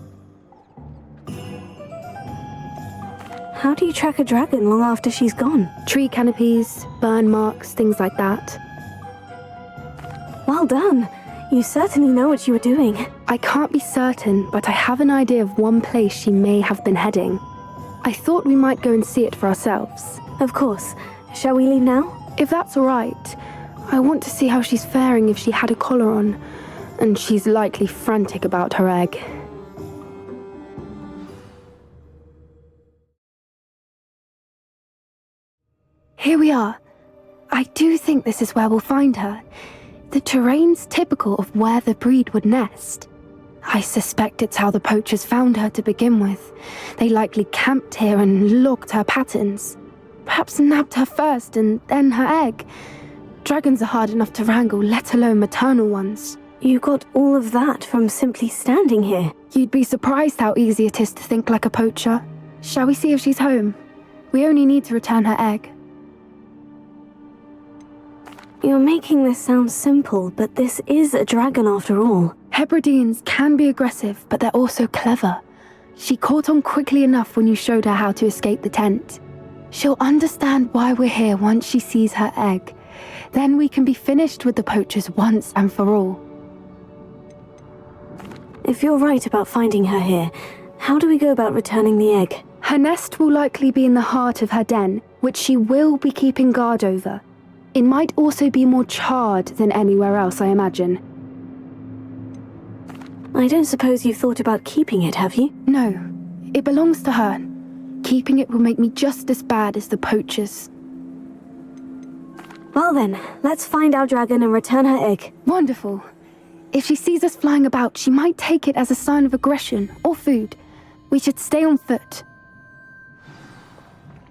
How do you track a dragon long after she's gone? Tree canopies, burn marks, things like that. Well done. You certainly know what you were doing. I can't be certain, but I have an idea of one place she may have been heading. I thought we might go and see it for ourselves. Of course. Shall we leave now? If that's all right. I want to see how she's faring if she had a collar on. And she's likely frantic about her egg. Here we are. I do think this is where we'll find her. The terrain's typical of where the breed would nest. I suspect it's how the poachers found her to begin with. They likely camped here and logged her patterns. Perhaps nabbed her first and then her egg. Dragons are hard enough to wrangle, let alone maternal ones. You got all of that from simply standing here. You'd be surprised how easy it is to think like a poacher. Shall we see if she's home? We only need to return her egg. You're making this sound simple, but this is a dragon after all. Hebrideans can be aggressive, but they're also clever. She caught on quickly enough when you showed her how to escape the tent. She'll understand why we're here once she sees her egg. Then we can be finished with the poachers once and for all. If you're right about finding her here, how do we go about returning the egg? Her nest will likely be in the heart of her den, which she will be keeping guard over. It might also be more charred than anywhere else, I imagine. I don't suppose you've thought about keeping it, have you? No. It belongs to her. Keeping it will make me just as bad as the poachers. Well then, let's find our dragon and return her egg. Wonderful. If she sees us flying about, she might take it as a sign of aggression or food. We should stay on foot.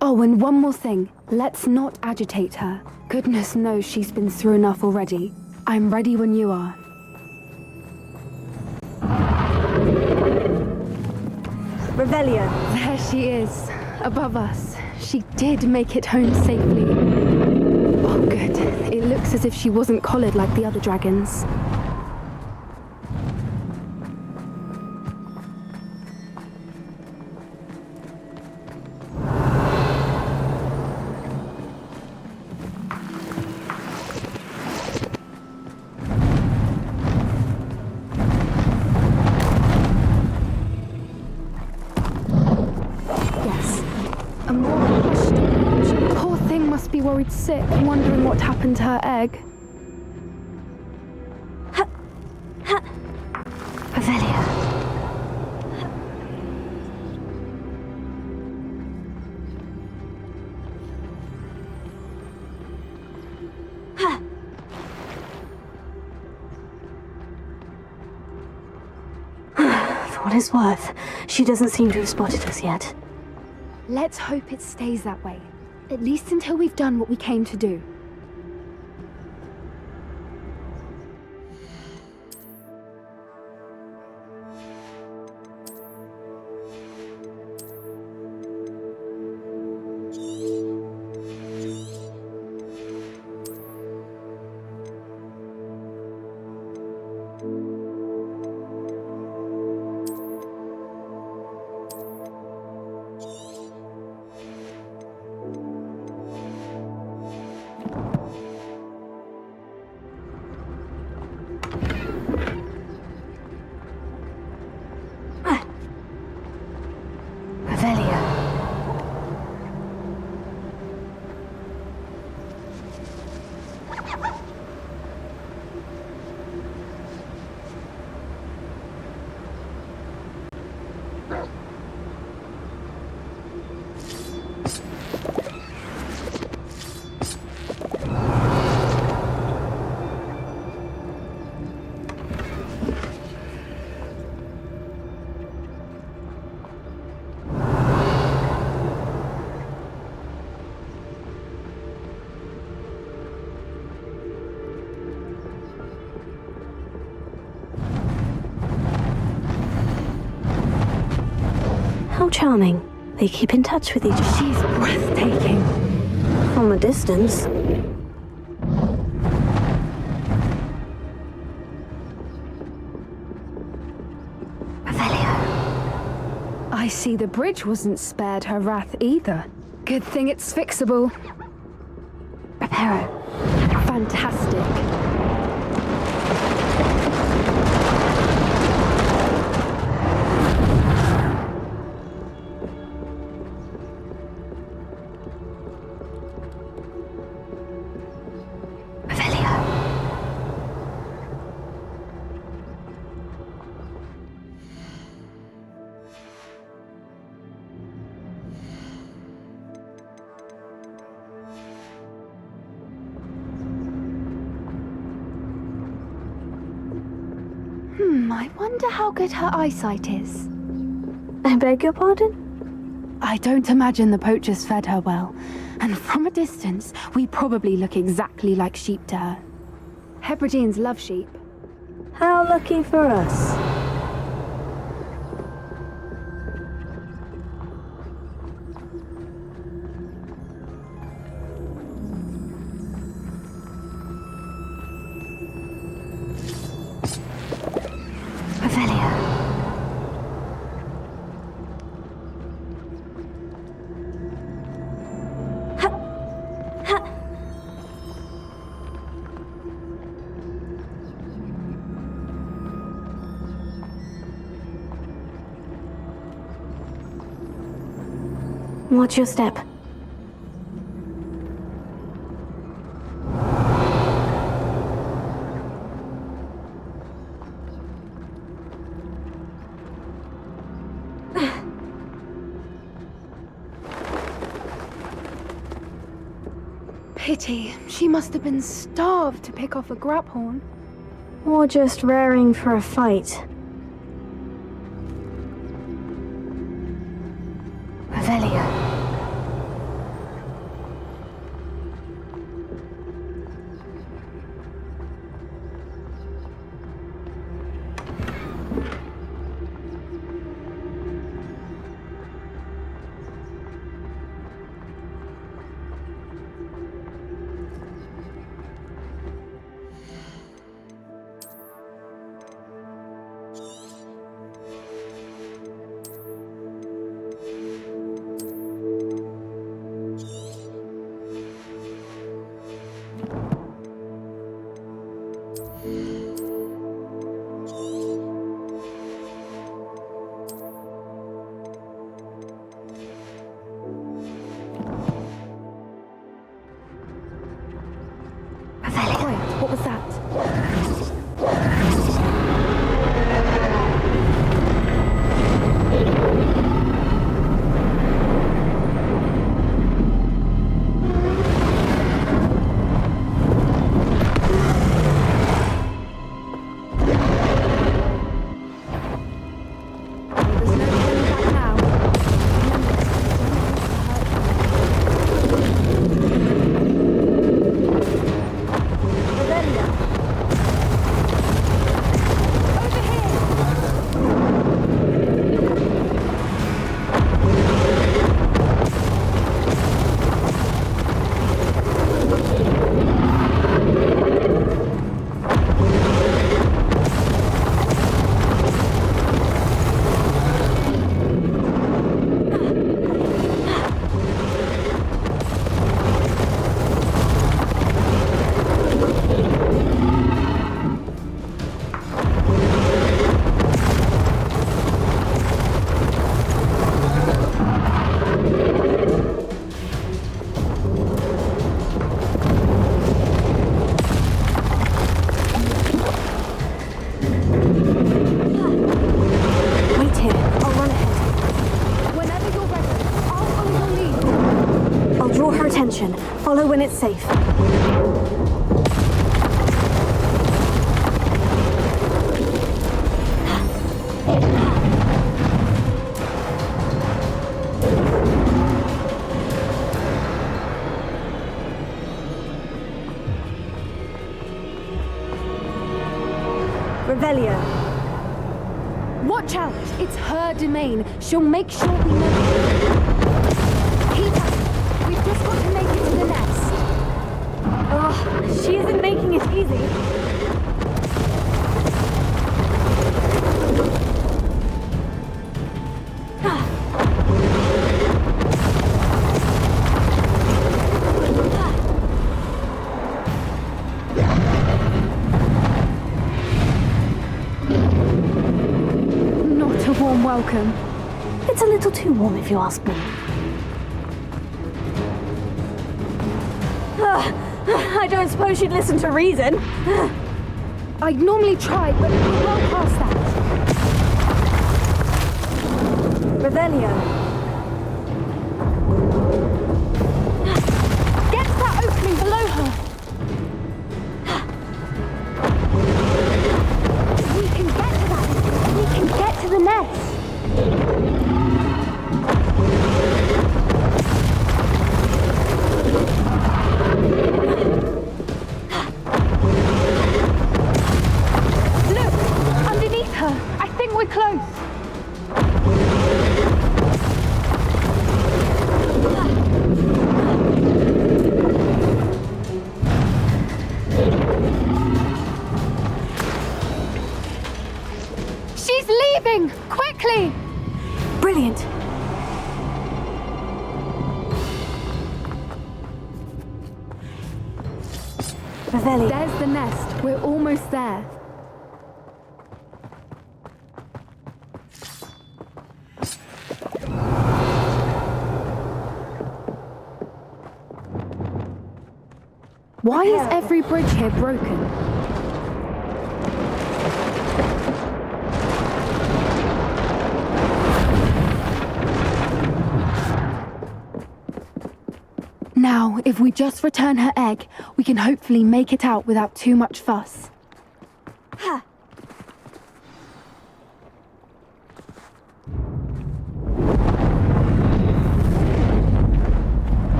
Oh, and one more thing. Let's not agitate her. Goodness knows she's been through enough already. I'm ready when you are. Revelio. There she is, above us. She did make it home safely. Oh, good. It looks as if she wasn't collared like the other dragons. Worried sick, wondering what happened to her egg. Revelio. For what it's worth, she doesn't seem to have spotted us yet. Let's hope it stays that way. At least until we've done what we came to do. How charming. They keep in touch with each other. She's breathtaking. From a distance. I see the bridge wasn't spared her wrath either. Good thing it's fixable. Reparo. Fantastic. I wonder how good her eyesight is. I beg your pardon? I don't imagine the poachers fed her well, and from a distance, we probably look exactly like sheep to her. Hebrideans love sheep. How lucky for us. Watch your step. Pity. She must have been starved to pick off a graphorn. Or just raring for a fight. Revelio. What was that? Follow when it's safe. Revelio. Watch out! It's her domain. She'll make sure we know. Keep up. We've just got to make it to the nest. Oh, she isn't making it easy. Not a warm welcome. It's a little too warm if you ask me. I don't suppose she'd listen to reason. I'd normally try, but we're well past that. Revelio. Get to that opening below her. We can get to that. We can get to the nest. Look! Underneath her! I think we're close! She's leaving! Quickly! Brilliant. Revelio. There's the nest. We're almost there. Why is every bridge here broken? Now, if we just return her egg, we can hopefully make it out without too much fuss.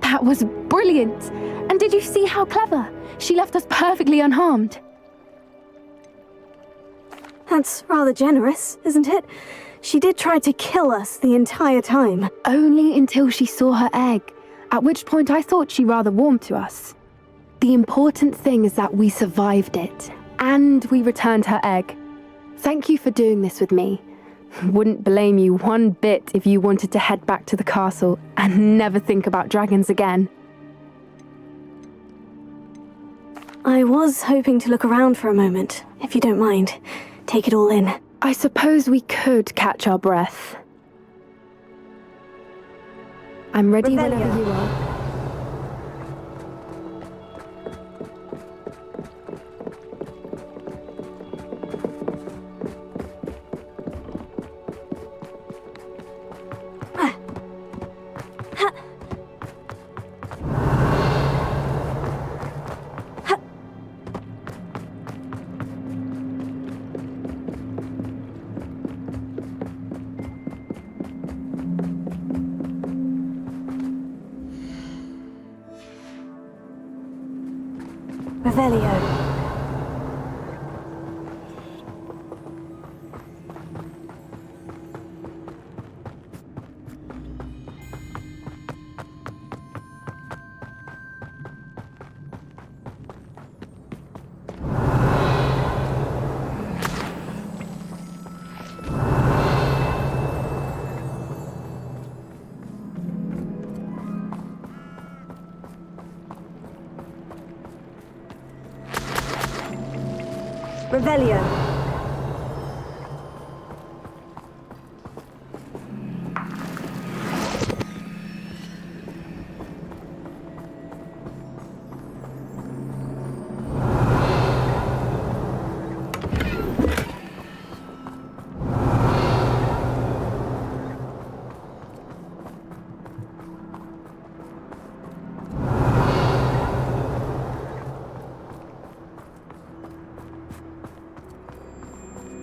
That was brilliant! And did you see how clever? She left us perfectly unharmed. That's rather generous, isn't it? She did try to kill us the entire time. Only until she saw her egg, at which point I thought she rather warmed to us. The important thing is that we survived it, and we returned her egg. Thank you for doing this with me. Wouldn't blame you one bit if you wanted to head back to the castle and never think about dragons again. I was hoping to look around for a moment, if you don't mind. Take it all in. I suppose we could catch our breath. I'm ready whenever you are. Revelio. Revelio.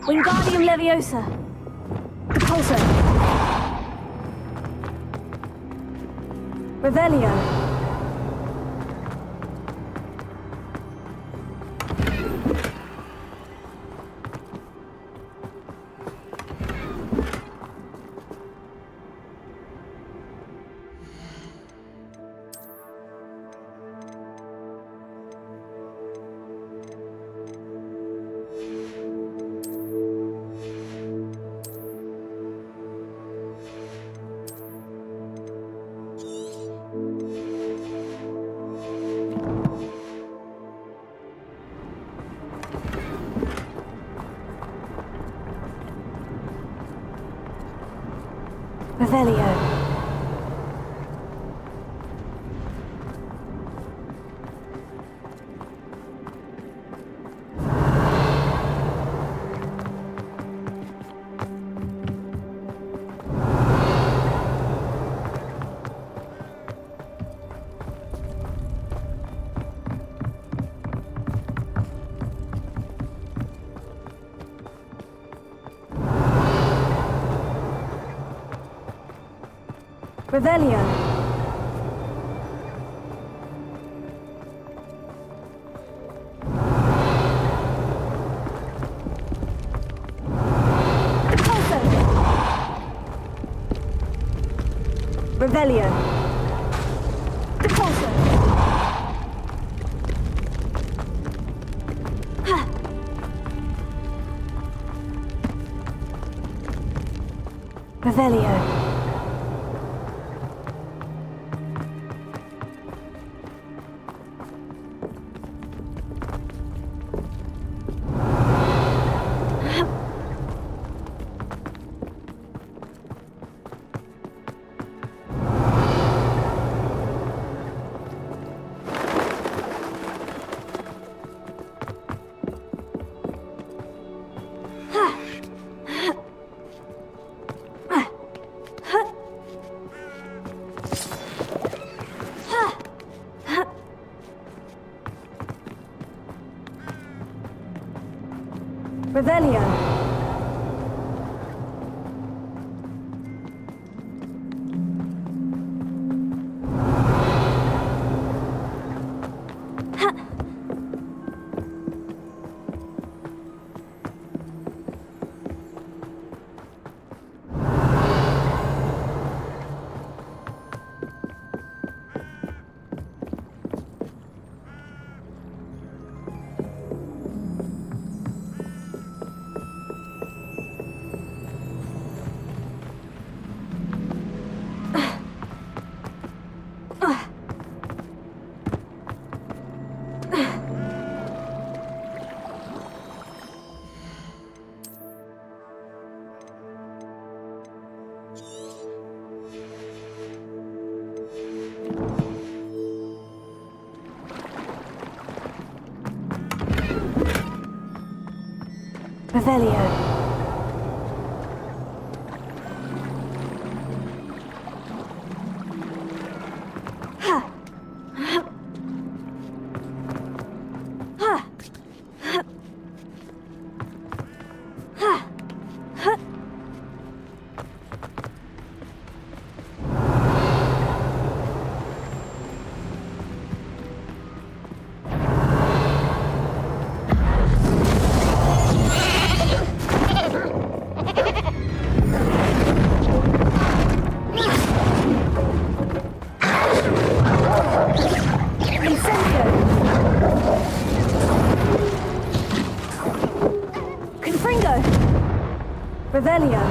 Wingardium Leviosa. Depulso. Revelio. Revelio. Revelio. Depulso. Revelio. Depulso. Revelio. Revelio. Revelio. Revelio.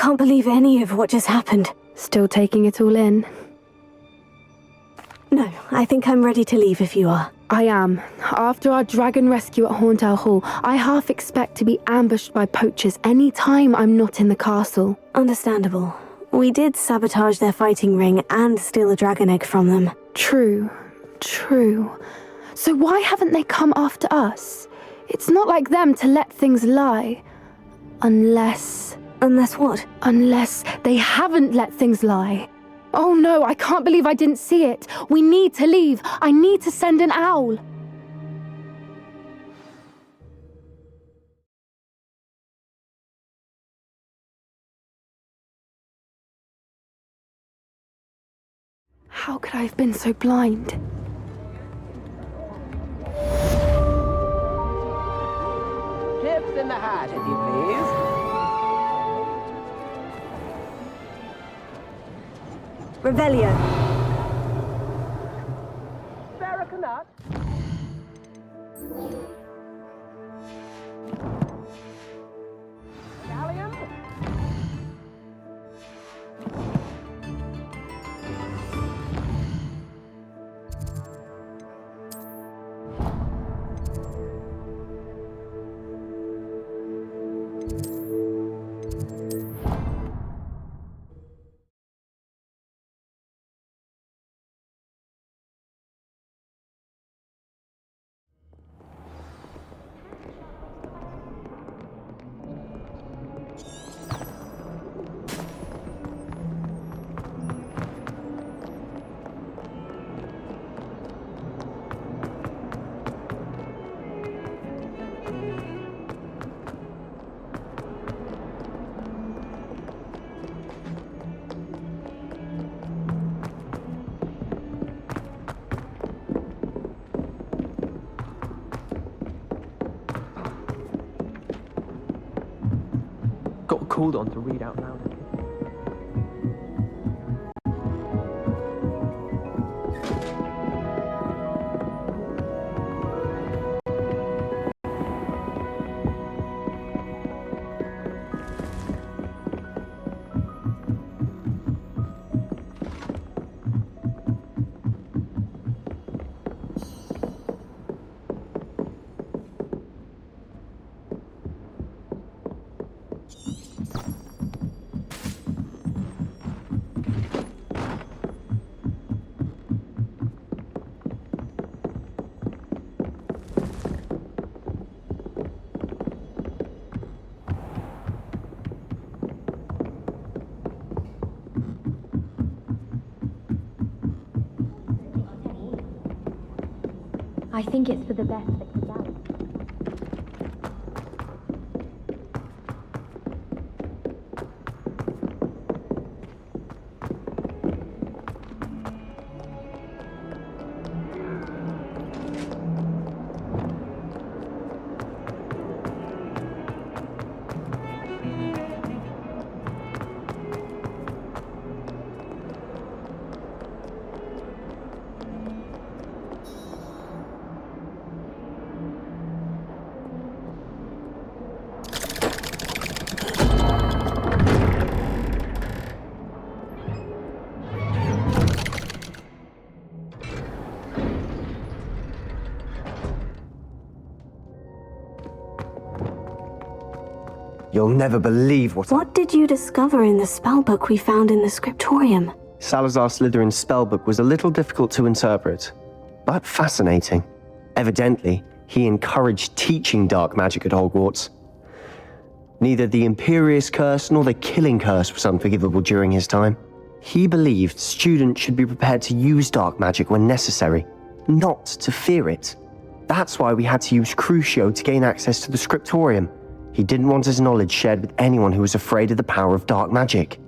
can't believe any of what just happened. Still taking it all in? No, I think I'm ready to leave if you are. I am. After our dragon rescue at Hauntow Hall, I half expect to be ambushed by poachers any time I'm not in the castle. Understandable. We did sabotage their fighting ring and steal a dragon egg from them. True. So why haven't they come after us? It's not like them to let things lie. Unless what? Unless they haven't let things lie. Oh no, I can't believe I didn't see it. We need to leave. I need to send an owl. How could I have been so blind? Chips in the hat, if you please. Revelio. Barracanut. Galleon. Got called on to read out loud. I think it's for the best that could balance. You'll never believe What did you discover in the spellbook we found in the scriptorium? Salazar Slytherin's spellbook was a little difficult to interpret, but fascinating. Evidently, he encouraged teaching dark magic at Hogwarts. Neither the Imperious Curse nor the Killing Curse was unforgivable during his time. He believed students should be prepared to use dark magic when necessary, not to fear it. That's why we had to use Crucio to gain access to the scriptorium. He didn't want his knowledge shared with anyone who was afraid of the power of dark magic.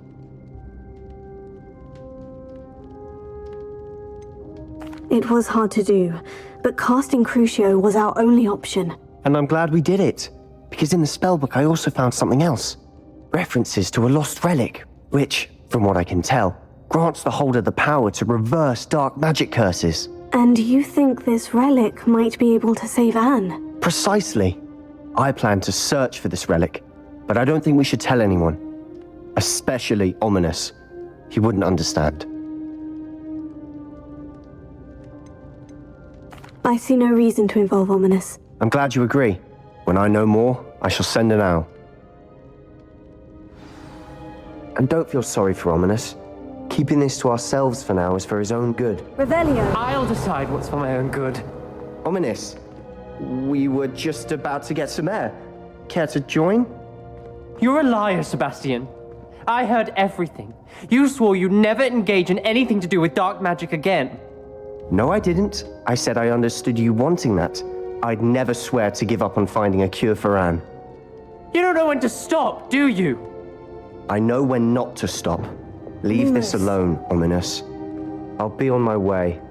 It was hard to do, but casting Crucio was our only option. And I'm glad we did it, because in the spellbook I also found something else. References to a lost relic, which, from what I can tell, grants the holder the power to reverse dark magic curses. And you think this relic might be able to save Anne? Precisely. I plan to search for this relic, but I don't think we should tell anyone. Especially ominous. He wouldn't understand. I see no reason to involve Ominous. I'm glad you agree. When I know more, I shall send an owl. And don't feel sorry for Ominous. Keeping this to ourselves for now is for his own good. Revelio! I'll decide what's for my own good. Ominous, we were just about to get some air. Care to join? You're a liar, Sebastian. I heard everything. You swore you'd never engage in anything to do with dark magic again. No, I didn't. I said I understood you wanting that. I'd never swear to give up on finding a cure for Anne. You don't know when to stop, do you? I know when not to stop. Leave this alone, Ominous. I'll be on my way.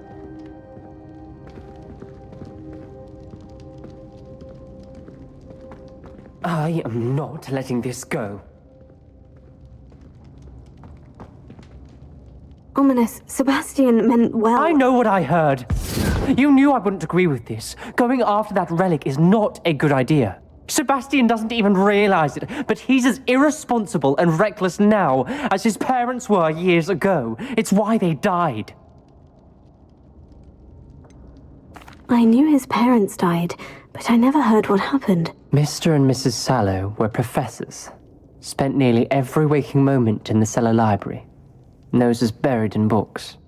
I am not letting this go. Ominous, Sebastian meant well. I know what I heard. You knew I wouldn't agree with this. Going after that relic is not a good idea. Sebastian doesn't even realize it, but he's as irresponsible and reckless now as his parents were years ago. It's why they died. I knew his parents died, but I never heard what happened. Mr. and Mrs. Sallow were professors. Spent nearly every waking moment in the cellar library. Noses buried in books.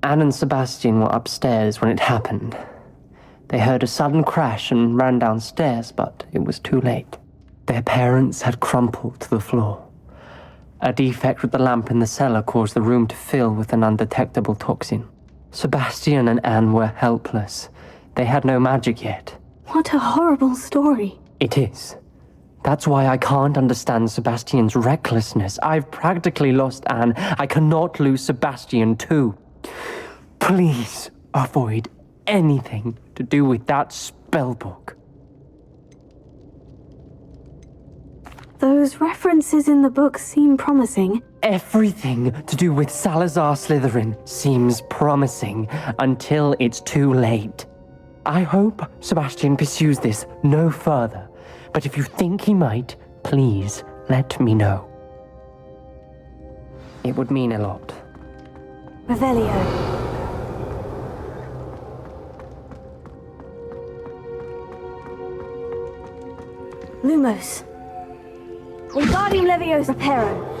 Anne and Sebastian were upstairs when it happened. They heard a sudden crash and ran downstairs, but it was too late. Their parents had crumpled to the floor. A defect with the lamp in the cellar caused the room to fill with an undetectable toxin. Sebastian and Anne were helpless. They had no magic yet. What a horrible story. It is. That's why I can't understand Sebastian's recklessness. I've practically lost Anne. I cannot lose Sebastian too. Please avoid anything to do with that spellbook. Those references in the book seem promising. Everything to do with Salazar Slytherin seems promising until it's too late. I hope Sebastian pursues this no further, but if you think he might, please let me know. It would mean a lot. Revelio. Lumos. Wingardium Leviosa Reparo.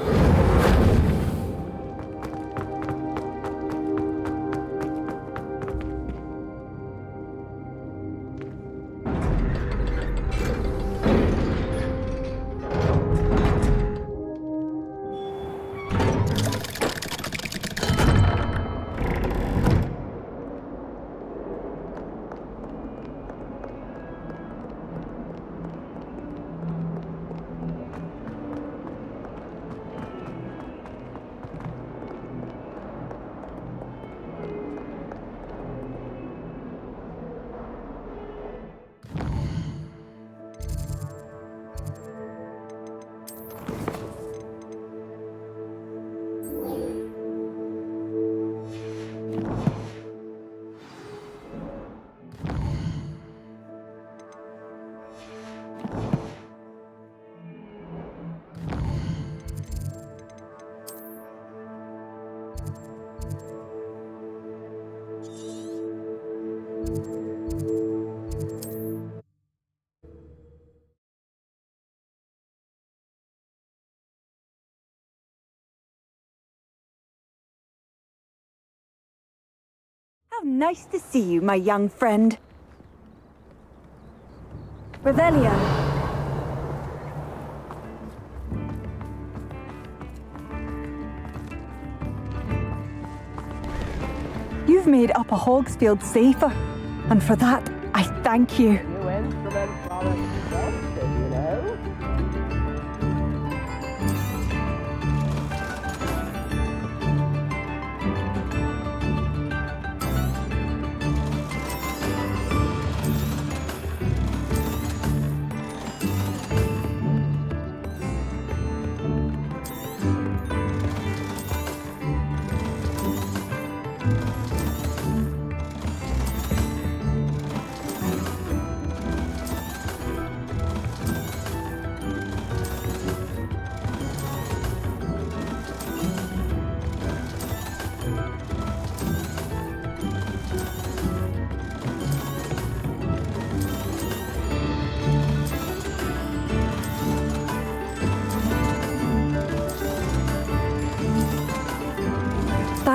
How nice to see you, my young friend. Revelio. You've made Upper Hogsfield safer, and for that, I thank you. New instrument from us, you know.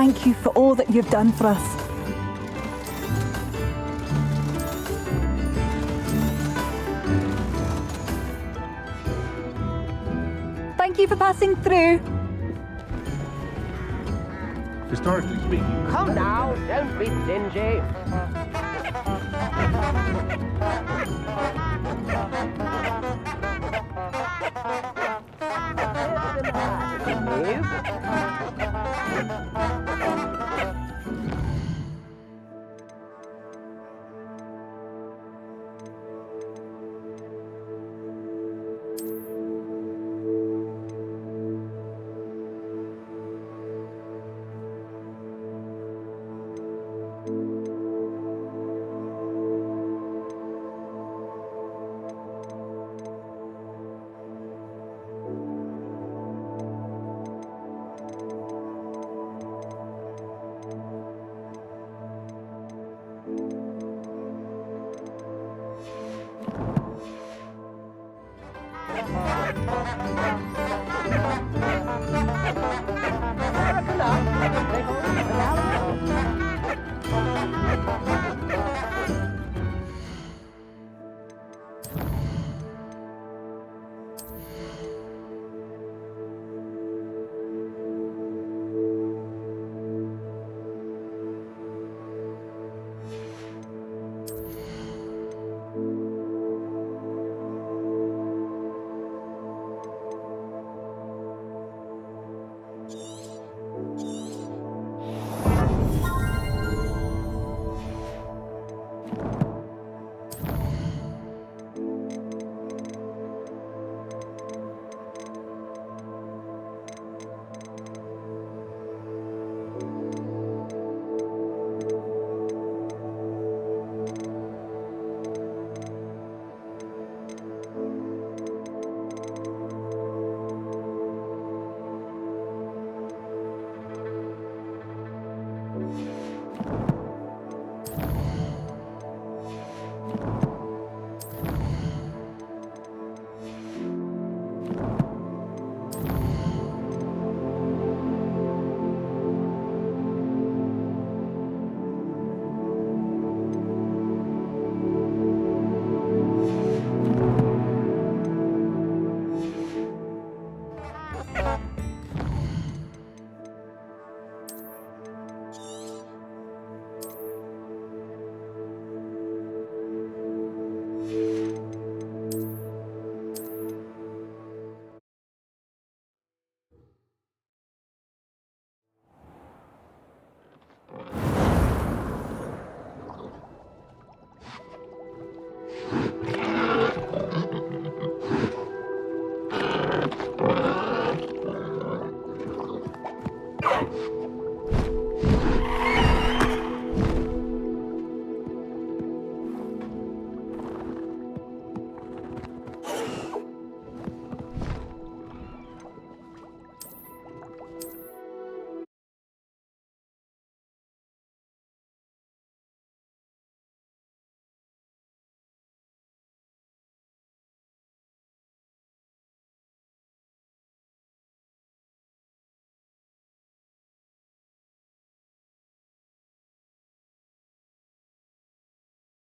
thank you for all that you've done for us. Thank you for passing through. Historically speaking. Come now, don't be stingy.